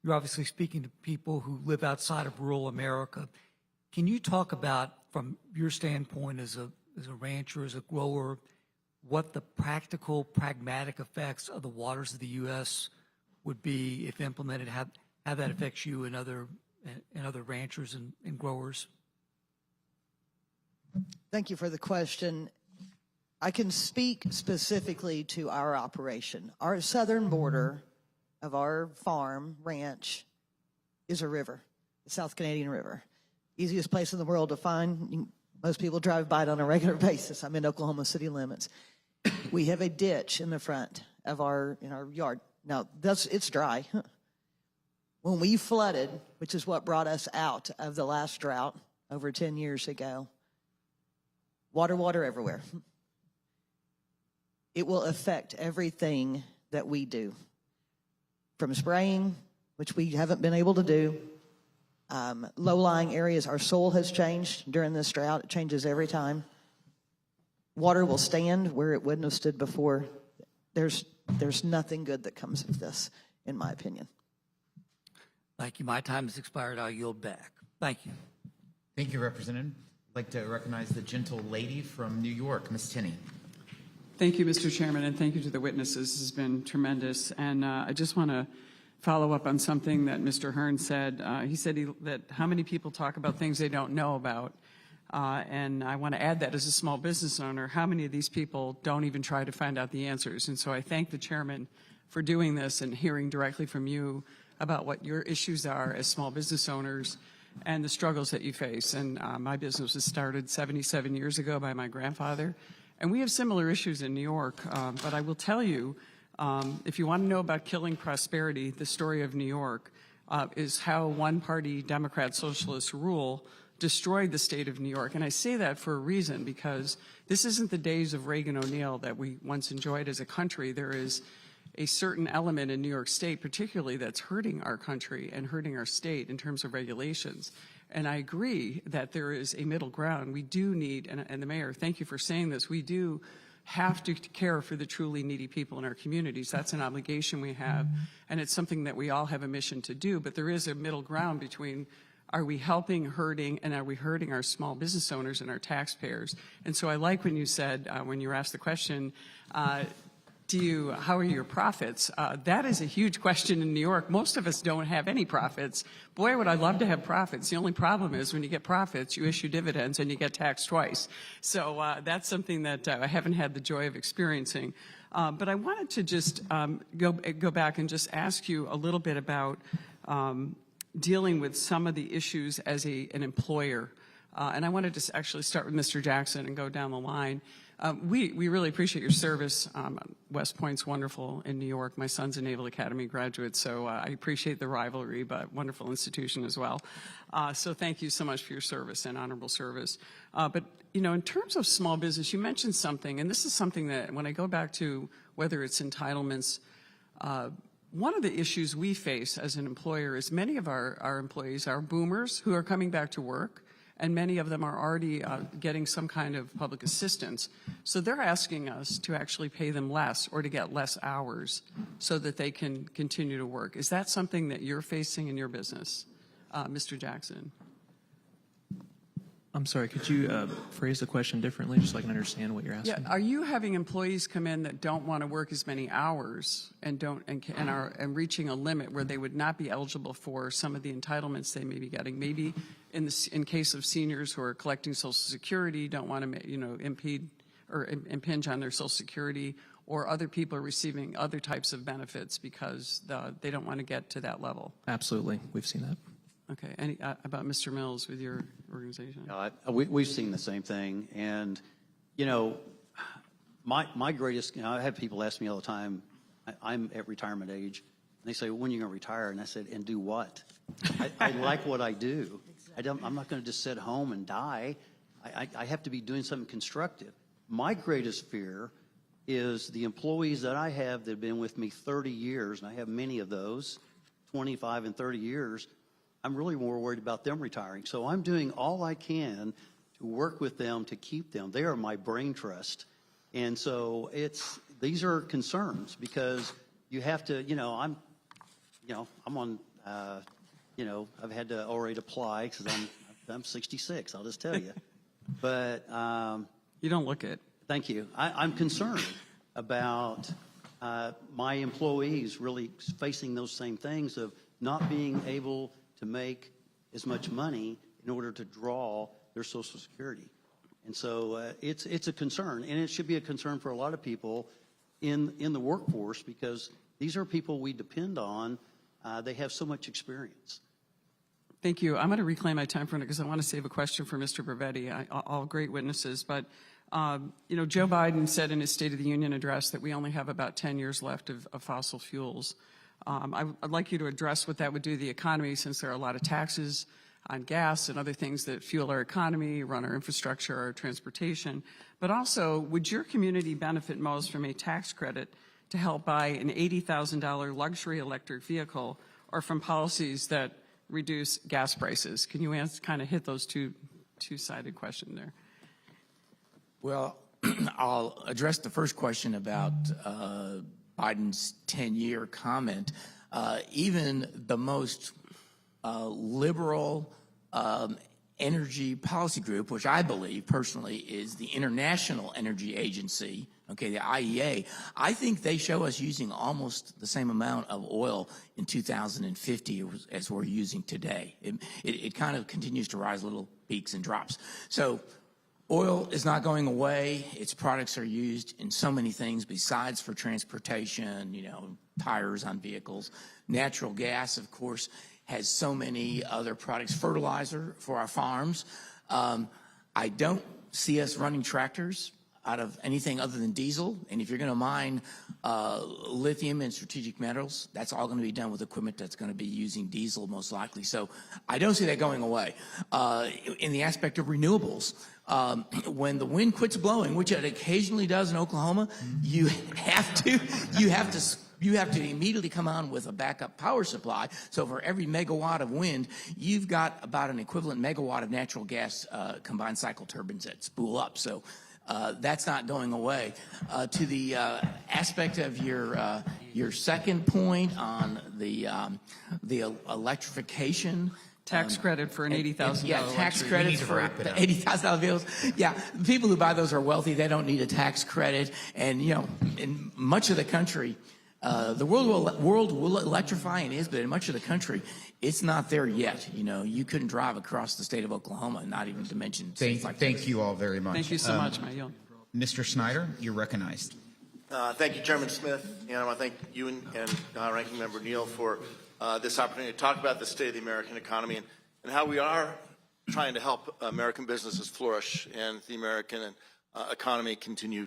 You're obviously speaking to people who live outside of rural America. Can you talk about, from your standpoint as a rancher, as a grower, what the practical, pragmatic effects of the waters of the U.S. would be if implemented, how that affects you and other ranchers and growers? Thank you for the question. I can speak specifically to our operation. Our southern border of our farm, ranch, is a river, the South Canadian River. Easiest place in the world to find. Most people drive by it on a regular basis. I'm in Oklahoma city limits. We have a ditch in the front of our yard. Now, it's dry. When we flooded, which is what brought us out of the last drought over 10 years ago, water everywhere. It will affect everything that we do, from spraying, which we haven't been able to do. Low-lying areas, our soil has changed during this drought. It changes every time. Water will stand where it wouldn't have stood before. There's nothing good that comes of this, in my opinion. Thank you. My time has expired. I'll yield back. Thank you. Thank you, Representative. I'd like to recognize the gentle lady from New York, Ms. Tinney. Thank you, Mr. Chairman, and thank you to the witnesses. This has been tremendous. And I just want to follow up on something that Mr. Hearn said. He said that how many people talk about things they don't know about. And I want to add that as a small business owner, how many of these people don't even try to find out the answers? And so I thank the chairman for doing this and hearing directly from you about what your issues are as small business owners and the struggles that you face. And my business was started 77 years ago by my grandfather. And we have similar issues in New York. But I will tell you, if you want to know about killing prosperity, the story of New York is how one-party Democrat socialist rule destroyed the state of New York. And I say that for a reason, because this isn't the days of Reagan O'Neill that we once enjoyed as a country. There is a certain element in New York State, particularly, that's hurting our country and hurting our state in terms of regulations. And I agree that there is a middle ground. We do need, and the mayor, thank you for saying this, we do have to care for the truly needy people in our communities. That's an obligation we have, and it's something that we all have a mission to do. But there is a middle ground between, are we helping, hurting, and are we hurting our small business owners and our taxpayers? And so I like when you said, when you were asked the question, how are your profits? That is a huge question in New York. Most of us don't have any profits. Boy, would I love to have profits. The only problem is when you get profits, you issue dividends and you get taxed twice. So that's something that I haven't had the joy of experiencing. But I wanted to just go back and just ask you a little bit about dealing with some of the issues as an employer. And I wanted to actually start with Mr. Jackson and go down the line. We really appreciate your service. West Point's wonderful in New York. My son's a Naval Academy graduate, so I appreciate the rivalry, but wonderful institution as well. So thank you so much for your service and honorable service. But, you know, in terms of small business, you mentioned something, and this is something that when I go back to whether it's entitlements, one of the issues we face as an employer is many of our employees are boomers who are coming back to work, and many of them are already getting some kind of public assistance. So they're asking us to actually pay them less or to get less hours so that they can continue to work. Is that something that you're facing in your business, Mr. Jackson? I'm sorry, could you phrase the question differently just so I can understand what you're asking? Yeah, are you having employees come in that don't want to work as many hours and are reaching a limit where they would not be eligible for some of the entitlements they may be getting? Maybe in case of seniors who are collecting Social Security, don't want to impede or impinge on their Social Security, or other people are receiving other types of benefits because they don't want to get to that level. Absolutely, we've seen that. Okay, any about Mr. Mills with your organization? We've seen the same thing, and you know, my greatest. I have people ask me all the time. I'm at retirement age, and they say, "When are you going to retire?" And I said, "And do what?" I like what I do. I'm not going to just sit home and die. I have to be doing something constructive. My greatest fear is the employees that I have that have been with me 30 years, and I have many of those, 25 and 30 years. I'm really more worried about them retiring. So I'm doing all I can to work with them to keep them. They are my brain trust. And so these are concerns because you have to, I'm on, I've had to already apply because I'm 66, I'll just tell you. But you don't look it. Thank you. I'm concerned about my employees really facing those same things of not being able to make as much money in order to draw their Social Security. And so it's a concern, and it should be a concern for a lot of people in the workforce because these are people we depend on. They have so much experience. Thank you. I'm going to reclaim my time for it because I want to save a question for Mr. Bravetti. All great witnesses, but Joe Biden said in his State of the Union address that we only have about 10 years left of fossil fuels. I'd like you to address what that would do to the economy since there are a lot of taxes on gas and other things that fuel our economy, run our infrastructure, our transportation. But also, would your community benefit most from a tax credit to help buy an $80,000 luxury electric vehicle or from policies that reduce gas prices? Can you kind of hit those two-sided question there? Well, I'll address the first question about Biden's 10-year comment. Even the most liberal energy policy group, which I believe personally is the International Energy Agency, okay, the IEA, I think they show us using almost the same amount of oil in 2050 as we're using today. It kind of continues to rise, little peaks and drops. So oil is not going away. Its products are used in so many things besides for transportation, tires on vehicles. Natural gas, of course, has so many other products. Fertilizer for our farms. I don't see us running tractors out of anything other than diesel. And if you're going to mine lithium and strategic metals, that's all going to be done with equipment that's going to be using diesel most likely. So I don't see that going away. In the aspect of renewables, when the wind quits blowing, which it occasionally does in Oklahoma, you have to immediately come on with a backup power supply. So for every megawatt of wind, you've got about an equivalent megawatt of natural gas combined cycle turbines that spool up. So that's not going away. To the aspect of your second point on the electrification. Tax credit for an $80,000. Yeah, tax credits for $80,000 bills. Yeah, the people who buy those are wealthy. They don't need a tax credit. And, in much of the country, the world will electrify and is, but in much of the country, it's not there yet. You couldn't drive across the state of Oklahoma, not even to mention states like Thank you all very much. Thank you so much, Mayor. Mr. Snyder, you're recognized. Thank you, Chairman Smith, and I want to thank you and Ranking Member Neal for this opportunity to talk about the state of the American economy and how we are trying to help American businesses flourish and the American economy continue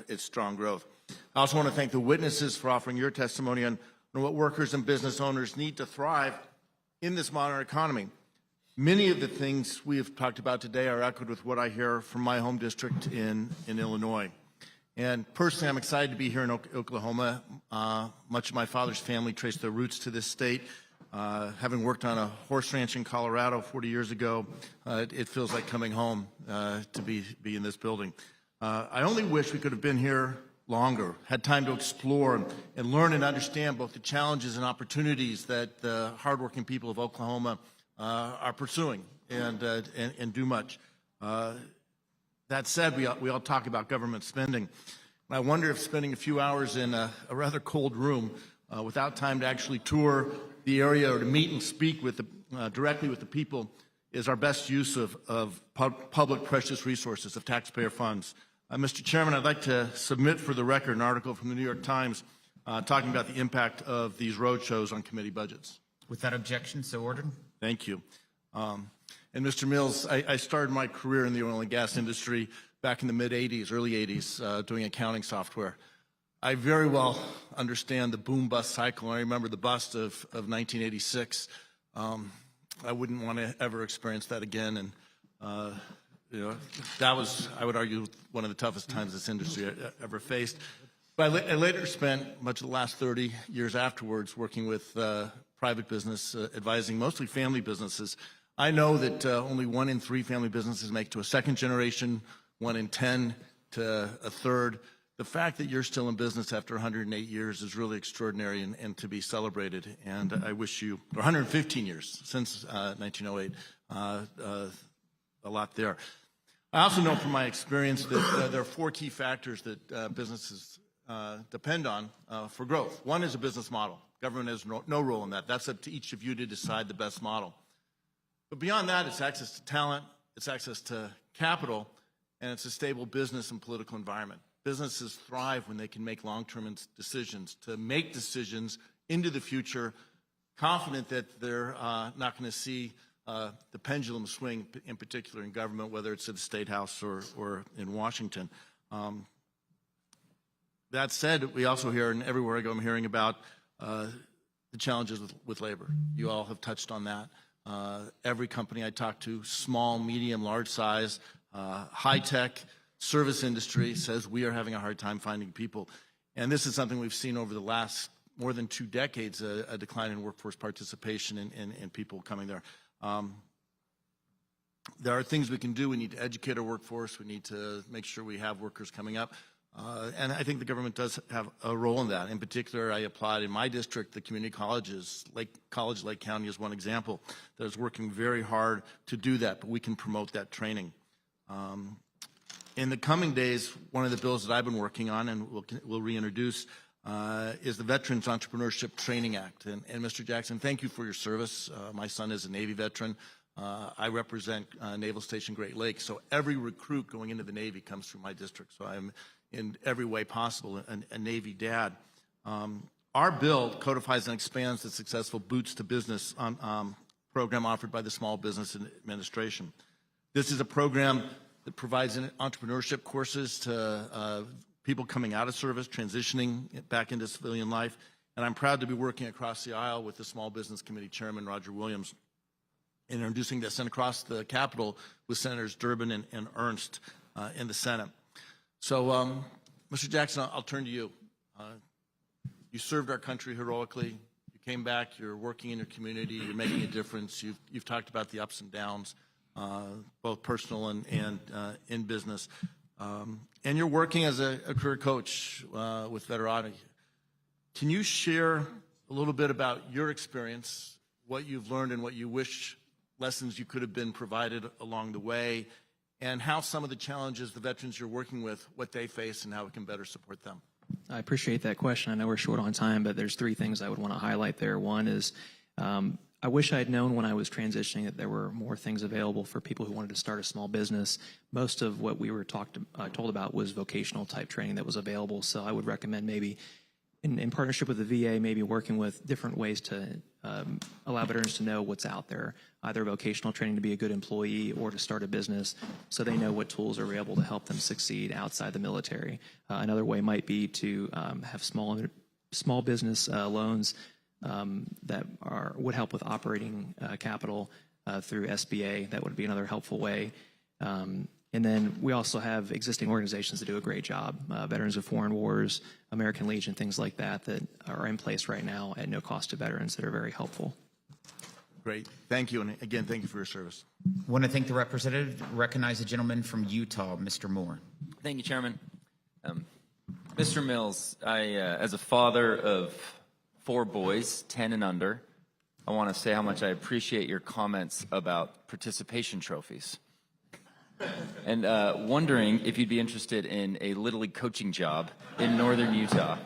its strong growth. I also want to thank the witnesses for offering your testimony on what workers and business owners need to thrive in this modern economy. Many of the things we have talked about today are echoed with what I hear from my home district in Illinois. And personally, I'm excited to be here in Oklahoma. Much of my father's family traced their roots to this state. Having worked on a horse ranch in Colorado 40 years ago, it feels like coming home to be in this building. I only wish we could have been here longer, had time to explore and learn and understand both the challenges and opportunities that the hardworking people of Oklahoma are pursuing and do much. That said, we all talk about government spending. I wonder if spending a few hours in a rather cold room without time to actually tour the area or to meet and speak with directly with the people is our best use of public precious resources, of taxpayer funds. Mr. Chairman, I'd like to submit for the record an article from the New York Times talking about the impact of these road shows on committee budgets. Without objection, so ordered. Thank you. And Mr. Mills, I started my career in the oil and gas industry back in the mid-'80s, early '80s, doing accounting software. I very well understand the boom-bust cycle. I remember the bust of 1986. I wouldn't want to ever experience that again. And that was, I would argue, one of the toughest times this industry ever faced. But I later spent much of the last 30 years afterwards working with private business, advising mostly family businesses. I know that only 1 in 3 family businesses make to a second generation, 1 in 10 to a third. The fact that you're still in business after 108 years is really extraordinary and to be celebrated. And I wish you, or 115 years since 1908, a lot there. I also know from my experience that there are 4 key factors that businesses depend on for growth. One is a business model. Government has no role in that. That's up to each of you to decide the best model. But beyond that, it's access to talent, it's access to capital, and it's a stable business and political environment. Businesses thrive when they can make long-term decisions, to make decisions into the future, confident that they're not going to see the pendulum swing, in particular in government, whether it's at the State House or in Washington. That said, we also hear, and everywhere I go I'm hearing about the challenges with labor. You all have touched on that. Every company I talk to, small, medium, large size, high-tech, service industry says we are having a hard time finding people. And this is something we've seen over the last more than 2 decades, a decline in workforce participation and people coming there. There are things we can do. We need to educate our workforce. We need to make sure we have workers coming up. And I think the government does have a role in that. In particular, I applaud in my district the community colleges. Lake County is one example that is working very hard to do that, but we can promote that training. In the coming days, one of the bills that I've been working on and we'll reintroduce is the Veterans Entrepreneurship Training Act. And Mr. Jackson, thank you for your service. My son is a Navy veteran. I represent Naval Station Great Lakes, so every recruit going into the Navy comes through my district. So I'm in every way possible a Navy dad. Our bill codifies and expands the successful Boots to Business program offered by the Small Business Administration. This is a program that provides entrepreneurship courses to people coming out of service, transitioning back into civilian life. And I'm proud to be working across the aisle with the Small Business Committee Chairman, Roger Williams, in introducing this and across the Capitol with Senators Durbin and Ernst in the Senate. So, Mr. Jackson, I'll turn to you. You served our country heroically. You came back. You're working in your community. You're making a difference. You've talked about the ups and downs, both personal and in business. And you're working as a career coach with Veterati. Can you share a little bit about your experience, what you've learned and what you wish lessons you could have been provided along the way, and how some of the challenges the veterans you're working with, what they face and how we can better support them? I appreciate that question. I know we're short on time, but there's 3 things I would want to highlight there. One is I wish I had known when I was transitioning that there were more things available for people who wanted to start a small business. Most of what we were told about was vocational type training that was available. So I would recommend maybe in partnership with the VA, maybe working with different ways to allow veterans to know what's out there, either vocational training to be a good employee or to start a business, so they know what tools are available to help them succeed outside the military. Another way might be to have small business loans that would help with operating capital through SBA. That would be another helpful way. And then we also have existing organizations that do a great job, Veterans of Foreign Wars, American Legion, things like that, that are in place right now at no cost to veterans that are very helpful. Great. Thank you. And again, thank you for your service. I want to thank the representative. Recognize the gentleman from Utah, Mr. Moore. Thank you, Chairman. Mr. Mills, as a father of 4 boys, 10 and under, I want to say how much I appreciate your comments about participation trophies. And wondering if you'd be interested in a Little League coaching job in northern Utah,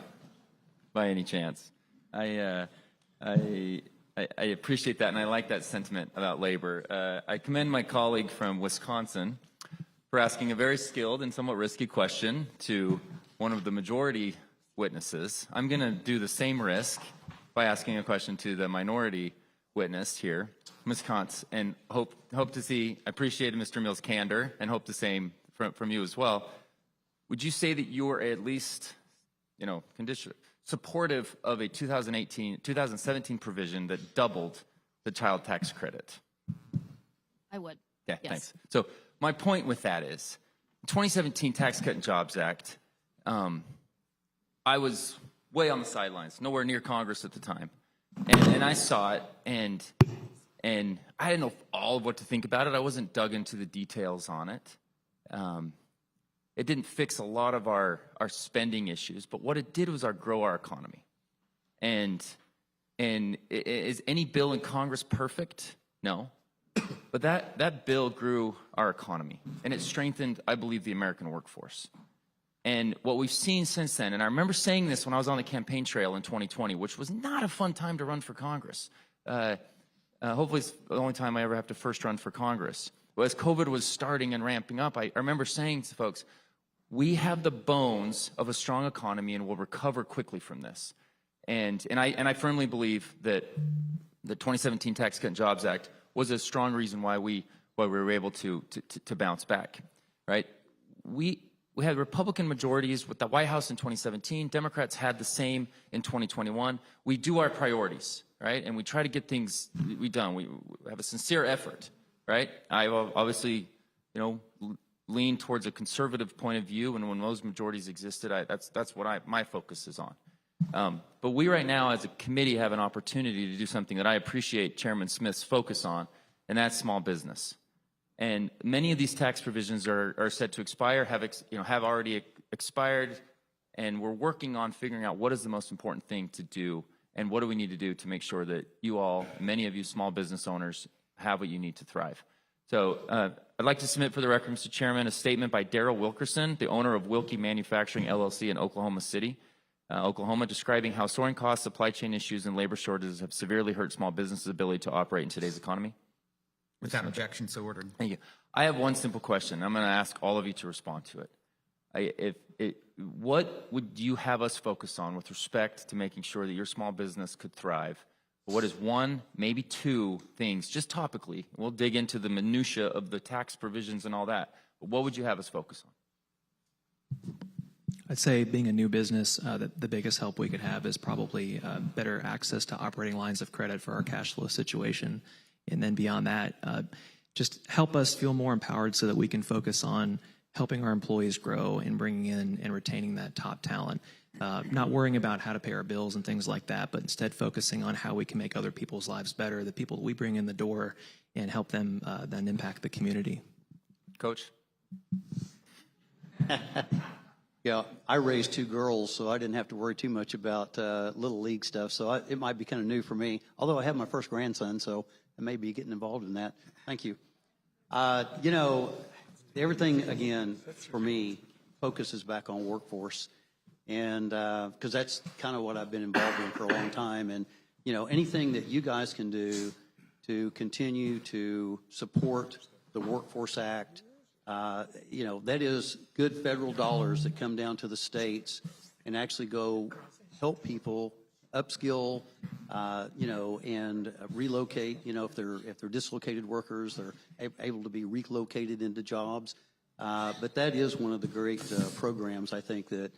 by any chance. I appreciate that, and I like that sentiment about labor. I commend my colleague from Wisconsin for asking a very skilled and somewhat risky question to one of the majority witnesses. I'm going to do the same risk by asking a question to the minority witness here, Wisconsin, and hope to see. I appreciated Mr. Mills' candor, and hope the same from you as well. Would you say that you are at least, supportive of a 2017 provision that doubled the child tax credit? I would. Yeah, Yes. thanks. So my point with that is, 2017 Tax Cut and Jobs Act. I was way on the sidelines, nowhere near Congress at the time. And I saw it, and I didn't know all of what to think about it. I wasn't dug into the details on it. It didn't fix a lot of our spending issues, but what it did was grow our economy. And is any bill in Congress perfect? No. But that bill grew our economy, and it strengthened, I believe, the American workforce. And what we've seen since then, and I remember saying this when I was on the campaign trail in 2020, which was not a fun time to run for Congress. Hopefully it's the only time I ever have to first run for Congress. Well, as COVID was starting and ramping up, I remember saying to folks, we have the bones of a strong economy and we'll recover quickly from this. And I firmly believe that the 2017 Tax Cut and Jobs Act was a strong reason why we were able to bounce back, right? We had Republican majorities with the White House in 2017. Democrats had the same in 2021. We do our priorities, right? And we try to get things done. We have a sincere effort, right? I obviously, lean towards a conservative point of view, and when those majorities existed, that's what my focus is on. But we right now, as a committee, have an opportunity to do something that I appreciate Chairman Smith's focus on, and that's small business. And many of these tax provisions are set to expire, have already expired, and we're working on figuring out what is the most important thing to do, and what do we need to do to make sure that you all, many of you small business owners, have what you need to thrive. So I'd like to submit for the record, Mr. Chairman, a statement by Darrell Wilkerson, the owner of Wilkie Manufacturing LLC in Oklahoma City, Oklahoma, describing how soaring costs, supply chain issues, and labor shortages have severely hurt small businesses' ability to operate in today's economy. Without objection, so ordered. Thank you. I have one simple question. I'm going to ask all of you to respond to it. What would you have us focus on with respect to making sure that your small business could thrive? What is one, maybe two things, just topically? We'll dig into the minutia of the tax provisions and all that. But what would you have us focus on? I'd say being a new business, the biggest help we could have is probably better access to operating lines of credit for our cash flow situation. And then beyond that, just help us feel more empowered so that we can focus on helping our employees grow and bringing in and retaining that top talent. Not worrying about how to pay our bills and things like that, but instead focusing on how we can make other people's lives better, the people that we bring in the door, and help them then impact the community. Coach? Yeah, I raised 2 girls, so I didn't have to worry too much about Little League stuff. So it might be kind of new for me, although I have my first grandson, so I may be getting involved in that. Thank you. Everything, again, for me, focuses back on workforce. And because that's kind of what I've been involved in for a long time. And, anything that you guys can do to continue to support the Workforce Act, that is good federal dollars that come down to the states and actually go help people upskill, and relocate. If they're dislocated workers, they're able to be relocated into jobs. But that is one of the great programs I think that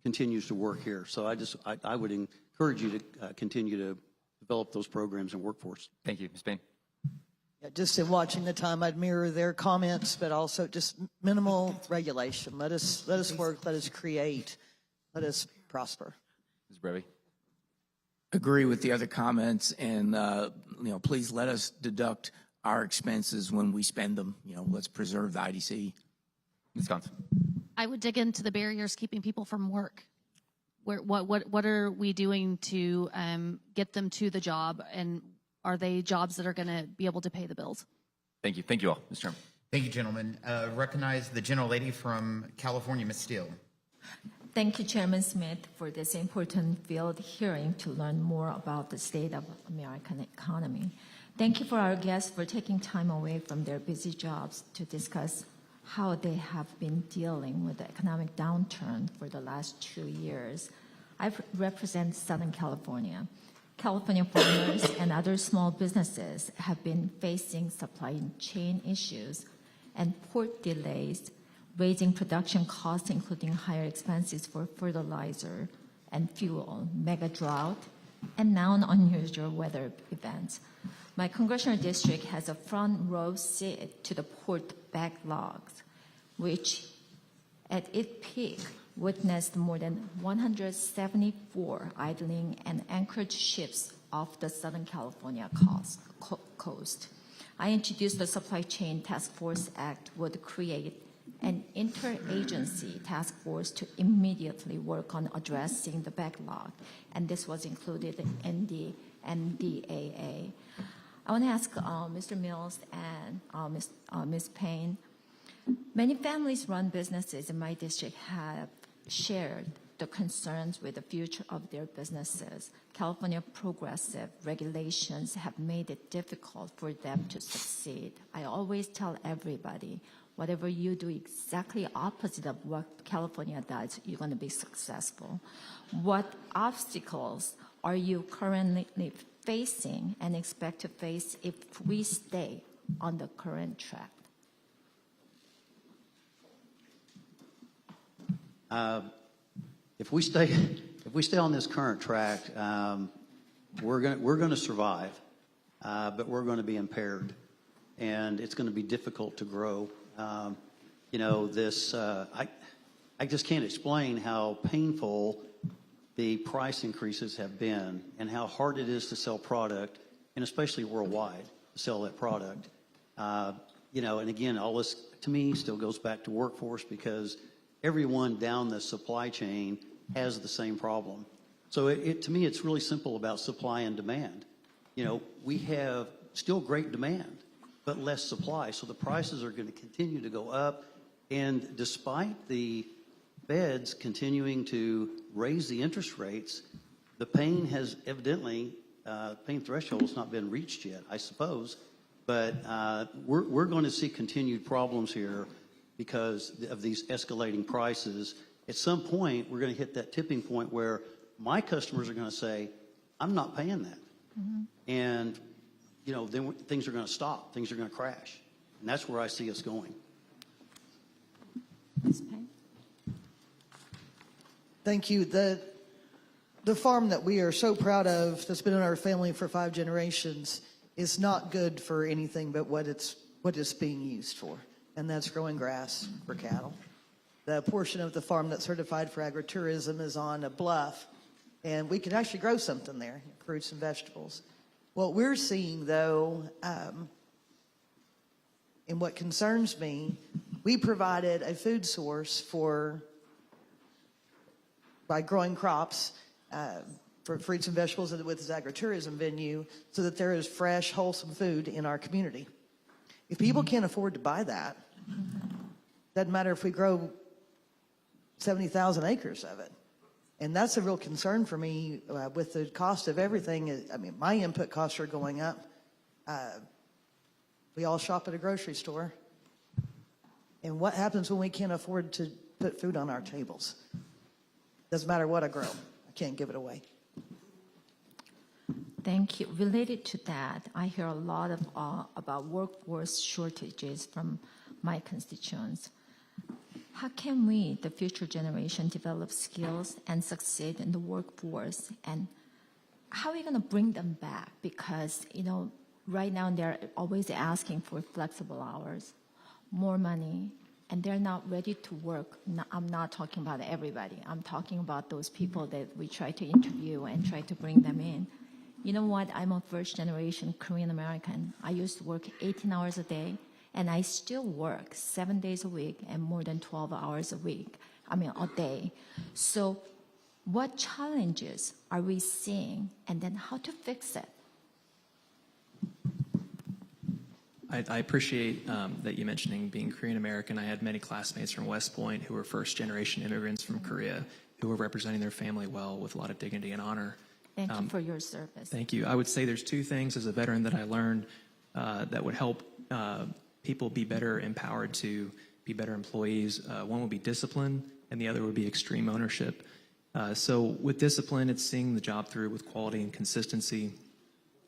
continues to work here. So I would encourage you to continue to develop those programs in workforce. Thank you, Ms. Payne. Yeah, just in watching the time, I'd mirror their comments, but also just minimal regulation. Let us work, let us create, let us prosper. Ms. Brevy. Agree with the other comments, and please let us deduct our expenses when we spend them. Let's preserve the IDC. Ms. Johnson. I would dig into the barriers keeping people from work. What are we doing to get them to the job, and are they jobs that are going to be able to pay the bills? Thank you. Thank you all, Mr. Chairman. Thank you, gentlemen. Recognize the gentlelady from California, Ms. Steele. Thank you, Chairman Smith, for this important field hearing to learn more about the state of American economy. Thank you for our guests for taking time away from their busy jobs to discuss how they have been dealing with the economic downturn for the last 2 years. I represent Southern California. California farmers and other small businesses have been facing supply chain issues and port delays, raising production costs, including higher expenses for fertilizer and fuel, mega drought, and now unusual weather events. My congressional district has a front row seat to the port backlogs, which at its peak witnessed more than 174 idling and anchored ships off the Southern California coast. I introduced the Supply Chain Task Force Act would create an interagency task force to immediately work on addressing the backlog, and this was included in the NDAA. I want to ask Mr. Mills and Ms. Payne. Many families-run businesses in my district have shared the concerns with the future of their businesses. California progressive regulations have made it difficult for them to succeed. I always tell everybody, whatever you do exactly opposite of what California does, you're going to be successful. What obstacles are you currently facing and expect to face if we stay on the current track? If we stay on this current track, we're going to survive, but we're going to be impaired, and it's going to be difficult to grow. I just can't explain how painful the price increases have been and how hard it is to sell product, and especially worldwide, to sell that product. And again, all this to me still goes back to workforce, because everyone down the supply chain has the same problem. So to me, it's really simple about supply and demand. We have still great demand, but less supply. So the prices are going to continue to go up. And despite the Feds continuing to raise the interest rates, the pain has evidently, pain threshold has not been reached yet, I suppose. But we're going to see continued problems here because of these escalating prices. At some point, we're going to hit that tipping point where my customers are going to say, I'm not paying that. Mm-hmm. And, then things are going to stop. Things are going to crash. And that's where I see us going. Thank you. The farm that we are so proud of, that's been in our family for 5 generations, is not good for anything but what it's being used for, and that's growing grass for cattle. The portion of the farm that's certified for agritourism is on a bluff, and we can actually grow something there, fruits and vegetables. What we're seeing, though, and what concerns me, we provided a food source by growing crops for fruits and vegetables with this agritourism venue, so that there is fresh, wholesome food in our community. If people can't afford to buy that, doesn't matter if we grow 70,000 acres of it. And that's a real concern for me with the cost of everything. I mean, my input costs are going up. We all shop at a grocery store. And what happens when we can't afford to put food on our tables? Doesn't matter what I grow. I I can't give it away. Thank you. Related to that, I hear a lot of about workforce shortages from my constituents. How can we, the future generation, develop skills and succeed in the workforce? And how are we going to bring them back? Because, right now they're always asking for flexible hours, more money, and they're not ready to work. I'm not talking about everybody. I'm talking about those people that we try to interview and try to bring them in. You know what? I'm a first generation Korean American. I used to work 18 hours a day, and I still work 7 days a week and more than 12 hours a day. So what challenges are we seeing, and then how to fix it? I appreciate that you mentioning being Korean American. I had many classmates from West Point who were first generation immigrants from Korea who were representing their family well with a lot of dignity and honor. Thank you for your service. Thank you. I would say there's two things as a veteran that I learned that would help people be better empowered to be better employees. One would be discipline, and the other would be extreme ownership. So with discipline, it's seeing the job through with quality and consistency.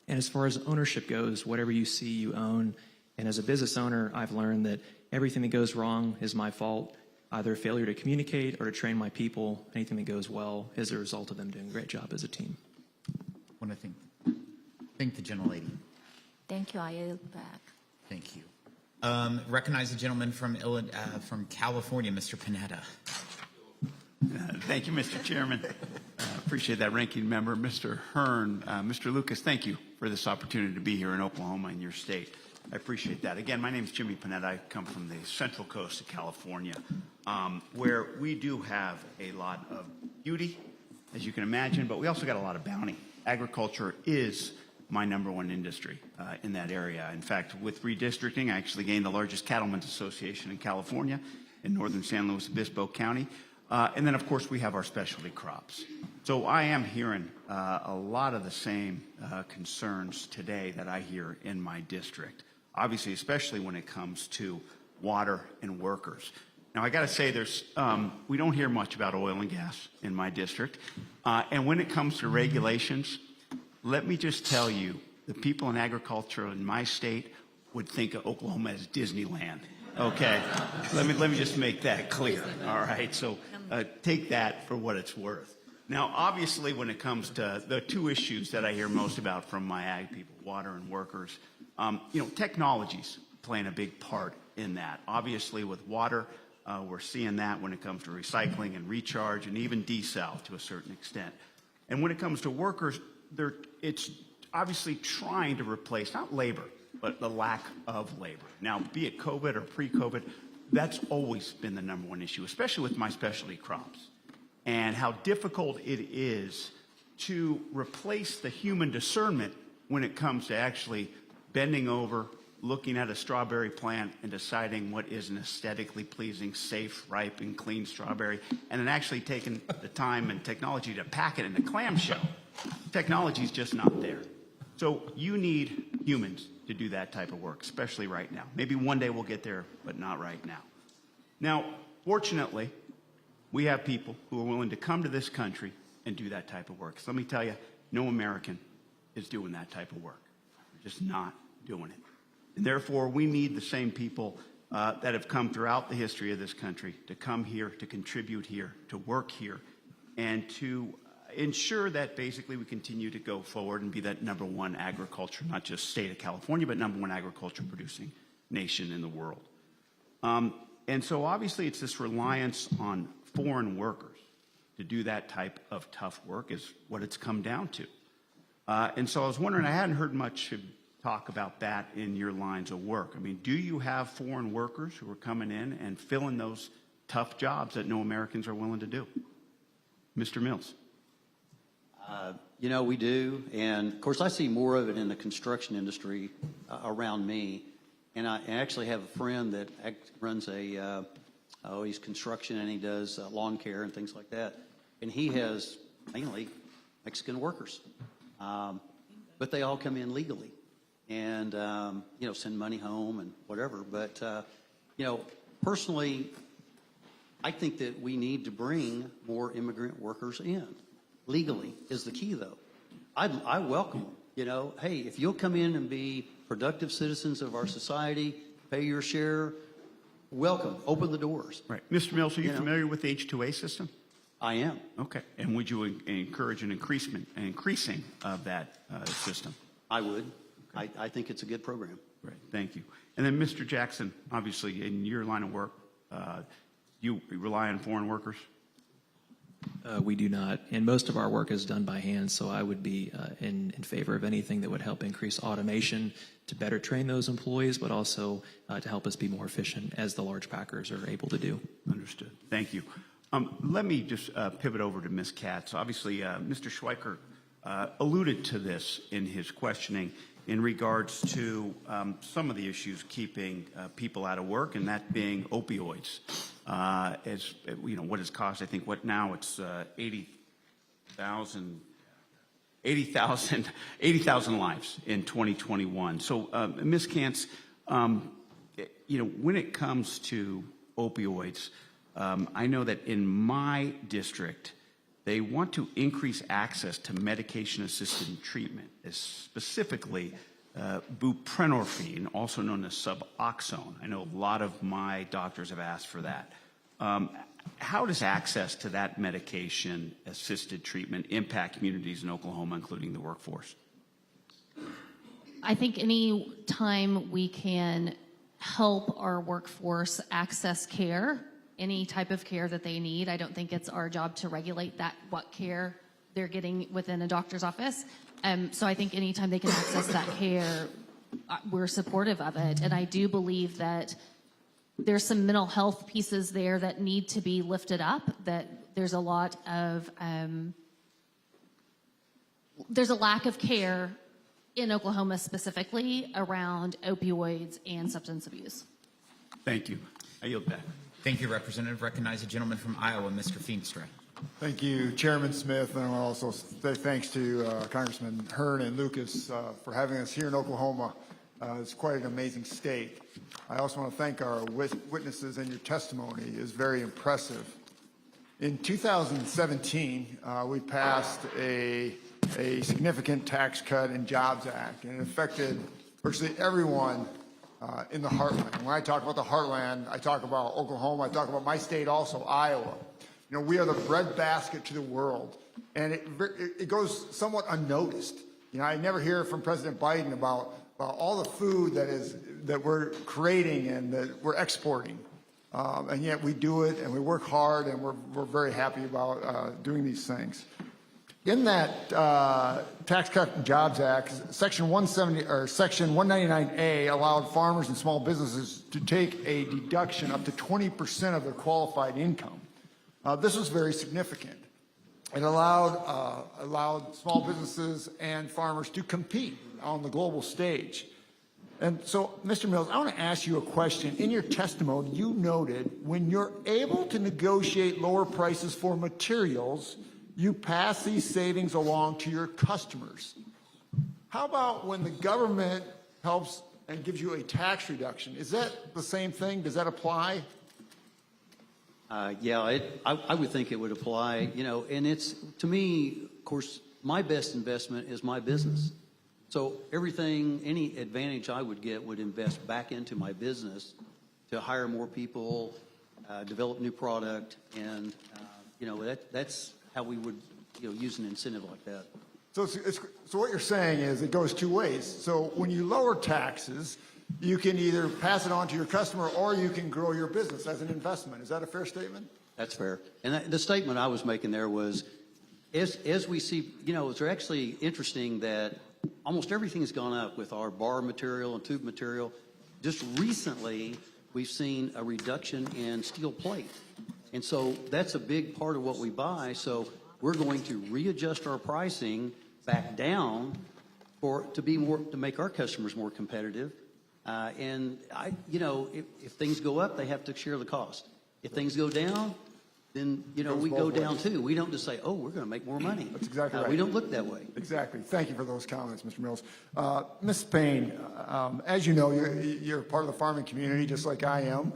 And as far as ownership goes, whatever you see, you own. And as a business owner, I've learned that everything that goes wrong is my fault, either failure to communicate or to train my people. Anything that goes well is a result of them doing a great job as a team. I want to thank the gentlelady. Thank you. I yield back. Thank you. Recognize the gentleman from California, Mr. Panetta. Thank you, Mr. Chairman. Appreciate that, Ranking Member. Mr. Hearn, Mr. Lucas, thank you for this opportunity to be here in Oklahoma, in your state. I appreciate that. Again, my name is Jimmy Panetta. I come from the Central Coast of California, where we do have a lot of beauty, as you can imagine, but we also got a lot of bounty. Agriculture is my #1 industry in that area. In fact, with redistricting, I actually gained the largest cattlemen's association in California in northern San Luis Obispo County. And then, of course, we have our specialty crops. So I am hearing a lot of the same concerns today that I hear in my district, obviously, especially when it comes to water and workers. Now, I got to say, we don't hear much about oil and gas in my district. And when it comes to regulations, let me just tell you, the people in agriculture in my state would think of Oklahoma as Disneyland. Okay, let me just make that clear. All right, so take that for what it's worth. Now, obviously, when it comes to the two issues that I hear most about from my ag people, water and workers, technology's playing a big part in that. Obviously, with water, we're seeing that when it comes to recycling and recharge and even desal to a certain extent. And when it comes to workers, it's obviously trying to replace not labor, but the lack of labor. Now, be it COVID or pre-COVID, that's always been the #1 issue, especially with my specialty crops, and how difficult it is to replace the human discernment when it comes to actually bending over, looking at a strawberry plant and deciding what is an aesthetically pleasing, safe, ripe, and clean strawberry, and then actually taking the time and technology to pack it in a clamshell. Technology is just not there. So you need humans to do that type of work, especially right now. Maybe one day we'll get there, but not right now. Now, fortunately, we have people who are willing to come to this country and do that type of work. So let me tell you, no American is doing that type of work. They're just not doing it. And therefore, we need the same people that have come throughout the history of this country to come here, to contribute here, to work here, and to ensure that basically we continue to go forward and be that #1 agriculture, not just state of California, but #1 agriculture producing nation in the world. And so obviously it's this reliance on foreign workers to do that type of tough work is what it's come down to. And so I was wondering, I hadn't heard much talk about that in your lines of work. I mean, do you have foreign workers who are coming in and filling those tough jobs that no Americans are willing to do? Mr. Mills. We do. And, of course, I see more of it in the construction industry around me. And I actually have a friend that runs he's construction and he does lawn care and things like that. And he has mainly Mexican workers. But they all come in legally and, send money home and whatever. But, personally, I think that we need to bring more immigrant workers in. legally is the key, though. I welcome them. You know, hey, if you'll come in and be productive citizens of our society, pay your share, welcome, open the doors. Right. Mr. Mills, are you familiar with the H-2A system? I am. Okay. And would you encourage an increasing of that system? I would. I think it's a good program. Right. Thank you. And then, Mr. Jackson, obviously, in your line of work, you rely on foreign workers? We do not, and most of our work is done by hand, so I would be in favor of anything that would help increase automation to better train those employees, but also to help us be more efficient as the large packers are able to do. Understood. Thank you. Let me just pivot over to Ms. Katz. Obviously, Mr. Schweiker alluded to this in his questioning in regards to some of the issues keeping people out of work, and that being opioids. As you know, what has cost, I think, what now it's 80,000 lives in 2021. So, Ms. Katz, you know, when it comes to opioids, I know that in my district, they want to increase access to medication-assisted treatment, specifically buprenorphine, also known as Suboxone. I know a lot of my doctors have asked for that. How does access to that medication-assisted treatment impact communities in Oklahoma, including the workforce? I think any time we can help our workforce access care, any type of care that they need, I don't think it's our job to regulate that, what care they're getting within a doctor's office. So I think anytime they can access that care, we're supportive of it. And I do believe that there's some mental health pieces there that need to be lifted up, that there's a lot of, there's a lack of care in Oklahoma specifically around opioids and substance abuse. Thank you. I yield back. Thank you, Representative. Recognize the gentleman from Iowa, Mr. Feenstra. Thank you, Chairman Smith, and I want to also say thanks to Congressman Hearn and Lucas for having us here in Oklahoma. It's quite an amazing state. I also want to thank our witnesses, and your testimony is very impressive. In 2017, we passed a significant Tax Cut and Jobs Act, and it affected virtually everyone in the heartland. When I talk about the heartland, I talk about Oklahoma, I talk about my state also, Iowa. You know, we are the breadbasket to the world, and it goes somewhat unnoticed. You know, I never hear from President Biden about all the food that we're creating and that we're exporting, and yet we do it and we work hard, and we're very happy about doing these things. In that Tax Cut and Jobs Act, Section 199A allowed farmers and small businesses to take a deduction up to 20% of their qualified income. This was very significant. It allowed small businesses and farmers to compete on the global stage. And so, Mr. Mills, I want to ask you a question. In your testimony, you noted when you're able to negotiate lower prices for materials, you pass these savings along to your customers. How about when the government helps and gives you a tax reduction? Is that the same thing? Does that apply? Yeah, I would think it would apply, you know, and it's, to me, of course, my best investment is my business. So everything, any advantage I would get would invest back into my business to hire more people, develop new product, and, you know, that's how we would, you know, use an incentive like that. So what you're saying is it goes two ways. So when you lower taxes, you can either pass it on to your customer or you can grow your business as an investment. Is that a fair statement? That's fair. And the statement I was making there was, as we see, you know, it's actually interesting that almost everything has gone up with our bar material and tube material. Just recently, we've seen a reduction in steel plate. And so that's a big part of what we buy. So we're going to readjust our pricing back down to make our customers more competitive. And you know, if things go up, they have to share the cost. If things go down, then, you know, we go down too. We don't just say, oh, we're going to make more money. That's exactly right. We don't look that way. Exactly. Thank you for those comments, Mr. Mills. Ms. Payne, as you know, you're part of the farming community, just like I am.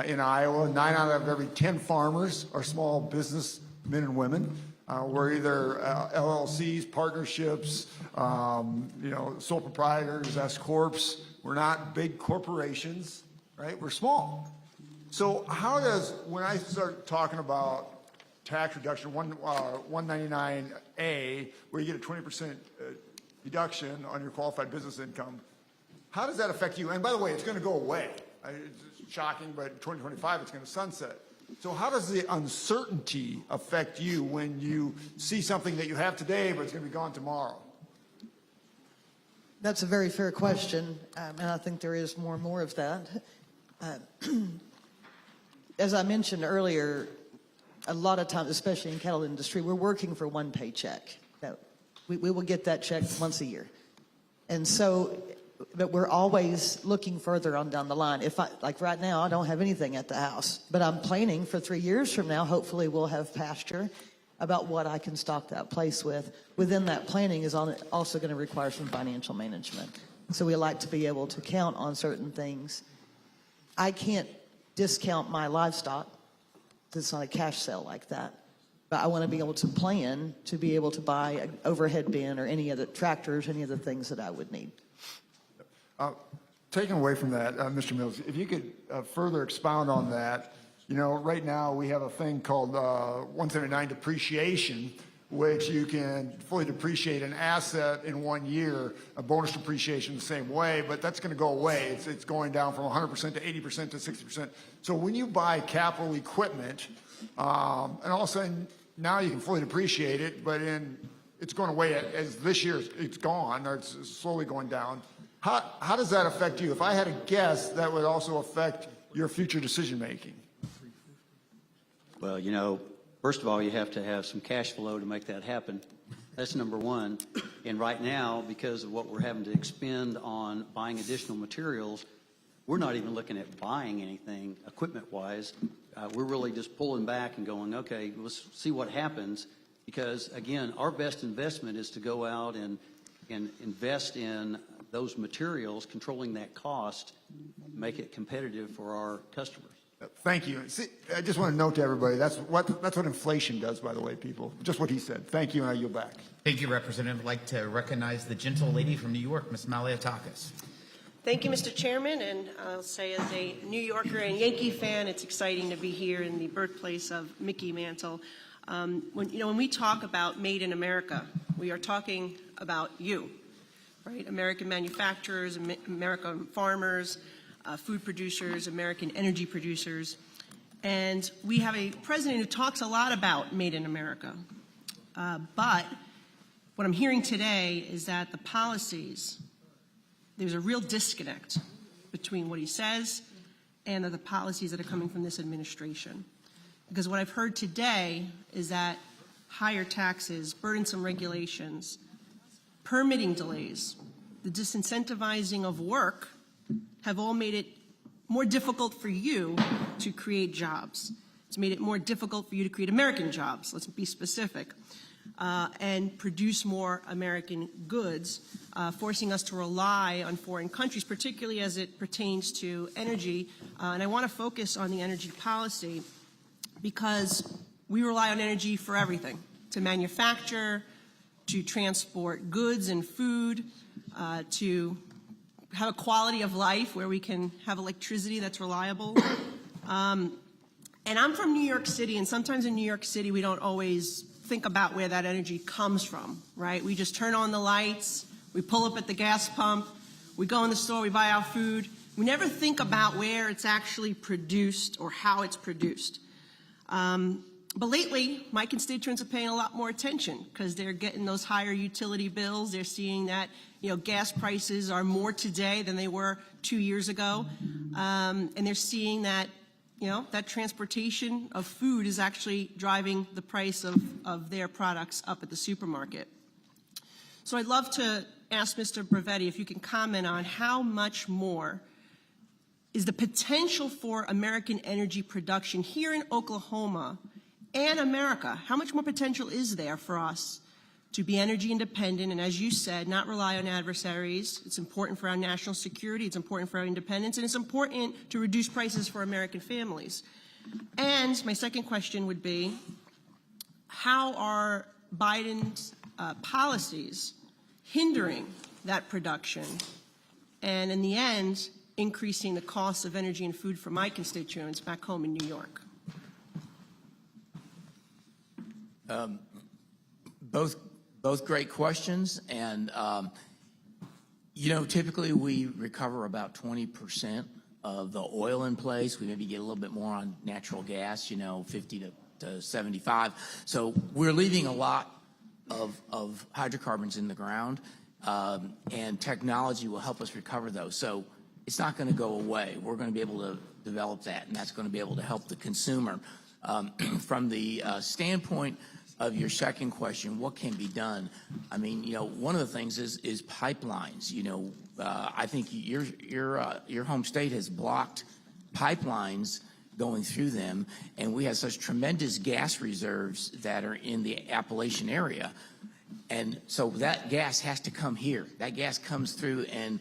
In Iowa, 9 out of every 10 farmers are small business men and women. We're either LLCs, partnerships, sole proprietors, S corps. We're not big corporations, right? We're small. So how does, when I start talking about tax reduction, 199A, where you get a 20% deduction on your qualified business income, how does that affect you? And by the way, it's going to go away. It's shocking, but 2025 it's going to sunset. So how does the uncertainty affect you when you see something that you have today, but it's going to be gone tomorrow? That's a very fair question, and I think there is more and more of that. As I mentioned earlier, a lot of times, especially in cattle industry, we're working for one paycheck. We will get that check once a year. And so, but we're always looking further on down the line. Like right now, I don't have anything at the house, but I'm planning for 3 years from now, hopefully we'll have pasture about what I can stock that place with. Within that planning is also going to require some financial management. So we like to be able to count on certain things. I can't discount my livestock. It's not a cash sale like that. But I want to be able to plan to be able to buy an overhead bin or any other tractors, any other things that I would need. Taking away from that, Mr. Mills, if you could further expound on that. Right now we have a thing called 179 depreciation, which you can fully depreciate an asset in 1 year, a bonus depreciation the same way, but that's going to go away. It's going down from 100% to 80% to 60%. So when you buy capital equipment, and all of a sudden now you can fully depreciate it, but it's going away as this year it's gone, or it's slowly going down. How does that affect you? If I had a guess, that would also affect your future decision making. Well, first of all, you have to have some cash flow to make that happen. That's number one. And right now, because of what we're having to expend on buying additional materials, we're not even looking at buying anything equipment-wise. We're really just pulling back and going, okay, let's see what happens. Because, again, our best investment is to go out and invest in those materials, controlling that cost, make it competitive for our customers. Thank you. See, I just want to note to everybody, that's what inflation does, by the way, people. Just what he said. Thank you, and I yield back. Thank you, Representative. I'd like to recognize the gentle lady from New York, Ms. Malliotakis. Thank you, Mr. Chairman, and I'll say as a New Yorker and Yankee fan, it's exciting to be here in the birthplace of Mickey Mantle. When we talk about Made in America, we are talking about you, right? American manufacturers, American farmers, food producers, American energy producers. And we have a president who talks a lot about Made in America. But what I'm hearing today is that the policies, there's a real disconnect between what he says and the policies that are coming from this administration. Because what I've heard today is that higher taxes, burdensome regulations, permitting delays, the disincentivizing of work have all made it more difficult for you to create jobs. It's made it more difficult for you to create American jobs, let's be specific, and produce more American goods, forcing us to rely on foreign countries, particularly as it pertains to energy. And I want to focus on the energy policy because we rely on energy for everything, to manufacture, to transport goods and food, to have a quality of life where we can have electricity that's reliable. And I'm from New York City, and sometimes in New York City we don't always think about where that energy comes from, right? We just turn on the lights, we pull up at the gas pump, we go in the store, we buy our food. We never think about where it's actually produced or how it's produced. But lately, my constituents are paying a lot more attention because they're getting those higher utility bills. They're seeing that, gas prices are more today than they were 2 years ago. And they're seeing that, that transportation of food is actually driving the price of their products up at the supermarket. So I'd love to ask Mr. Bravetti if you can comment on how much more is the potential for American energy production here in Oklahoma and America. How much more potential is there for us to be energy independent and, as you said, not rely on adversaries? It's important for our national security, it's important for our independence, and it's important to reduce prices for American families. And my second question would be, how are Biden's policies hindering that production and, in the end, increasing the cost of energy and food for my constituents back home in New York? Both great questions, and typically we recover about 20% of the oil in place. We maybe get a little bit more on natural gas, 50 to 75. So we're leaving a lot of hydrocarbons in the ground, and technology will help us recover those. So it's not going to go away. We're going to be able to develop that, and that's going to be able to help the consumer. From the standpoint of your second question, what can be done? I mean, one of the things is pipelines. I think your home state has blocked pipelines going through them, and we have such tremendous gas reserves that are in the Appalachian area. And so that gas has to come here. That gas comes through, and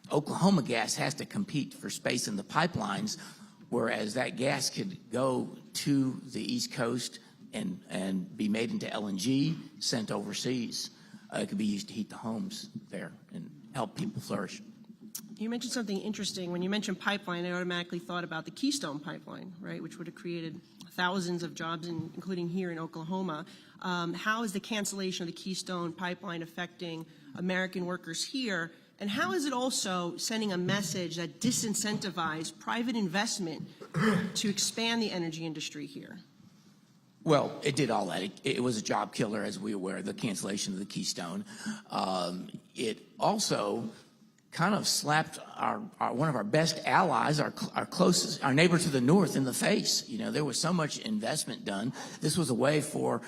Oklahoma gas has to compete for space in the pipelines, whereas that gas could go to the East Coast and be made into LNG, sent overseas. It could be used to heat the homes there and help people flourish. You mentioned something interesting. When you mentioned pipeline, I automatically thought about the Keystone Pipeline, right, which would have created thousands of jobs, including here in Oklahoma. How is the cancellation of the Keystone Pipeline affecting American workers here? And how is it also sending a message that disincentivizes private investment to expand the energy industry here? Well, it did all that. It was a job killer, as we were aware, the cancellation of the Keystone. It also kind of slapped one of our best allies, our closest, our neighbor to the north, in the face. There was so much investment done. This was a way for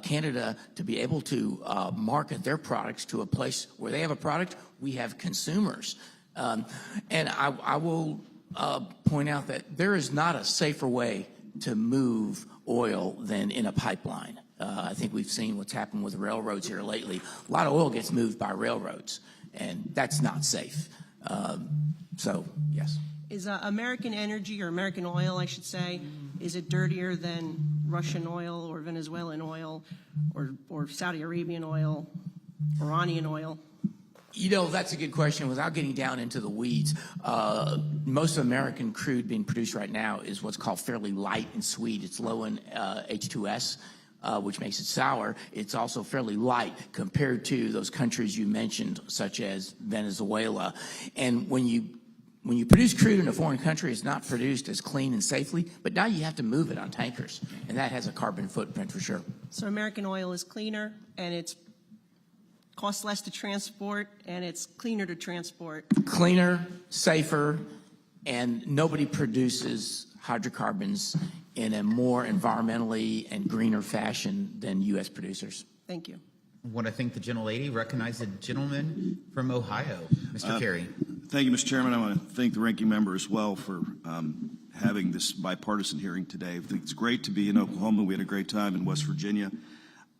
Canada to be able to market their products to a place where they have a product, we have consumers. And I will point out that there is not a safer way to move oil than in a pipeline. I think we've seen what's happened with railroads here lately. A lot of oil gets moved by railroads, and that's not safe. So, yes. Is American energy, or American oil, I should say, is it dirtier than Russian oil or Venezuelan oil or Saudi Arabian oil, Iranian oil? That's a good question. Without getting down into the weeds, most of American crude being produced right now is what's called fairly light and sweet. It's low in H2S, which makes it sour. It's also fairly light compared to those countries you mentioned, such as Venezuela. And when you produce crude in a foreign country, it's not produced as clean and safely, but now you have to move it on tankers, and that has a carbon footprint for sure. So American oil is cleaner, and it's costs less to transport, and it's cleaner to transport. Cleaner, safer, and nobody produces hydrocarbons in a more environmentally and greener fashion than U.S. producers. Thank you. I want to thank the gentlelady. Recognize the gentleman from Ohio, Mr. Kerry. Thank you, Mr. Chairman. I want to thank the ranking member as well for having this bipartisan hearing today. I think it's great to be in Oklahoma. We had a great time in West Virginia.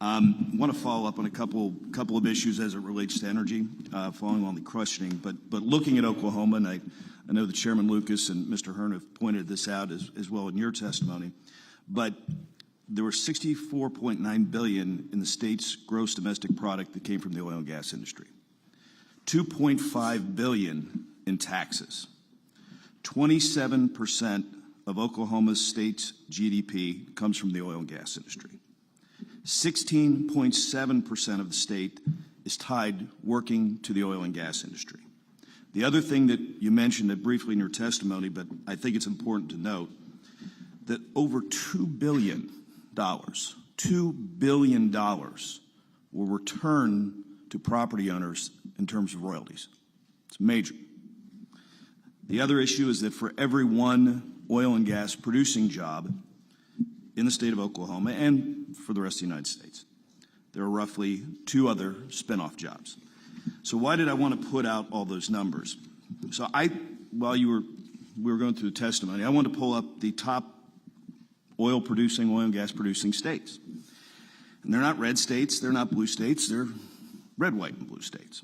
I want to follow up on a couple of issues as it relates to energy, following on the questioning. But looking at Oklahoma, and I know that Chairman Lucas and Mr. Hearn have pointed this out as well in your testimony, but there were $64.9 billion in the state's gross domestic product that came from the oil and gas industry, $2.5 billion in taxes, 27% of Oklahoma State's GDP comes from the oil and gas industry. 16.7% of the state is tied working to the oil and gas industry. The other thing that you mentioned briefly in your testimony, but I think it's important to note, that over $2 billion will return to property owners in terms of royalties. It's major. The other issue is that for every one oil and gas producing job in the state of Oklahoma and for the rest of the United States, there are roughly 2 other spinoff jobs. So why did I want to put out all those numbers? So while we were going through the testimony, I wanted to pull up the top oil and gas producing states. And they're not red states, they're not blue states, they're red, white, and blue states.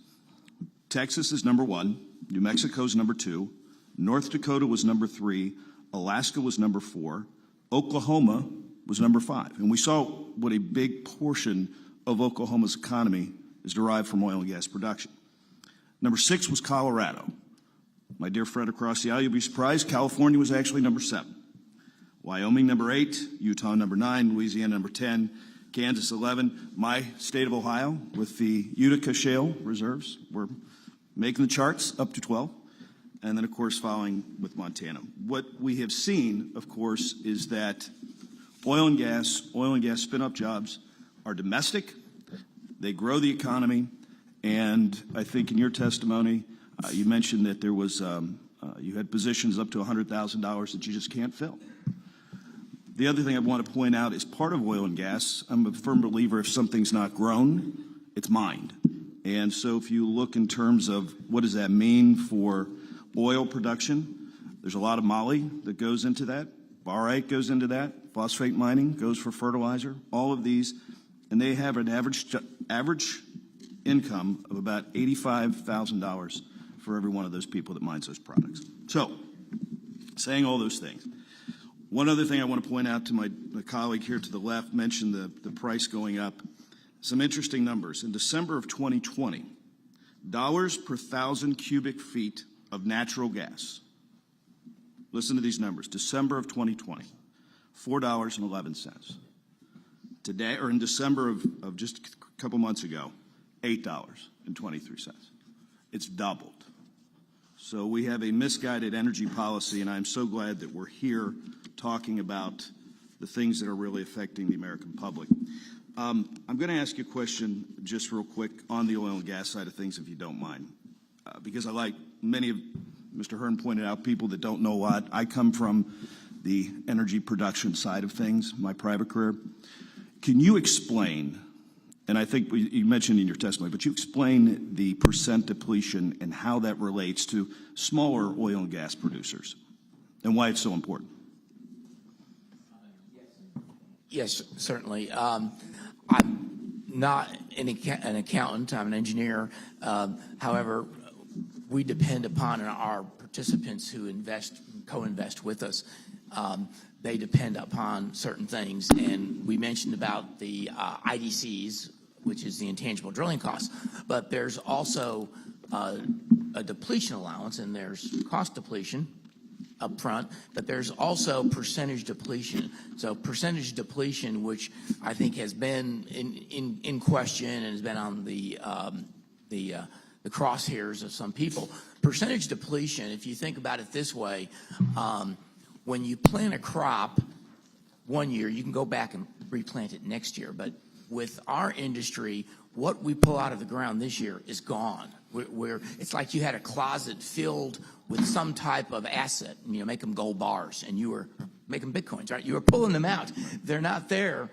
Texas is number 1, New Mexico's number 2, North Dakota was number 3, Alaska was number 4, Oklahoma was number 5. And we saw what a big portion of Oklahoma's economy is derived from oil and gas production. Number 6 was Colorado. My dear friend across the aisle, you'll be surprised, California was actually number 7. Wyoming, number 8. Utah, number 9. Louisiana, number 10. Kansas, 11. My state of Ohio, with the Utica Shale reserves, we're making the charts up to 12. And then, of course, following with Montana. What we have seen, of course, is that oil and gas spin-up jobs are domestic. They grow the economy. And I think in your testimony, you mentioned that there was, you had positions up to $100,000 that you just can't fill. The other thing I want to point out is part of oil and gas, I'm a firm believer if something's not grown, it's mined. And so if you look in terms of what does that mean for oil production, there's a lot of moly that goes into that. Barite goes into that. Phosphate mining goes for fertilizer. All of these, and they have an average income of about $85,000 for every one of those people that mines those products. So, saying all those things, one other thing I want to point out to my colleague here to the left mentioned the price going up. Some interesting numbers. In December of 2020, dollars per 1,000 cubic feet of natural gas. Listen to these numbers. December of 2020, $4.11. Today, or in December of just a couple months ago, $8.23. It's doubled. So we have a misguided energy policy, and I'm so glad that we're here talking about the things that are really affecting the American public. I'm going to ask you a question just real quick on the oil and gas side of things, if you don't mind, because I like many of Mr. Hearn pointed out people that don't know a lot. I come from the energy production side of things, my private career. Can you explain, and I think you mentioned in your testimony, but you explain the percent depletion and how that relates to smaller oil and gas producers and why it's so important? Yes, certainly. I'm not an accountant. I'm an engineer. However, we depend upon our participants who co-invest with us. They depend upon certain things, and we mentioned about the IDCs, which is the intangible drilling costs, but there's also a depletion allowance, and there's cost depletion up front, but there's also percentage depletion. So percentage depletion, which I think has been in question and has been on the crosshairs of some people. Percentage depletion, if you think about it this way, when you plant a crop one year, you can go back and replant it next year. But with our industry, what we pull out of the ground this year is gone. It's like you had a closet filled with some type of asset, and you make them gold bars, and you were making bitcoins, right? You were pulling them out. They're not there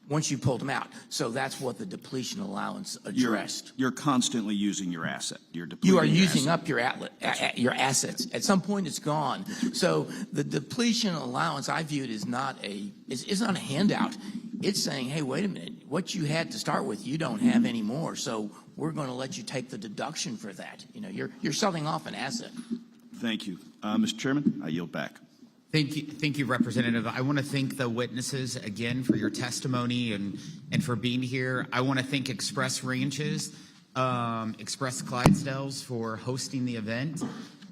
once you pulled them out. So that's what the depletion allowance addressed. You're constantly using your asset. You are using up your assets. At some point, it's gone. So the depletion allowance, I view it as not a handout. It's saying, hey, wait a minute, what you had to start with, you don't have anymore. So we're going to let you take the deduction for that. You know, you're selling off an asset. Thank you, Mr. Chairman. I yield back. Thank you, Representative. I want to thank the witnesses again for your testimony and for being here. I want to thank Express Ranches, Express Clydesdales for hosting the event.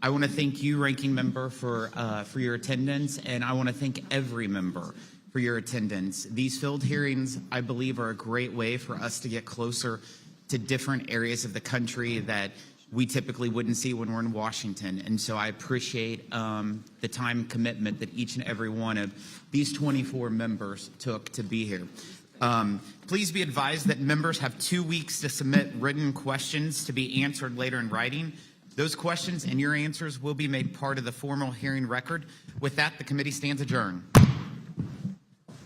I want to thank you, Ranking Member, for your attendance, and I want to thank every member for your attendance. These field hearings, I believe, are a great way for us to get closer to different areas of the country that we typically wouldn't see when we're in Washington. And so I appreciate the time commitment that each and every one of these 24 members took to be here. Please be advised that members have 2 weeks to submit written questions to be answered later in writing. Those questions and your answers will be made part of the formal hearing record. With that, the committee stands adjourned.